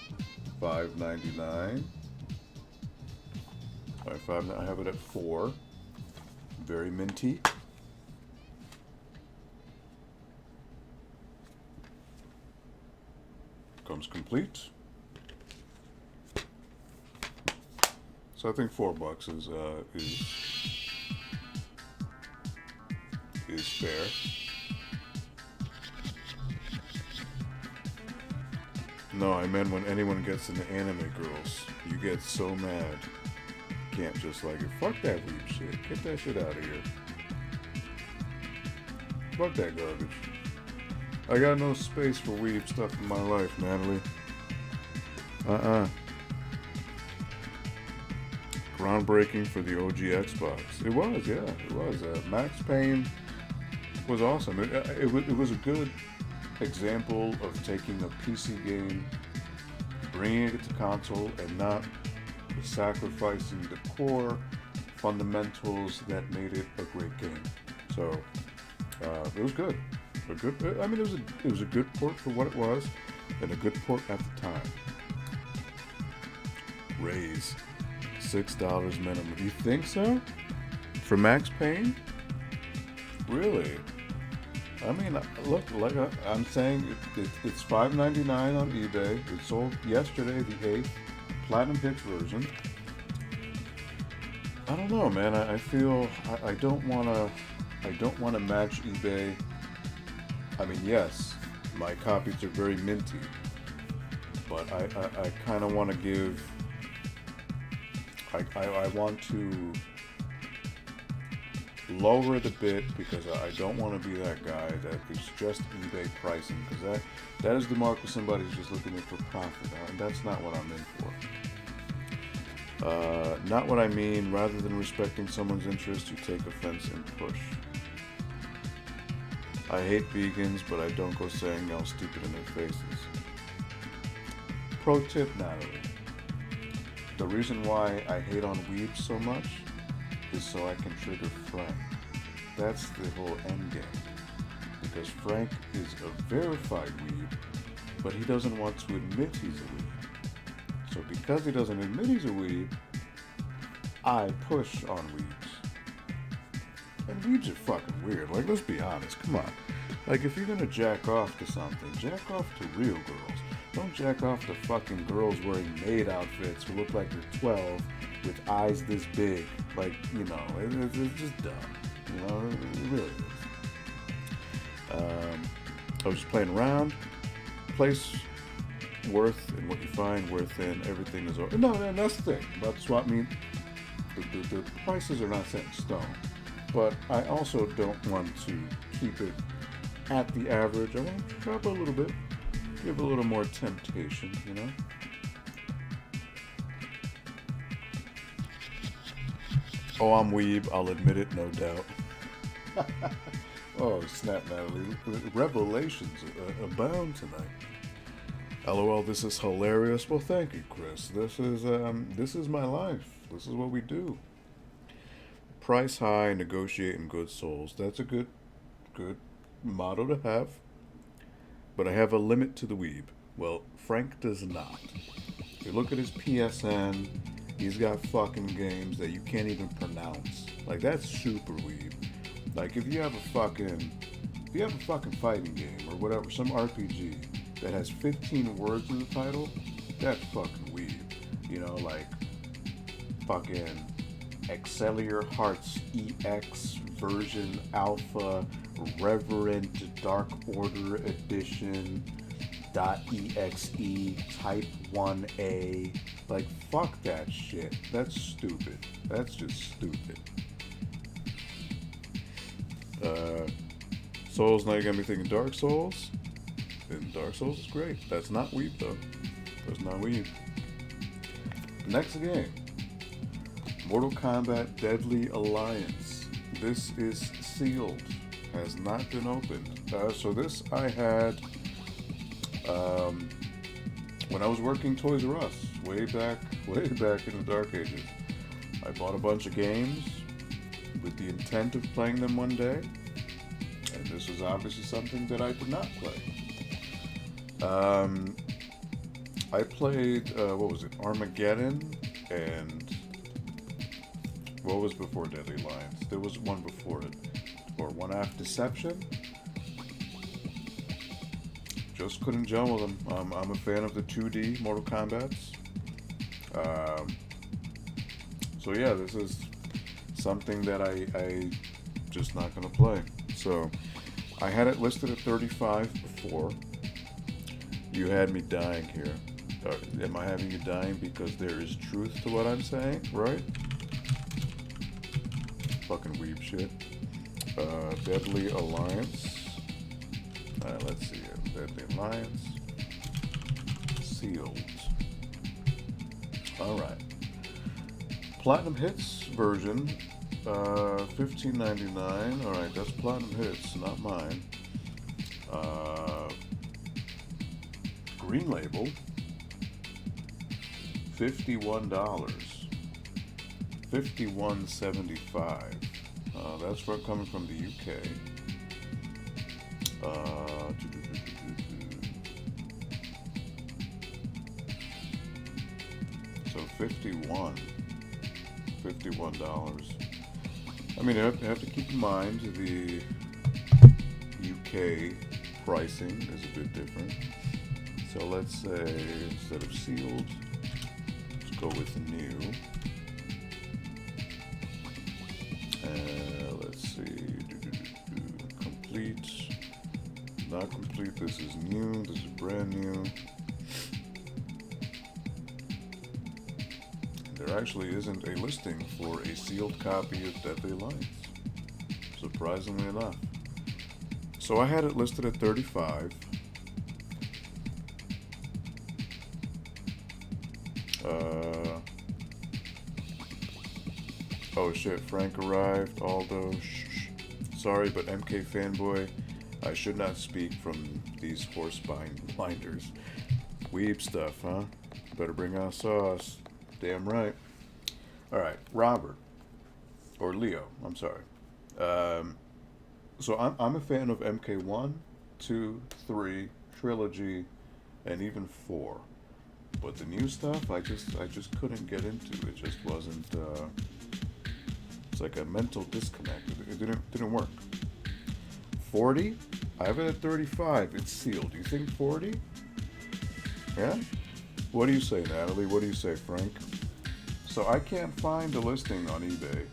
$5.99. I have it at 4. Very minty. Comes complete. So I think $4 is fair. No, I meant when anyone gets into anime girls, you get so mad. You can't just like, fuck that weeb shit. Get that shit out of here. Fuck that garbage. I got no space for weeb stuff in my life, Natalie. Groundbreaking for the OG Xbox. It was, yeah, it was. Max Payne was awesome. It was a good example of taking a PC game, bringing it to console, and not sacrificing the core fundamentals that made it a great game. So it was good. I mean, it was a good port for what it was, and a good port at the time. Raise $6 minimum. You think so? For Max Payne? Really? I mean, look, like I'm saying, it's $5.99 on eBay. It sold yesterday, the 8th, Platinum Hits version. I don't know, man. I feel I don't wanna match eBay. I mean, yes, my copies are very minty, but I kind of want to give. I want to lower it a bit because I don't want to be that guy that is just eBay pricing, because that is the mark of somebody who's just looking for profit, and that's not what I'm in for. Not what I mean. Rather than respecting someone's interest, you take offense and push. I hate vegans, but I don't go saying y'all stupid in their faces. Pro tip, Natalie. The reason why I hate on weebs so much is so I can trigger Frank. That's the whole end game. Because Frank is a verified weeb, but he doesn't want to admit he's a weeb. So because he doesn't admit he's a weeb, I push on weebs. And weebs are fucking weird. Like, let's be honest. Come on. Like, if you're gonna jack off to something, jack off to real girls. Don't jack off to fucking girls wearing maid outfits who look like they're 12 with eyes this big. Like, you know, it's just dumb. You know, it really is. I was just playing around. Place worth and what you find worth in everything is over. No, that's the thing about the swap meet. The prices are not set in stone. But I also don't want to keep it at the average. I want to drop a little bit, give a little more temptation, you know? Oh, I'm weeb, I'll admit it, no doubt. Oh, snap, Natalie. Revelations abound tonight. LOL, this is hilarious. Well, thank you, Chris. This is my life. This is what we do. Price high, negotiating good souls. That's a good motto to have. But I have a limit to the weeb. Well, Frank does not. If you look at his PSN, he's got fucking games that you can't even pronounce. Like, that's super weeb. Like, if you have a fucking fighting game or whatever, some RPG that has 15 words in the title, that's fucking weeb. You know, like fucking Excellior Hearts EX version Alpha Reverend Dark Order Edition .exe Type 1A. Like, fuck that shit. That's stupid. That's just stupid. Souls, now you got me thinking Dark Souls. And Dark Souls is great. That's not weeb though. That's not weeb. Next game, Mortal Kombat Deadly Alliance. This is sealed, has not been opened. So this I had when I was working Toys R Us way back in the dark ages. I bought a bunch of games with the intent of playing them one day, and this was obviously something that I did not play. I played what was it, Armageddon, and what was before Deadly Alliance? There was one before it, or one after Deception. Just couldn't gel with them. I'm a fan of the 2D Mortal Kombats. So yeah, this is something that I just not gonna play. So I had it listed at 35 before. You had me dying here. Am I having you dying because there is truth to what I'm saying, right? Fucking weeb shit. Deadly Alliance. Let's see here. Deadly Alliance. Sealed. Alright. Platinum Hits version. $15.99. Alright, that's Platinum Hits, not mine. Green Label. $51. $51.75. That's where coming from the UK. So $51. I mean, you have to keep in mind the UK pricing is a bit different. So let's say instead of sealed, let's go with new. Let's see, complete, not complete. This is new. This is brand new. There actually isn't a listing for a sealed copy of Deadly Alliance, surprisingly enough. So I had it listed at 35. Oh shit, Frank arrived. Aldo, sorry, but MK fanboy, I should not speak from these horse blinders. Weeb stuff, huh? Better bring out sauce. Damn right. Alright, Robert. Or Leo, I'm sorry. So I'm a fan of MK1, 2, 3, Trilogy, and even 4. But the new stuff, I just couldn't get into. It just wasn't, it's like a mental disconnect. It didn't work. 40, I have it at 35. It's sealed. Do you think 40? Yeah? What do you say, Natalie? What do you say, Frank? So I can't find a listing on eBay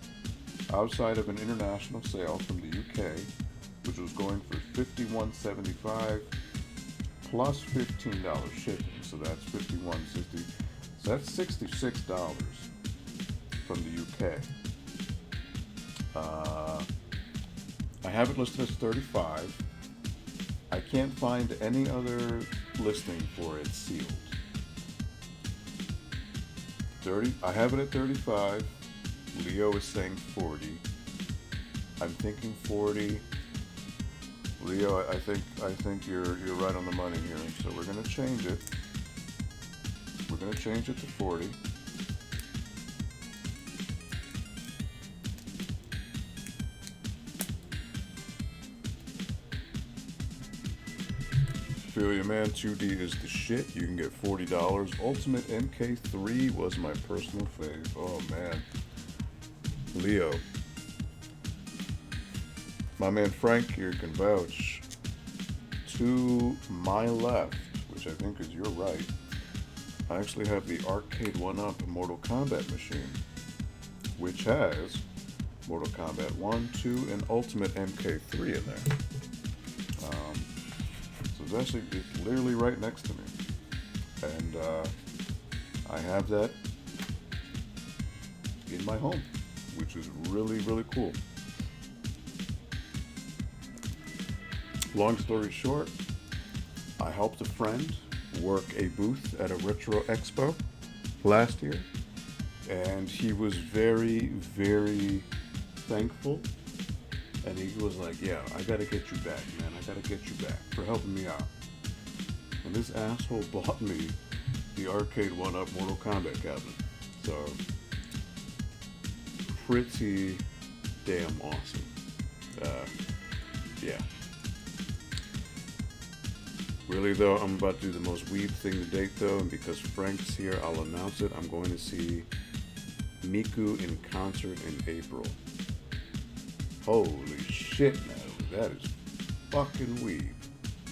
outside of an international sale from the UK, which was going for $51.75 plus $15 shipping. So that's $51.60. So that's $66 from the UK. I have it listed as 35. I can't find any other listing for it sealed. 30. I have it at 35. Leo is saying 40. I'm thinking 40. Leo, I think you're right on the money here. So we're gonna change it. We're gonna change it to 40. Feel you, man. 2D is the shit. You can get $40. Ultimate MK3 was my personal fave. Oh man. Leo. My man Frank here can vouch. To my left, which I think is your right, I actually have the arcade 1-up Mortal Kombat machine, which has Mortal Kombat 1, 2, and Ultimate MK3 in there. So it's literally right next to me. And I have that in my home, which is really, really cool. Long story short, I helped a friend work a booth at a retro expo last year, And he was very, very thankful. And he was like, yeah, I gotta get you back, man. I gotta get you back for helping me out. And this asshole bought me the arcade 1-up Mortal Kombat cabinet. So, pretty damn awesome. Yeah. Really though, I'm about to do the most weeb thing to date though, and because Frank's here, I'll announce it. I'm going to see Miku in concert in April. Holy shit, man, that is fucking weeb.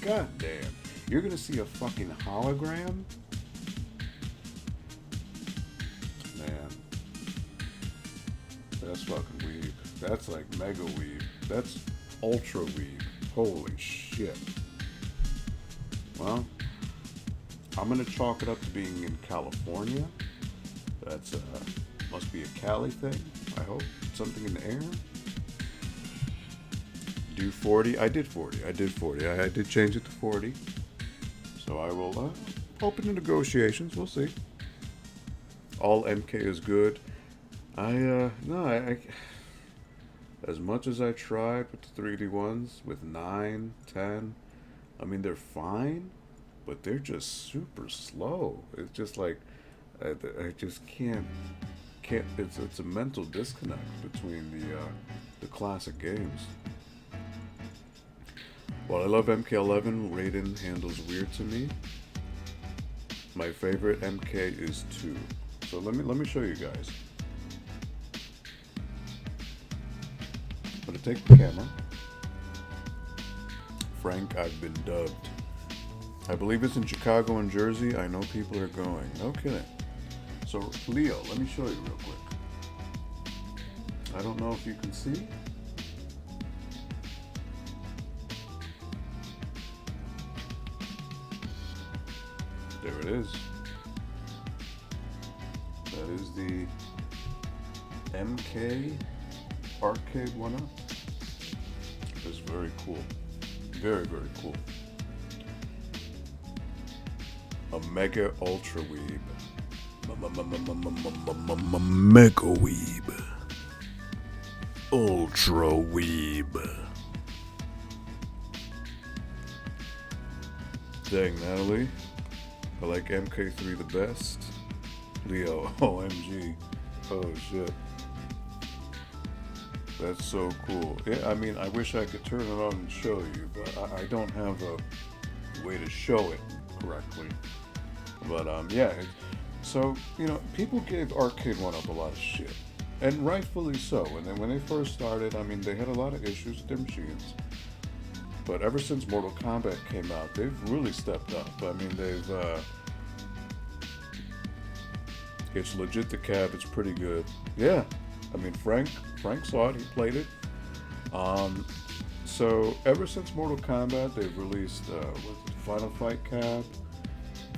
God damn. You're gonna see a fucking hologram? Man. That's fucking weeb. That's like mega weeb. That's ultra weeb. Holy shit. Well, I'm gonna chalk it up to being in California. That's must be a Cali thing, I hope. Something in the air. Do 40. I did 40. I did change it to 40. So I will open the negotiations. We'll see. All MK is good. I as much as I tried with the 3D ones with 9, 10, I mean they're fine, but they're just super slow. It's just like I just can't. It's a mental disconnect between the classic games. While I love MK11, Raiden handles weird to me. My favorite MK is 2. So let me show you guys. I'm gonna take the camera. Frank, I've been dubbed. I believe it's in Chicago and Jersey. I know people are going. No kidding. So Leo, let me show you real quick. I don't know if you can see. There it is. That is the MK arcade 1-up. It's very cool. Very, very cool. A mega ultra weeb. Mega weeb. Ultra weeb. Dang, Natalie. I like MK3 the best. Leo, OMG. Oh shit. That's so cool. Yeah, I mean, I wish I could turn it on and show you, but I don't have a way to show it correctly. But yeah. So, you know, people gave Arcade 1-up a lot of shit. And rightfully so. And then when they first started, I mean, they had a lot of issues with their machines. But ever since Mortal Kombat came out, they've really stepped up. I mean, they've, it's legit the cab, it's pretty good. Yeah, I mean, Frank saw it, he played it. So ever since Mortal Kombat, they've released, Final Fight cab.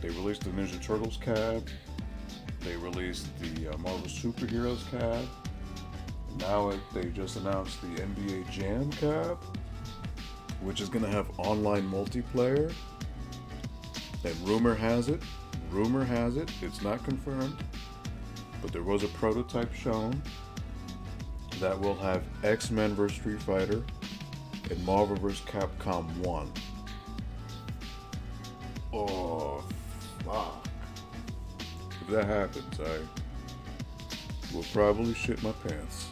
They released the Ninja Turtles cab. They released the Marvel Superheroes cab. Now they just announced the NBA Jam cab, which is going to have online multiplayer. And rumor has it, it's not confirmed, but there was a prototype shown that will have X-Men vs. Street Fighter and Marvel vs. Capcom 1. Oh, fuck. If that happens, I will probably shit my pants.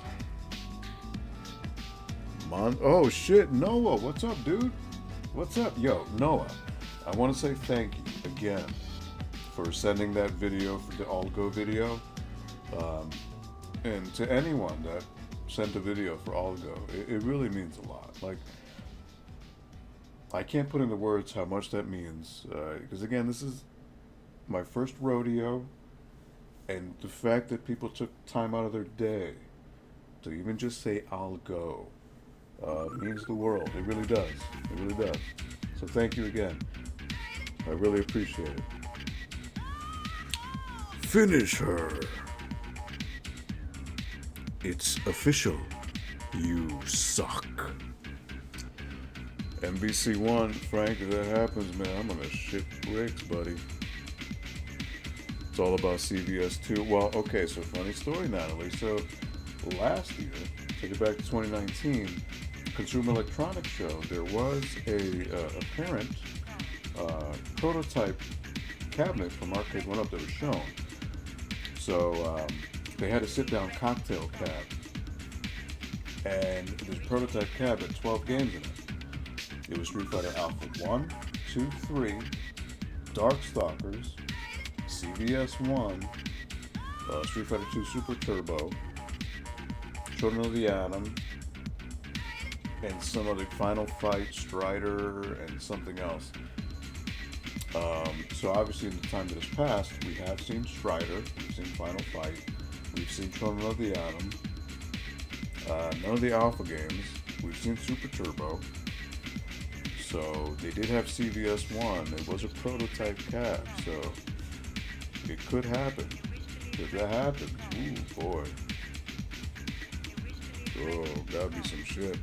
Oh shit, Noah, what's up, dude? What's up? Yo, Noah, I want to say thank you again for sending that video, for the ALGO video. And to anyone that sent a video for ALGO, it really means a lot. Like, I can't put into words how much that means, because again, this is my first rodeo, and the fact that people took time out of their day to even just say ALGO means the world. It really does. It really does. So thank you again. I really appreciate it. Finish her. It's official. You suck. MBC1, Frank, if that happens, man, I'm gonna shit bricks, buddy. It's all about CVS 2. Well, okay, so funny story, Natalie. So last year, take it back to 2019, Consumer Electronics Show, there was a apparent prototype cabinet from Arcade 1 Up that was shown. So they had a sit-down cocktail cab, and this prototype cab had 12 games in it. It was Street Fighter Alpha 1, 2, 3, Darkstalkers, CVS 1, Street Fighter 2 Super Turbo, Children of the Atom, and some other Final Fight, Strider, and something else. So obviously in the time that has passed, we have seen Strider, we've seen Final Fight, we've seen Children of the Atom, none of the Alpha games, we've seen Super Turbo. So they did have CVS 1, it was a prototype cab, so it could happen. If that happens, ooh boy. Oh, that'd be some shit.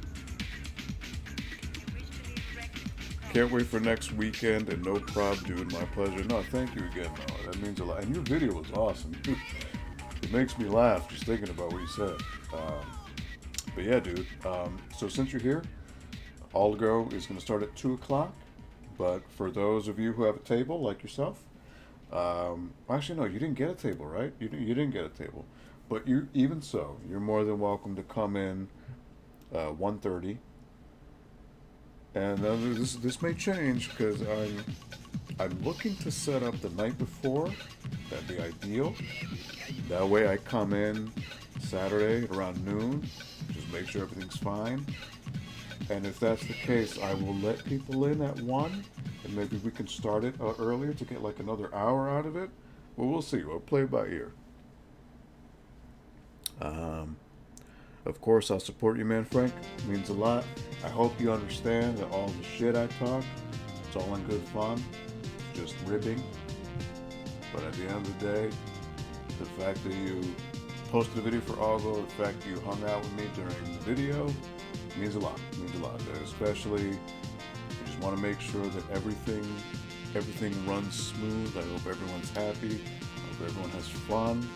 Can't wait for next weekend, and no problem, dude. My pleasure. No, thank you again, Noah. That means a lot. And your video was awesome, dude. It makes me laugh just thinking about what you said. But yeah, dude. So since you're here, ALGO is going to start at 2 o'clock. But for those of you who have a table, like yourself, actually, no, you didn't get a table, right? You didn't get a table. But you, even so, you're more than welcome to come in 1:30. And this may change because I'm looking to set up the night before. That'd be ideal. That way I come in Saturday around noon, just make sure everything's fine. And if that's the case, I will let people in at 1, and maybe we can start it earlier to get like another hour out of it. Well, we'll see. We'll play it by ear. Of course, I'll support you, man, Frank. It means a lot. I hope you understand that all the shit I talk, it's all in good fun, just ribbing. But at the end of the day, the fact that you posted a video for ALGO, the fact that you hung out with me during the video, means a lot. It means a lot. Especially, I just want to make sure that everything runs smooth. I hope everyone's happy. I hope everyone has fun.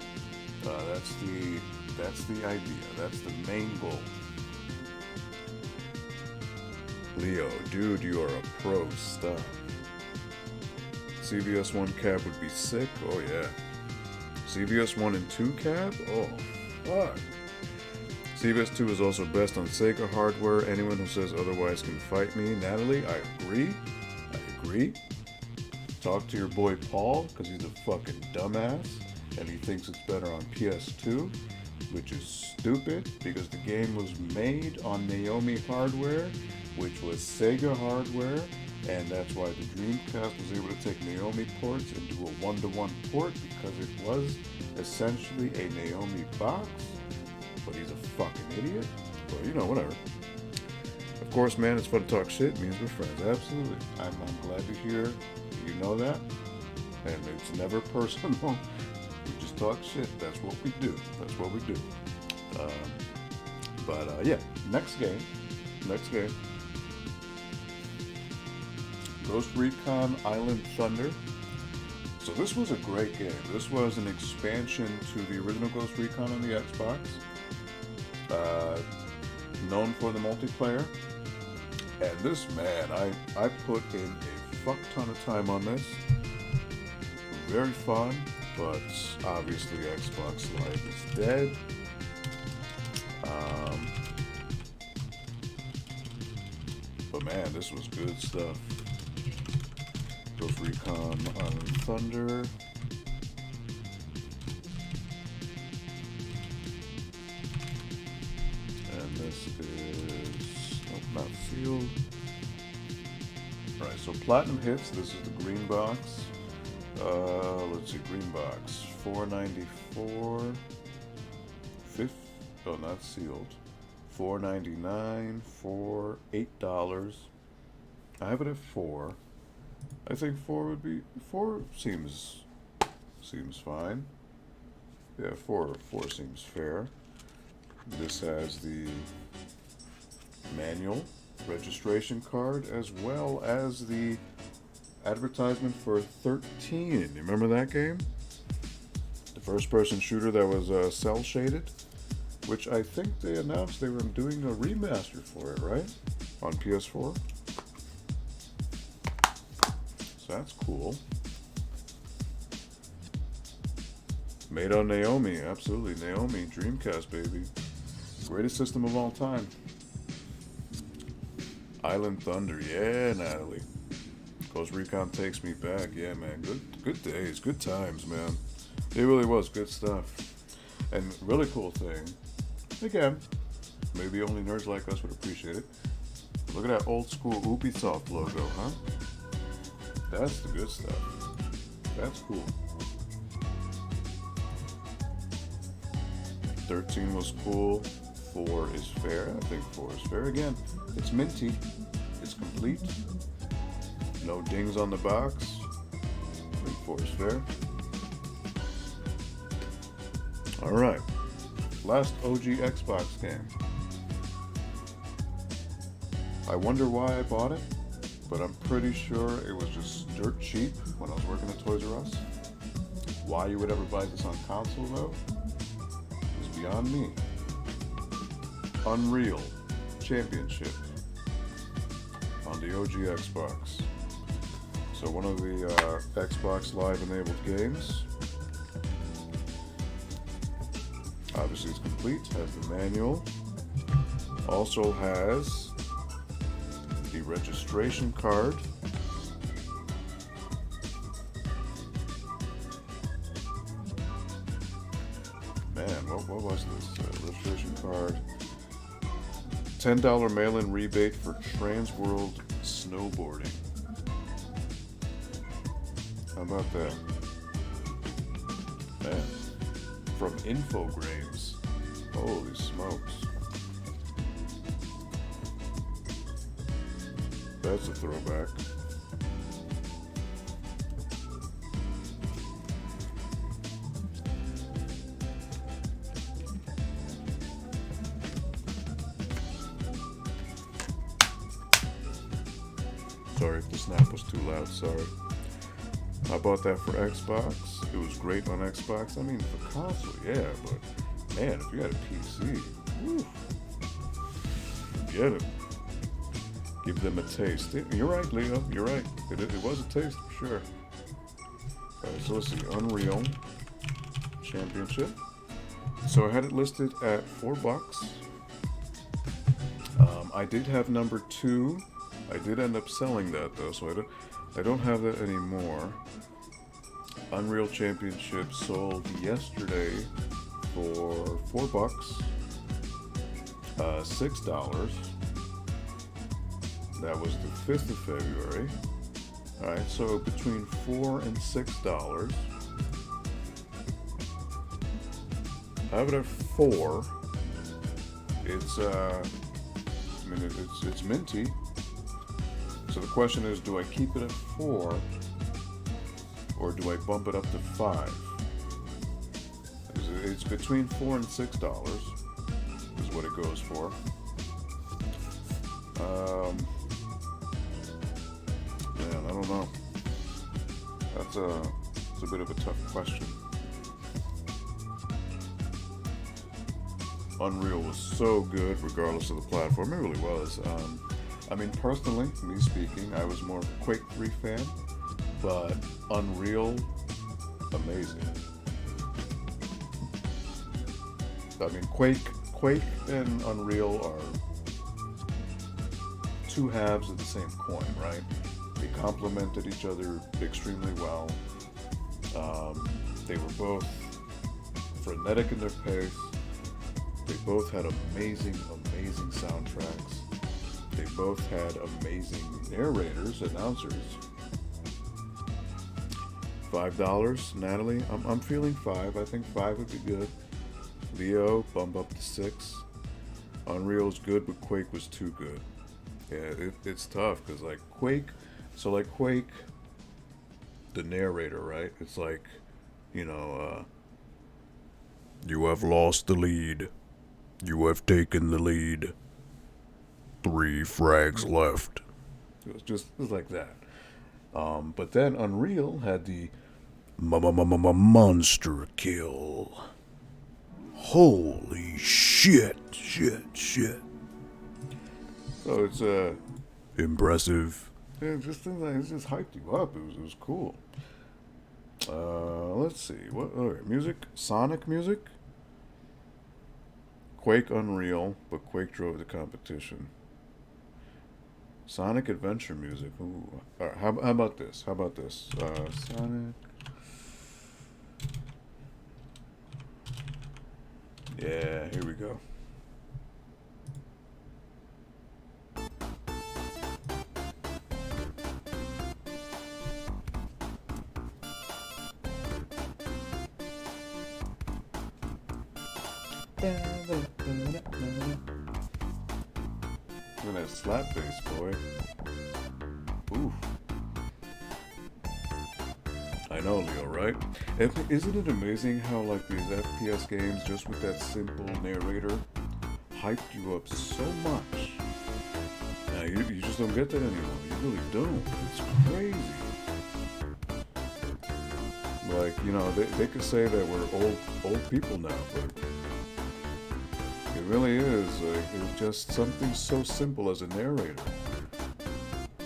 That's the idea. That's the main goal. Leo, dude, you are a pro. Stop. CVS 1 cab would be sick. Oh yeah. CVS 1 and 2 cab? Oh, fuck. CVS 2 is also best on Sega hardware. Anyone who says otherwise can fight me. Natalie, I agree. Talk to your boy Paul, because he's a fucking dumbass, and he thinks it's better on PS2, which is stupid, because the game was made on Naomi hardware, which was Sega hardware, and that's why the Dreamcast was able to take Naomi ports and do a one-to-one port, because it was essentially a Naomi box. But he's a fucking idiot. But you know, whatever. Of course, man, it's fun to talk shit. It means we're friends. Absolutely. I'm glad to hear you know that. And it's never personal. We just talk shit. That's what we do. Yeah, next game. Ghost Recon Island Thunder. So this was a great game. This was an expansion to the original Ghost Recon on the Xbox. Known for the multiplayer. And this, man, I put in a fuck ton of time on this. Very fun, but obviously Xbox Live is dead. But man, this was good stuff. Ghost Recon Island Thunder. And this is not sealed. Alright, so Platinum Hits, this is the green box. Let's see, green box. $4.94. Oh, not sealed. $4.99 for $8. I have it at 4. I think 4 seems fine. Yeah, 4 seems fair. This has the manual, registration card, as well as the advertisement for 13. You remember that game? First person shooter that was cell shaded, which I think they announced they were doing a remaster for it, right? On PS4. So that's cool. Made on Naomi, absolutely. Naomi, Dreamcast, baby. Greatest system of all time. Island Thunder, yeah, Natalie. Ghost Recon Takes Me Back, yeah, man. Good days, good times, man. It really was good stuff. And really cool thing, again, maybe only nerds like us would appreciate it. Look at that old school Ubisoft logo, huh? That's the good stuff. That's cool. 13 was cool. 4 is fair. I think 4 is fair. Again, it's minty. It's complete. No dings on the box. I think 4 is fair. Alright. Last OG Xbox game. I wonder why I bought it, but I'm pretty sure it was just dirt cheap when I was working at Toys R Us. Why you would ever buy this on console, though, is beyond me. Unreal Championship on the OG Xbox. So one of the Xbox Live enabled games. Obviously it's complete, has the manual. Also has the registration card. Man, what was this? Registration card. $10 mail-in rebate for Trans World snowboarding. How about that? Man, from Infogrames. Holy smokes. That's a throwback. Sorry if the snap was too loud, sorry. I bought that for Xbox. It was great on Xbox. I mean, for console, yeah, but man, if you had a PC, woo, forget it. Give them a taste. You're right, Leo. You're right. It was a taste for sure. Alright, so let's see. Unreal Championship. So I had it listed at $4. I did have number 2. I did end up selling that though, so I don't have that anymore. Unreal Championship sold yesterday for $4, $6. That was the 5th of February. Alright, so between $4 and $6. I have it at 4. It's it's minty. So the question is, do I keep it at 4 or do I bump it up to 5? It's between $4 and $6 is what it goes for. Man, I don't know. It's a bit of a tough question. Unreal was so good regardless of the platform. It really was. I mean, personally, me speaking, I was more Quake 3 fan, but Unreal, amazing. I mean, Quake and Unreal are two halves of the same coin, right? They complemented each other extremely well. They were both frenetic in their pace. They both had amazing soundtracks. They both had amazing narrators, announcers. $5, Natalie. I'm feeling 5. I think 5 would be good. Leo, bump up to 6. Unreal's good, but Quake was too good. Yeah, it's tough because like Quake. So like Quake, the narrator, right? It's like, you have lost the lead. You have taken the lead. 3 frags left. It was like that. But then Unreal had the Monster kill. Holy shit. So it's impressive. Yeah, just things like it just hyped you up. It was cool. Let's see. What? Okay, music. Sonic music. Quake Unreal, but Quake drove the competition. Sonic Adventure music. Ooh. All right, how about this? Sonic. Yeah, here we go. Look at that slap bass, boy. Ooh. I know, Leo, right? Isn't it amazing how, like, these FPS games, just with that simple narrator, hyped you up so much? Now, you just don't get that anymore. You really don't. It's crazy. Like, you know, they could say that we're old people now, but it really is. Like, it's just something so simple as a narrator.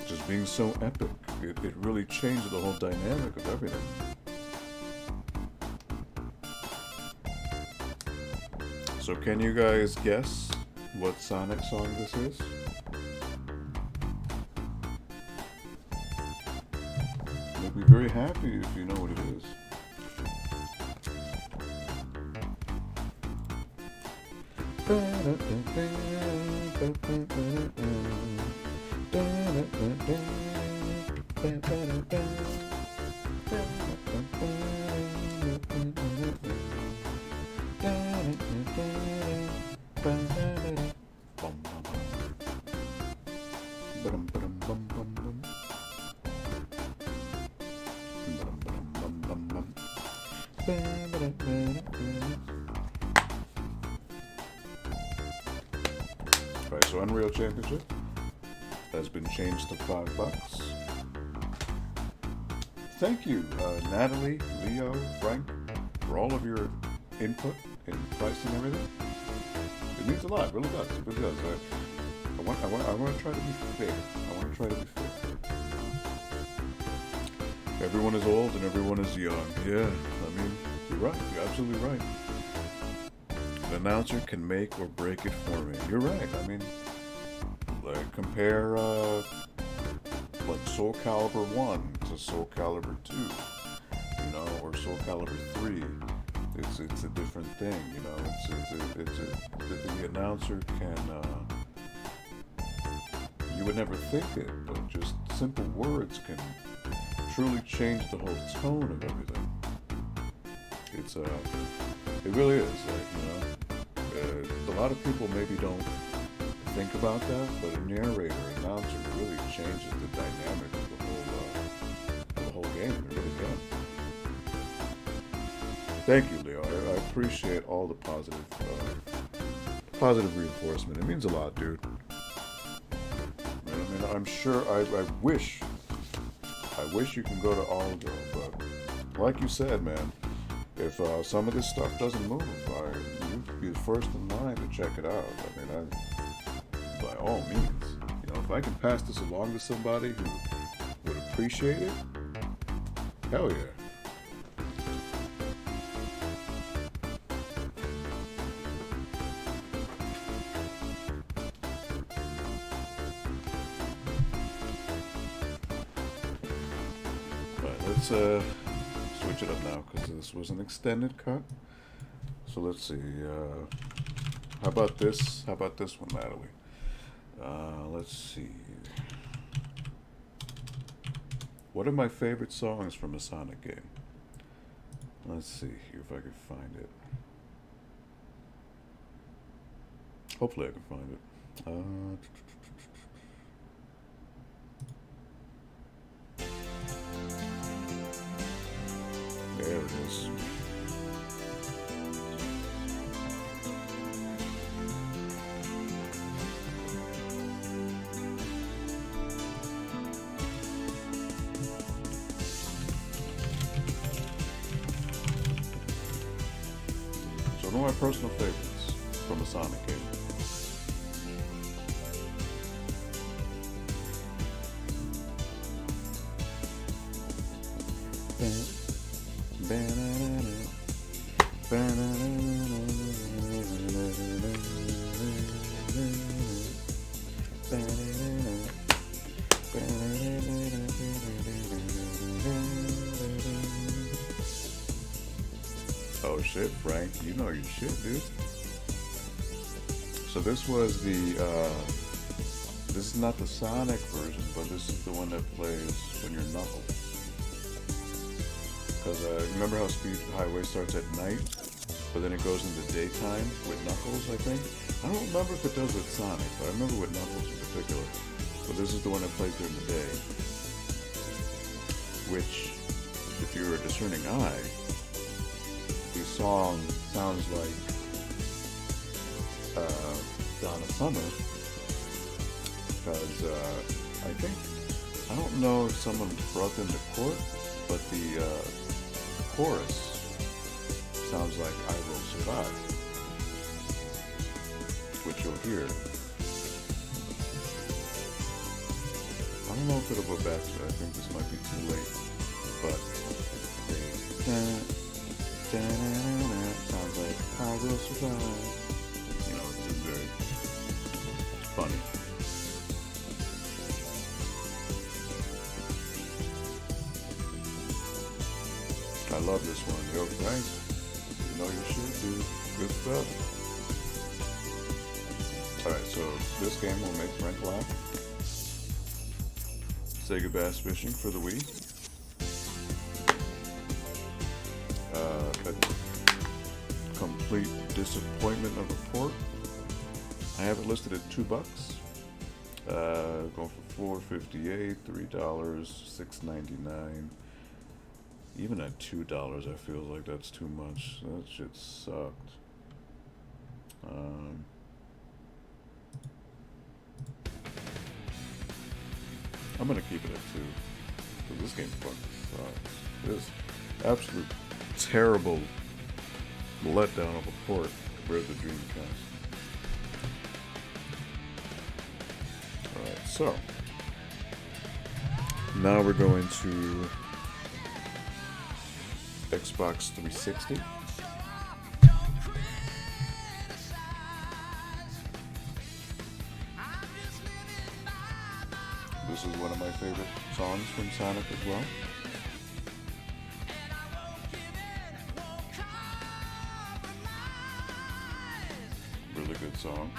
Just being so epic. It really changed the whole dynamic of everything. So can you guys guess what Sonic song this is? You'll be very happy if you know what it is. Right, so Unreal Championship has been changed to $5. Thank you, Natalie, Leo, Frank, for all of your input and pricing and everything. It means a lot, it really does. It really does. I want to try to be fair. Everyone is old and everyone is young. Yeah, I mean, you're right. You're absolutely right. An announcer can make or break it for me. You're right. I mean, like, compare like Soul Calibur 1 to Soul Calibur 2, you know, or Soul Calibur 3. It's a different thing, you know. The announcer can you would never think it, but just simple words can truly change the whole tone of everything. It really is, like, you know, a lot of people maybe don't think about that, but a narrator, announcer really changes the dynamic of the whole game. It really can. Thank you, Leo. I appreciate all the positive reinforcement. It means a lot, dude. I mean, I'm sure. I wish you can go to ALGO, but like you said, man, if some of this stuff doesn't move, you'd be the first in line to check it out. I mean, by all means, you know, if I can pass this along to somebody who would appreciate it, hell yeah. Let's switch it up now because this was an extended cut. So let's see. How about this? How about this one, Natalie? Let's see. What are my favorite songs from a Sonic game? Let's see here if I can find it. Hopefully I can find it. There it is. One of my personal favorites from a Sonic game. Oh shit, Frank, you know your shit, dude. So this was the, this is not the Sonic version, but this is the one that plays when you're Knuckles. Because remember how Speed Highway starts at night, but then it goes into daytime with Knuckles, I think? I don't remember if it does with Sonic, but I remember with Knuckles in particular. But this is the one that plays during the day. Which, if you're a discerning eye, the song sounds like Donna Summer. Because I don't know if someone brought them to court, but the chorus sounds like I Will Survive, which you'll hear. I don't know if it'll go back to it. I think this might be too late, but sounds like I Will Survive. You know, it's just very funny. I love this one. Yo, Frank, you know your shit, dude. Good stuff. Alright, so this game will make Frank laugh. Sega Bass Fishing for the Wii. A complete disappointment of a port. I have it listed at $2. Going for $4.58, $3, $6.99. Even at $2, I feel like that's too much. That shit sucked. I'm gonna keep it at 2, because this game fucking sucks. This absolute terrible letdown of a port compared to the Dreamcast. Alright, so now we're going to Xbox 360. This is one of my favorite songs from Sonic as well. Really good song.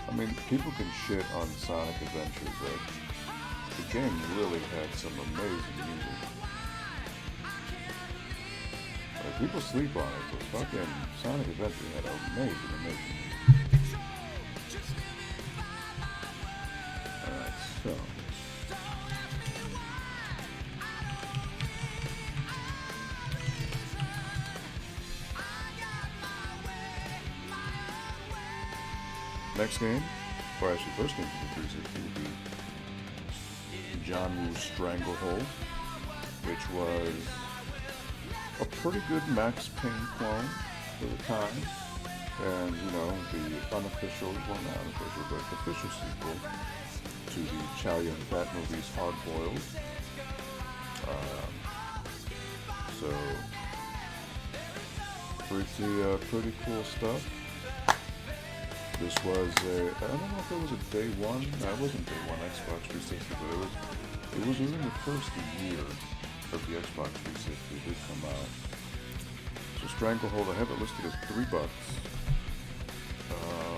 I mean, people can shit on Sonic Adventure, but the game really had some amazing music. Like, people sleep on it, but fucking Sonic Adventure had amazing music. Alright, so next game, or actually first game for the 360 would be John Woo's Stranglehold, which was a pretty good Max Payne clone for the time, and you know, the unofficial, well not unofficial, but official sequel to the Chow Yun-Fat movies Hard Boiled. So pretty cool stuff. This was I don't know if it was a day one. No, it wasn't day one Xbox 360, but it was within the first year of the Xbox 360. It did come out. So Stranglehold, I have it listed as $3.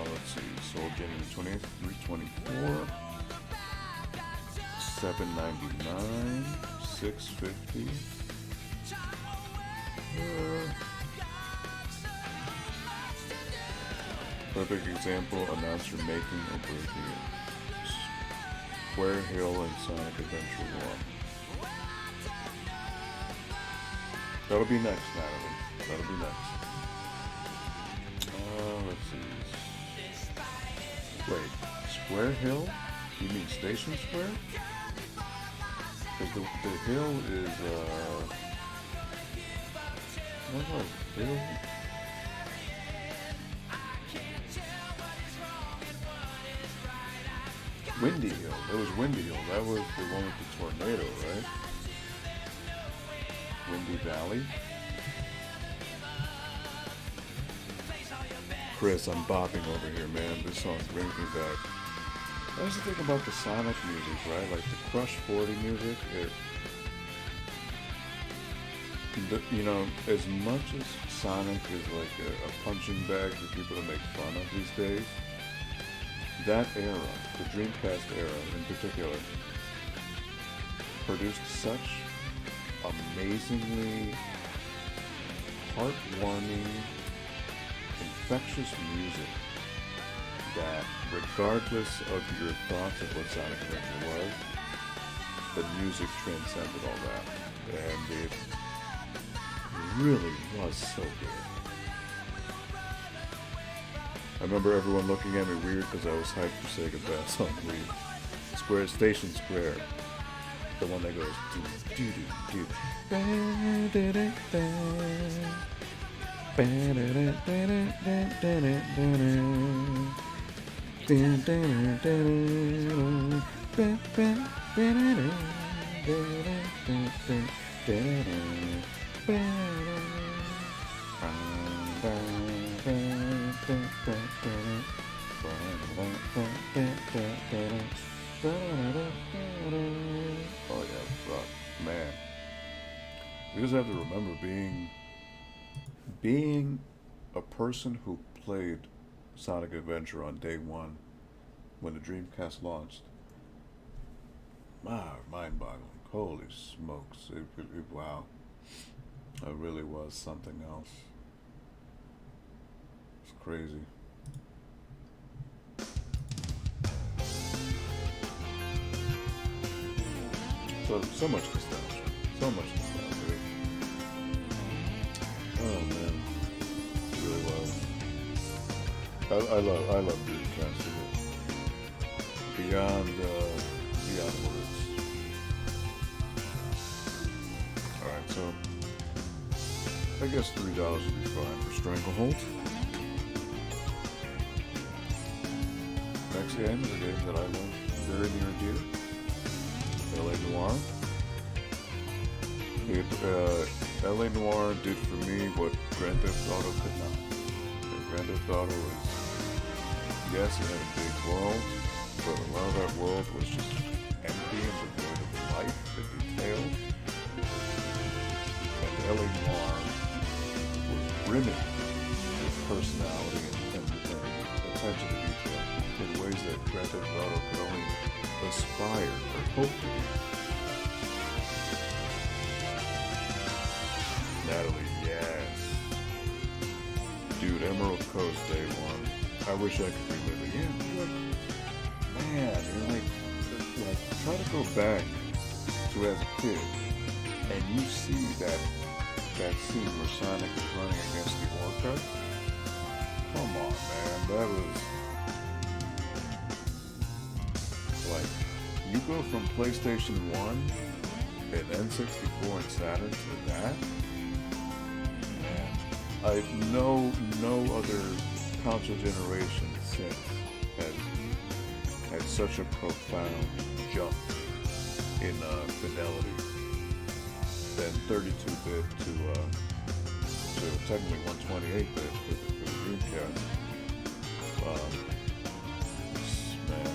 Let's see, sold January 20th, $324, $7.99, $6.50. Perfect example, announcer making or breaking it. Square Hill and Sonic Adventure 1. That'll be next, Natalie. That'll be next. Let's see. Wait, Square Hill? You mean Station Square? Because the hill is, what was it? Hill? Windy Hill. That was Windy Hill. That was the one with the tornado, right? Windy Valley. Chris, I'm bopping over here, man. This song brings me back. That's the thing about the Sonic music, right? Like the Crush 40 music. You know, as much as Sonic is like a punching bag for people to make fun of these days, that era, the Dreamcast era in particular, produced such amazingly heartwarming, infectious music that regardless of your thoughts of what Sonic Adventure was, the music transcended all that. And it really was so good. I remember everyone looking at me weird because I was hyped for Sega Bass on Wii. Square Station Square. The one that goes do do do Oh yeah, rock, man. You just have to remember being a person who played Sonic Adventure on day one when the Dreamcast launched. Mind-boggling. Holy smokes! Wow, it really was something else. It's crazy. So much nostalgia. So much nostalgia. Oh man, it really was. I love Dreamcast beyond words. All right, so I guess $3 would be fine for Stranglehold. Next game is a game that I love very near and dear. LA Noire. LA Noire did for me what Grand Theft Auto could not. And Grand Theft Auto was, yes, it had a big world, but a lot of that world was just empty and devoid of life and detail. And LA Noire was brimming with personality and attention to detail in ways that Grand Theft Auto could only aspire or hope to be. Natalie, yes. Dude, Emerald Coast Day One. I wish I could relive it. Yeah, you're like, try to go back to as a kid, and you see that scene where Sonic is running against the Orca. Come on, man, that was. Like, you go from PlayStation 1 and N64 and Saturn to that, man, I've no other console generation since has had such a profound jump in fidelity than 32-bit to technically 128-bit for the Dreamcast. Man.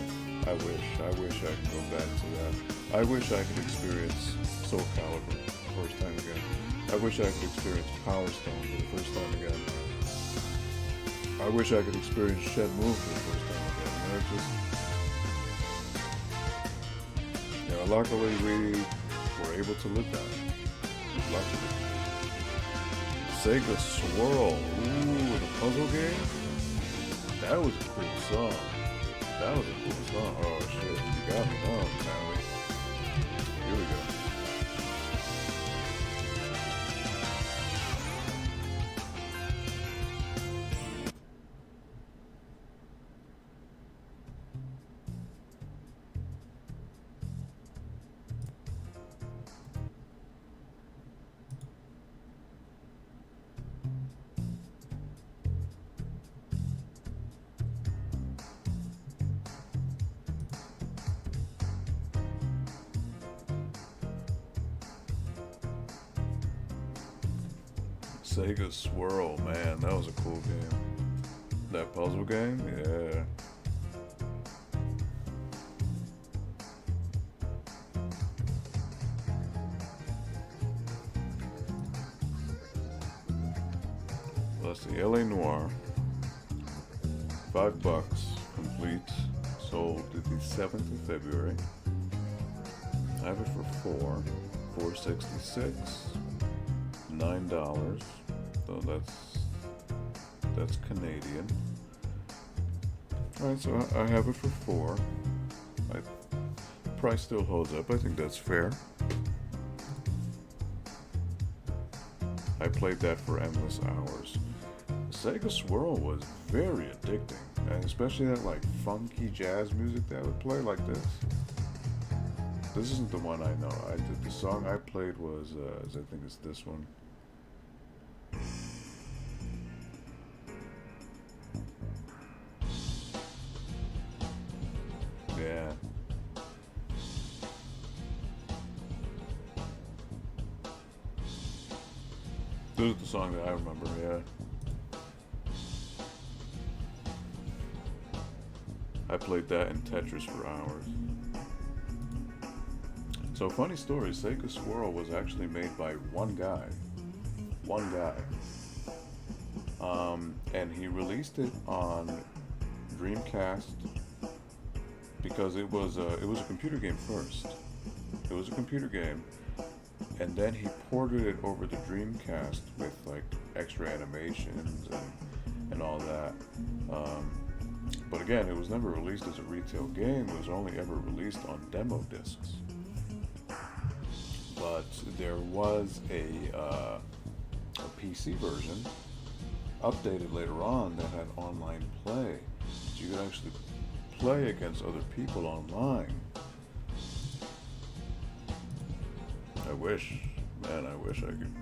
I wish I could go back to that. I wish I could experience Soul Calibur the first time again. I wish I could experience Power Stone for the first time again. I wish I could experience Shed Move for the first time again. Luckily we were able to live that. Luckily. Sega Swirl. Ooh, the puzzle game? That was a cool song. That was a cool song. Oh shit, you got me now, Natalie. Here we go. Sega Swirl, man, that was a cool game. That puzzle game, yeah. Let's see, LA Noir, $5, complete, sold the 7th of February. I have it for $4.66, $9. So that's Canadian. All right, so I have it for $4. Price still holds up. I think that's fair. I played that for endless hours. Sega Swirl was very addicting, and especially that like funky jazz music that would play like this. This isn't the one I know. The song I played was I think it's this one. Yeah. This is the song that I remember, yeah. I played that in Tetris for hours. So funny story, Sega Swirl was actually made by one guy. And he released it on Dreamcast because it was a computer game first. It was a computer game, and then he ported it over the Dreamcast with like extra animations and all that. But again, it was never released as a retail game. It was only ever released on demo discs. But there was a PC version, updated later on, that had online play. So you could actually play against other people online. I wish I could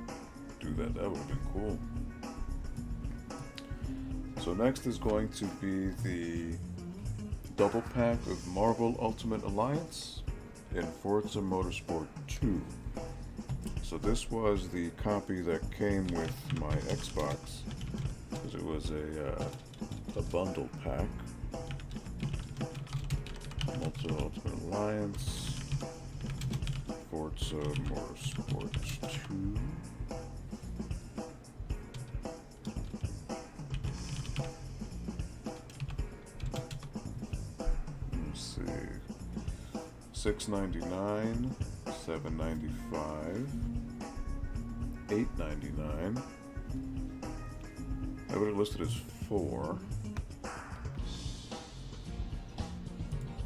do that. That would have been cool. So next is going to be the double pack of Marvel Ultimate Alliance and Forza Motorsport 2. So this was the copy that came with my Xbox, because it was a bundle pack. Ultimate Alliance, Forza Motorsport 2. Let's see, $6.99, $7.95, $8.99. I would have listed as $4.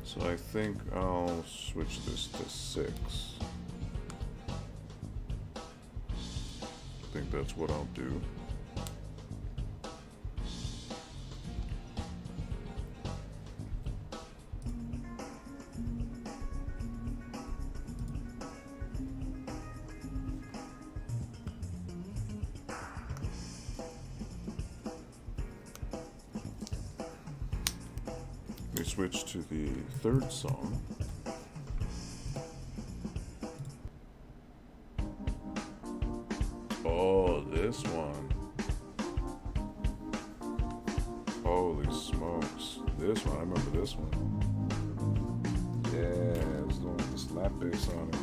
So I think I'll switch this to $6. I think that's what I'll do. We switch to the third song. Oh, this one. Holy smokes. This one, I remember this one. Yeah, it was the one with the slap bass on it.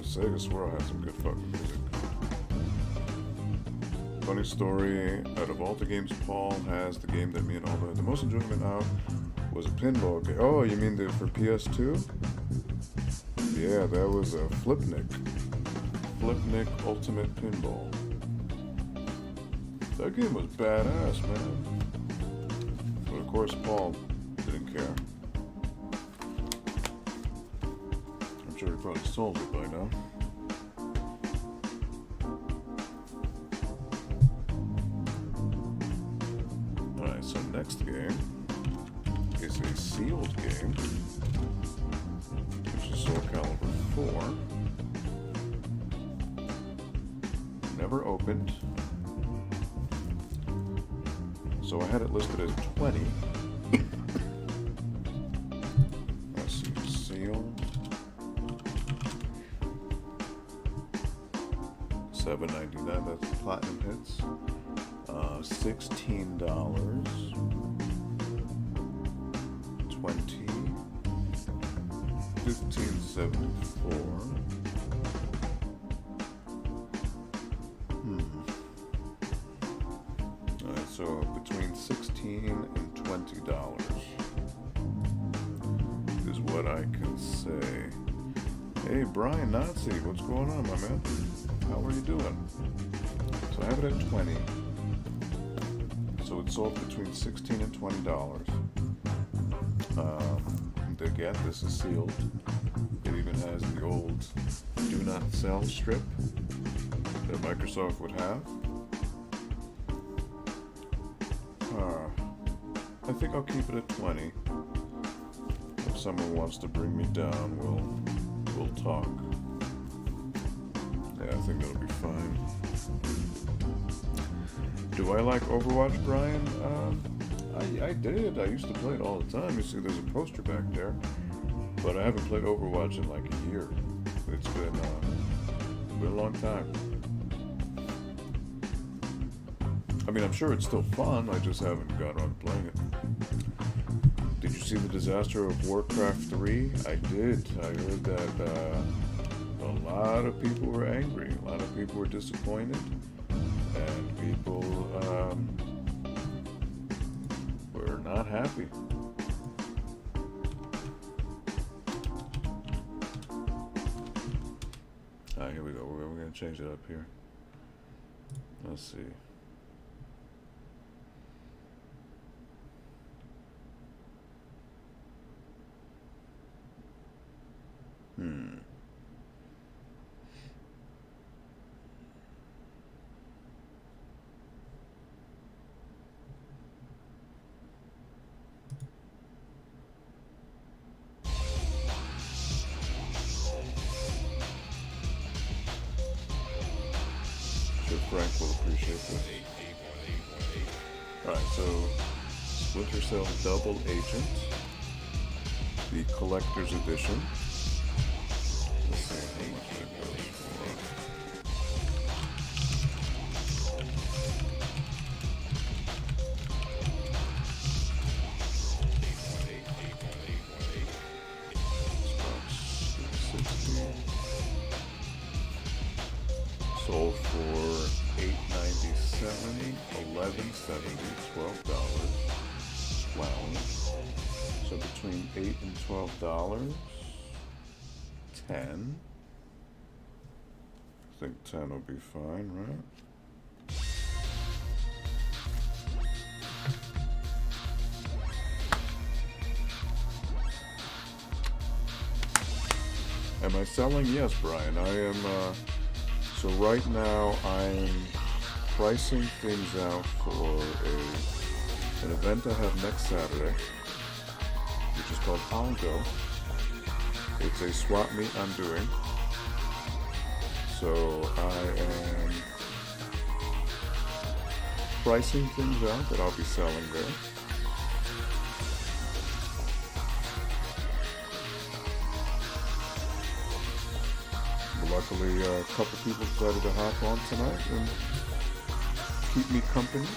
Sega Swirl had some good fucking music. Funny story, out of all the games Paul has, the game that me and Aldo had the most enjoyment out was a pinball game. Oh, you mean for PS2? Yeah, that was a Flipnic Ultimate Pinball. That game was badass, man. But of course, Paul didn't care. I'm sure he probably sold it by now. Alright, so next game is a sealed game, which is Soul Calibur 4. Never opened. So I had it listed as 20. Let's see, seal. $7.99. That's platinum hits. $16. 20. 15.74. Alright, so between $16 and $20 is what I can say. Hey, Brian Nazi, what's going on, my man? How are you doing? So I have it at 20. So it's sold between $16 and $20. Again, this is sealed. It even has the old "Do Not Sell" strip that Microsoft would have. I think I'll keep it at 20. If someone wants to bring me down, we'll talk. Yeah, I think that'll be fine. Do I like Overwatch, Brian? I did. I used to play it all the time. You see, there's a poster back there. But I haven't played Overwatch in like a year. It's been a long time. I mean, I'm sure it's still fun. I just haven't got around to playing it. Did you see the disaster of Warcraft 3? I did. I heard that a lot of people were angry. A lot of people were disappointed. And people were not happy. Alright, here we go. We're going to change it up here. Let's see. Frank will appreciate this. Alright, so Splinter Cell Double Agent, the collector's edition. Let's see how much that goes for. Sold for $8.97, $11.70, $12. Wow. So between $8 and $12, 10. I think 10 will be fine, right? Am I selling? Yes, Brian. I am. So right now I'm pricing things out for an event I have next Saturday, which is called ALGO. It's a swap meet I'm doing. So I am pricing things out that I'll be selling there. Luckily, a couple people decided to hop on tonight and keep me company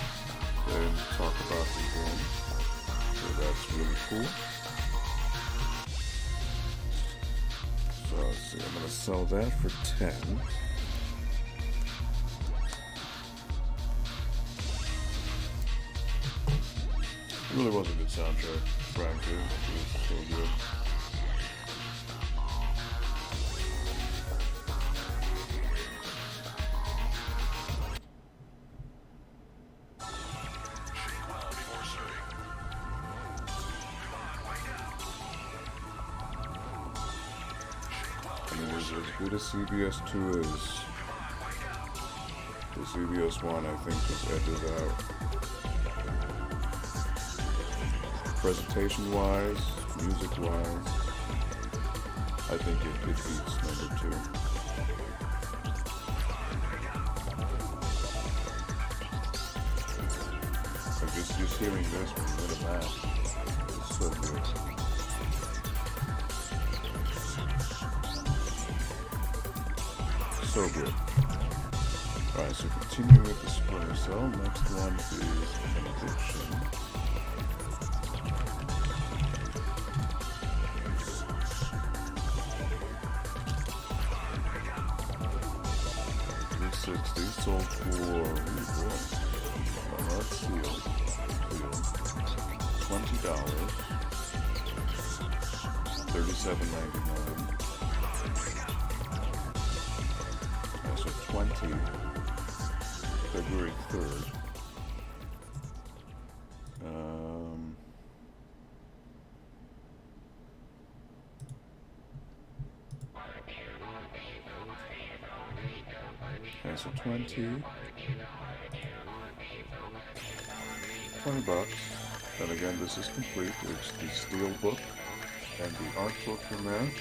and talk about the game. So that's really cool. So let's see, I'm going to sell that for 10. It really was a good soundtrack, frankly. It was so good. As good as CBS 2 is, the CBS 1 I think just edges out. Presentation wise, music wise, I think it beats number 2. just hearing this one with a match is so good. So good. Alright, so continue with the Splinter Cell. Next one is Addiction. $360 sold for that's sealed. $20. $37.99. So 20. February 3rd. Okay, so 20 bucks. And again, this is complete. It's the steel book and the art book in there.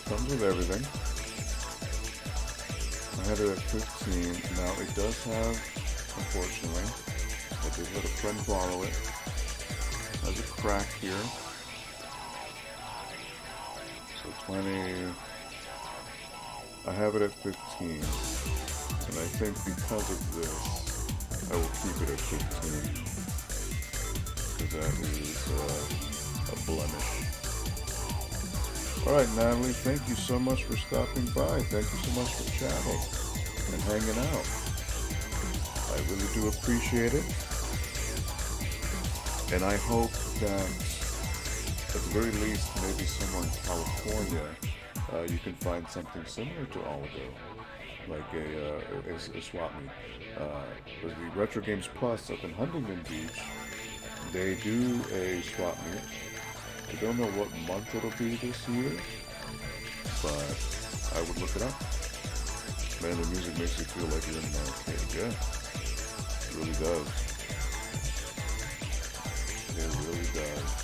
Comes with everything. I had it at 15. Now it does have, unfortunately, I did let a friend borrow it. There's a crack here. So 20. I have it at 15. And I think because of this, I will keep it at 15. Because that is a blemish. Alright, Natalie, thank you so much for stopping by. Thank you so much for chatting and hanging out. I really do appreciate it. And I hope that, at the very least, maybe somewhere in California, you can find something similar to ALGO, like a swap meet. With the Retro Games Plus up in Huntington Beach, they do a swap meet. I don't know what month it'll be this year, but I would look it up. Man, the music makes you feel like you're in an arcade. Yeah, it really does. It really does.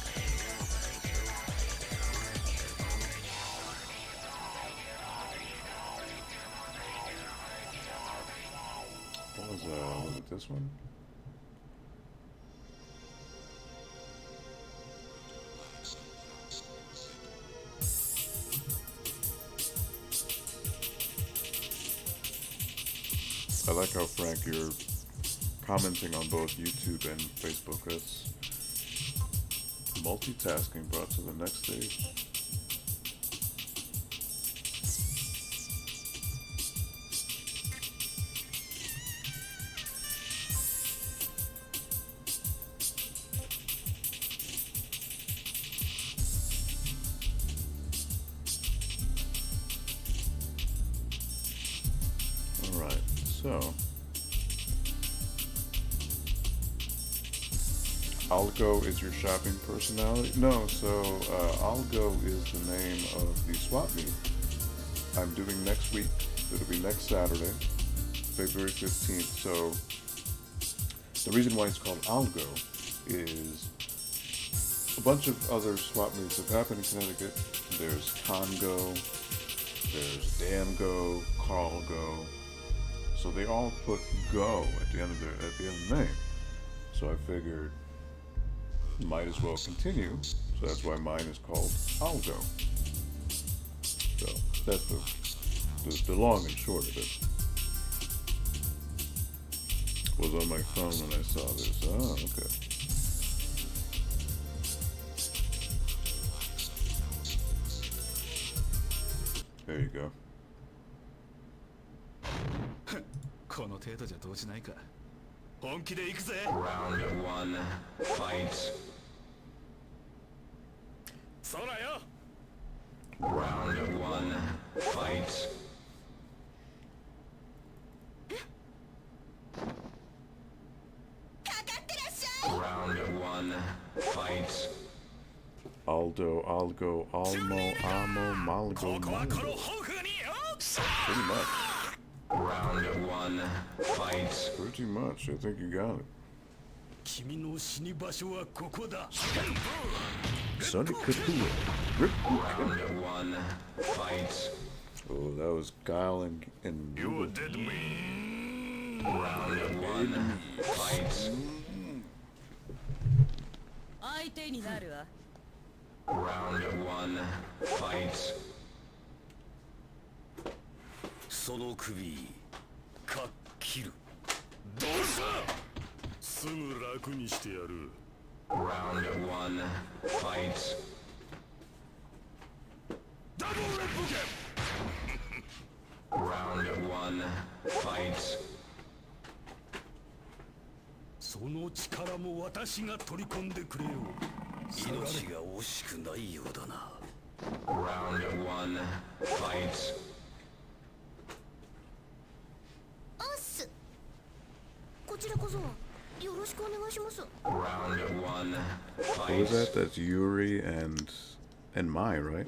What was it this one? I like how, Frank, you're commenting on both YouTube and Facebook. That's multitasking brought to the next stage. So, ALGO is your shopping personality? No, so ALGO is the name of the swap meet I'm doing next week. It'll be next Saturday, February 15th. So, the reason why it's called ALGO is a bunch of other swap meets have happened in Connecticut. There's Congo, there's Dango, Carlgo. So they all put "go" at the end of the name. So I figured might as well continue. So that's why mine is called ALGO. So that's the long and short of it. Was on my phone when I saw this. Oh, okay. There you go. この程度じゃ動じないか。本気で行くぜ。 Round 1, fight. そらよ。 Round 1, fight. Round 1, fight. Aldo, Algo, Almo, Amo, Malgo, Malgo. Pretty much. Round 1, fight. Pretty much. I think you got it. 君の死に場所はここだ。 Sonny Katua. Rip. Round 1, fight. Oh, that was Guile and You are dead man. Round one. Fight. 相手になるわ。 Round one. Fight. その首かっ切る。どうした。すぐ楽にしてやる。 Round one. Fight. ダブルレッドゲ Round one. Fight. その力も私が取り込んでくれよ。命が惜しくないようだな。 Round one. Fight. おっす。こちらこそよろしくお願いします。 Round one. What was Fight. that? That's Yuri and Mai, right?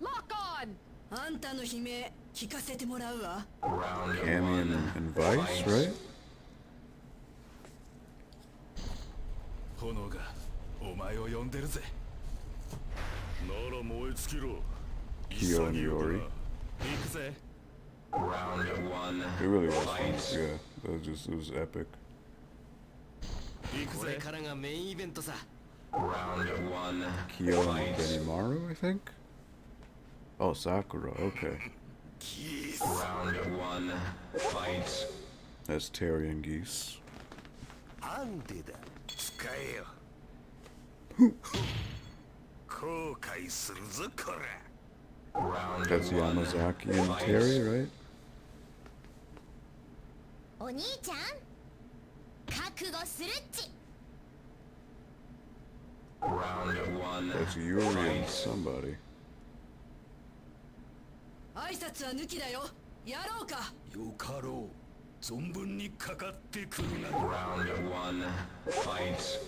Lock on! あんたの悲鳴聞かせてもらうわ。 Round Cammy one. and Vice, right? 炎がお前を呼んでるぜ。なら燃え尽きろ。 Kyo and Yuri. 行くぜ。 Round one. It really was fun. Fight. Yeah, it was epic. 行くぜ。からがメインイベントさ。 Round one. Kyo and Fight. Benimaru, I think? Oh, Sakura, okay. Round one. Fight. That's Terry and Geese. なんでだ。使えよ。後悔するぞこら。 Round That's one. Yamazaki and Fight. Terry, right? お兄ちゃん覚悟するっち。 Round one. That's Yuri and Fight. somebody. 挨拶は抜きだよ。やろうか。よかろう。存分にかかってくるな。 Round one. Fight.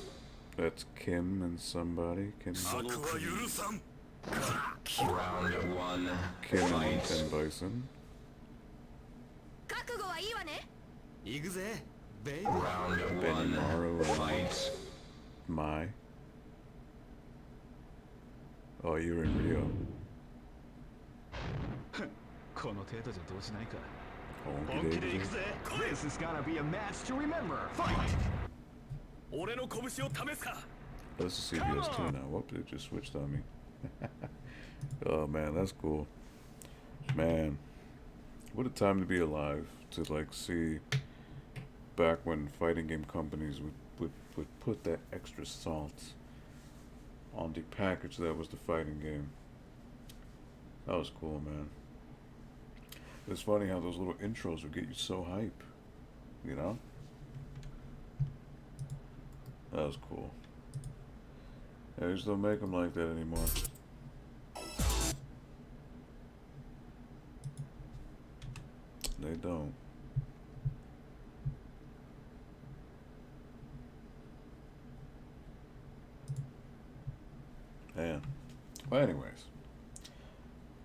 That's Kim and somebody. Kim, 悪は許さん。 Round one. Kim and Fight. Bison. 覚悟はいいわね。行くぜ。ベイビー。 Round one. Benimaru and Fight. Mai. Oh, you're in Rio. この程度じゃ動じないか。 Honky 本気で David. 行くぜ。来い。 This is gonna be a match to remember. Fight! 俺の拳を試すか。 That's the CBS 2 now. Whoop, it just switched on me. Oh man, that's cool. Man, what a time to be alive. To like see back when fighting game companies would put that extra salt on the package that was the fighting game. That was cool, man. It's funny how those little intros would get you so hype, you know? That was cool. Yeah, they just don't make them like that anymore. They don't. Man. Well, anyways.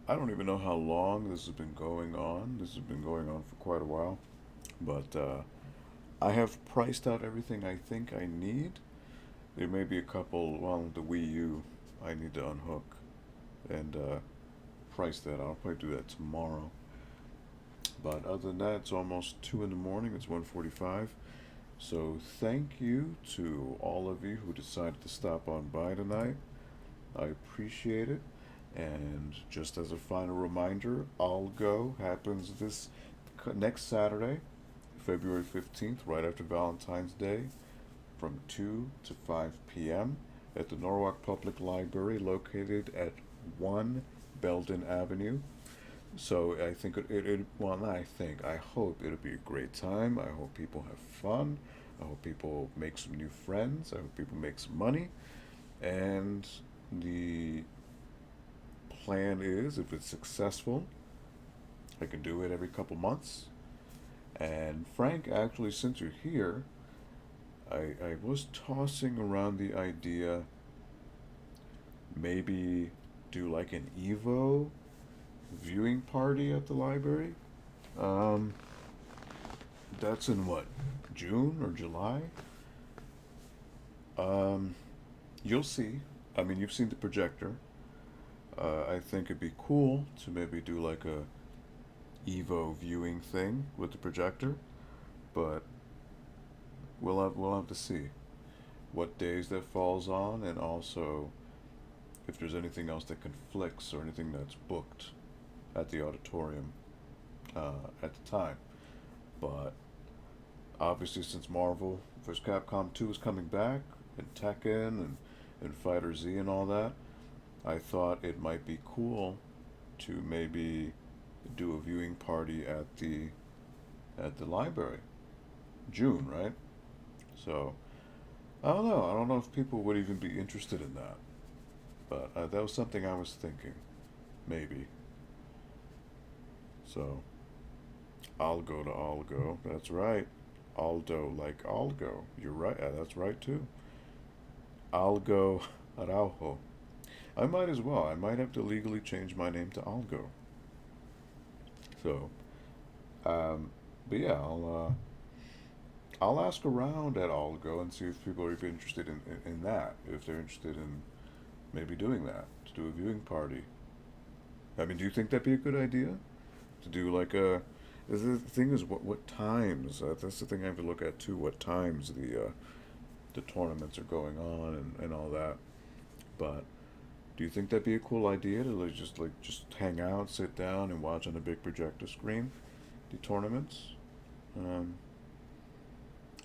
I don't even know how long this has been going on. This has been going on for quite a while. But I have priced out everything I think I need. There may be a couple, well, the Wii U I need to unhook and price that. I'll probably do that tomorrow. But other than that, it's almost 2 in the morning. It's 1:45. So thank you to all of you who decided to stop on by tonight. I appreciate it. And just as a final reminder, ALGO happens this next Saturday, February 15th, right after Valentine's Day, from 2 to 5 p.m. at the Norwalk Public Library, located at 1 Belden Avenue. So I think I hope it'll be a great time. I hope people have fun. I hope people make some new friends. I hope people make some money. And the plan is, if it's successful, I can do it every couple months. And Frank, actually, since you're here, I was tossing around the idea maybe do like an Evo viewing party at the library. That's in what, June or July? You'll see. I mean, you've seen the projector. I think it'd be cool to maybe do like a Evo viewing thing with the projector. but we'll have to see what days that falls on, and also if there's anything else that conflicts or anything that's booked at the auditorium at the time. But obviously, since Marvel vs. Capcom 2 is coming back, and Tekken and Fighter Z and all that, I thought it might be cool to maybe do a viewing party at the library. June, right? So I don't know. I don't know if people would even be interested in that. But that was something I was thinking. Maybe. So I'll go to Algo. That's right. Aldo like Algo. You're right. That's right too. Algo Araujo. I might as well. I might have to legally change my name to Algo. So, but yeah, I'll ask around at Algo and see if people are even interested in that. If they're interested in maybe doing that, to do a viewing party. I mean, do you think that'd be a good idea? To do like a. The thing is, what times? That's the thing I have to look at too. What times the tournaments are going on and all that. But do you think that'd be a cool idea to just hang out, sit down, and watch on a big projector screen the tournaments?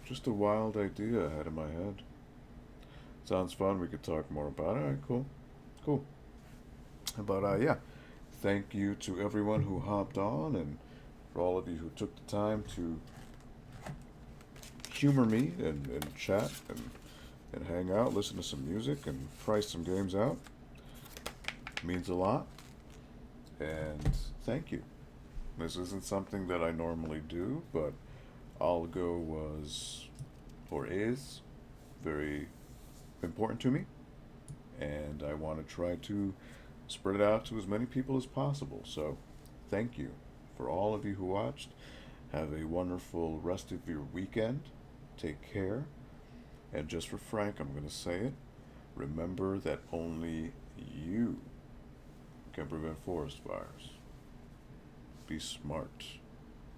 Just a wild idea I had in my head. Sounds fun. We could talk more about it. All right, cool, cool. But yeah, thank you to everyone who hopped on, and for all of you who took the time to humor me and chat and hang out, listen to some music, and price some games out. It means a lot. And thank you. This isn't something that I normally do, but Algo was, or is, very important to me. And I want to try to spread it out to as many people as possible. So thank you for all of you who watched. Have a wonderful rest of your weekend. Take care. And just for Frank, I'm going to say it. Remember that only you can prevent forest fires. Be smart.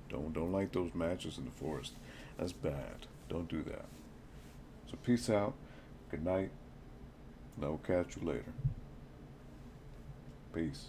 Don't light those matches in the forest. That's bad. Don't do that. So peace out. Good night. And I will catch you later. Peace.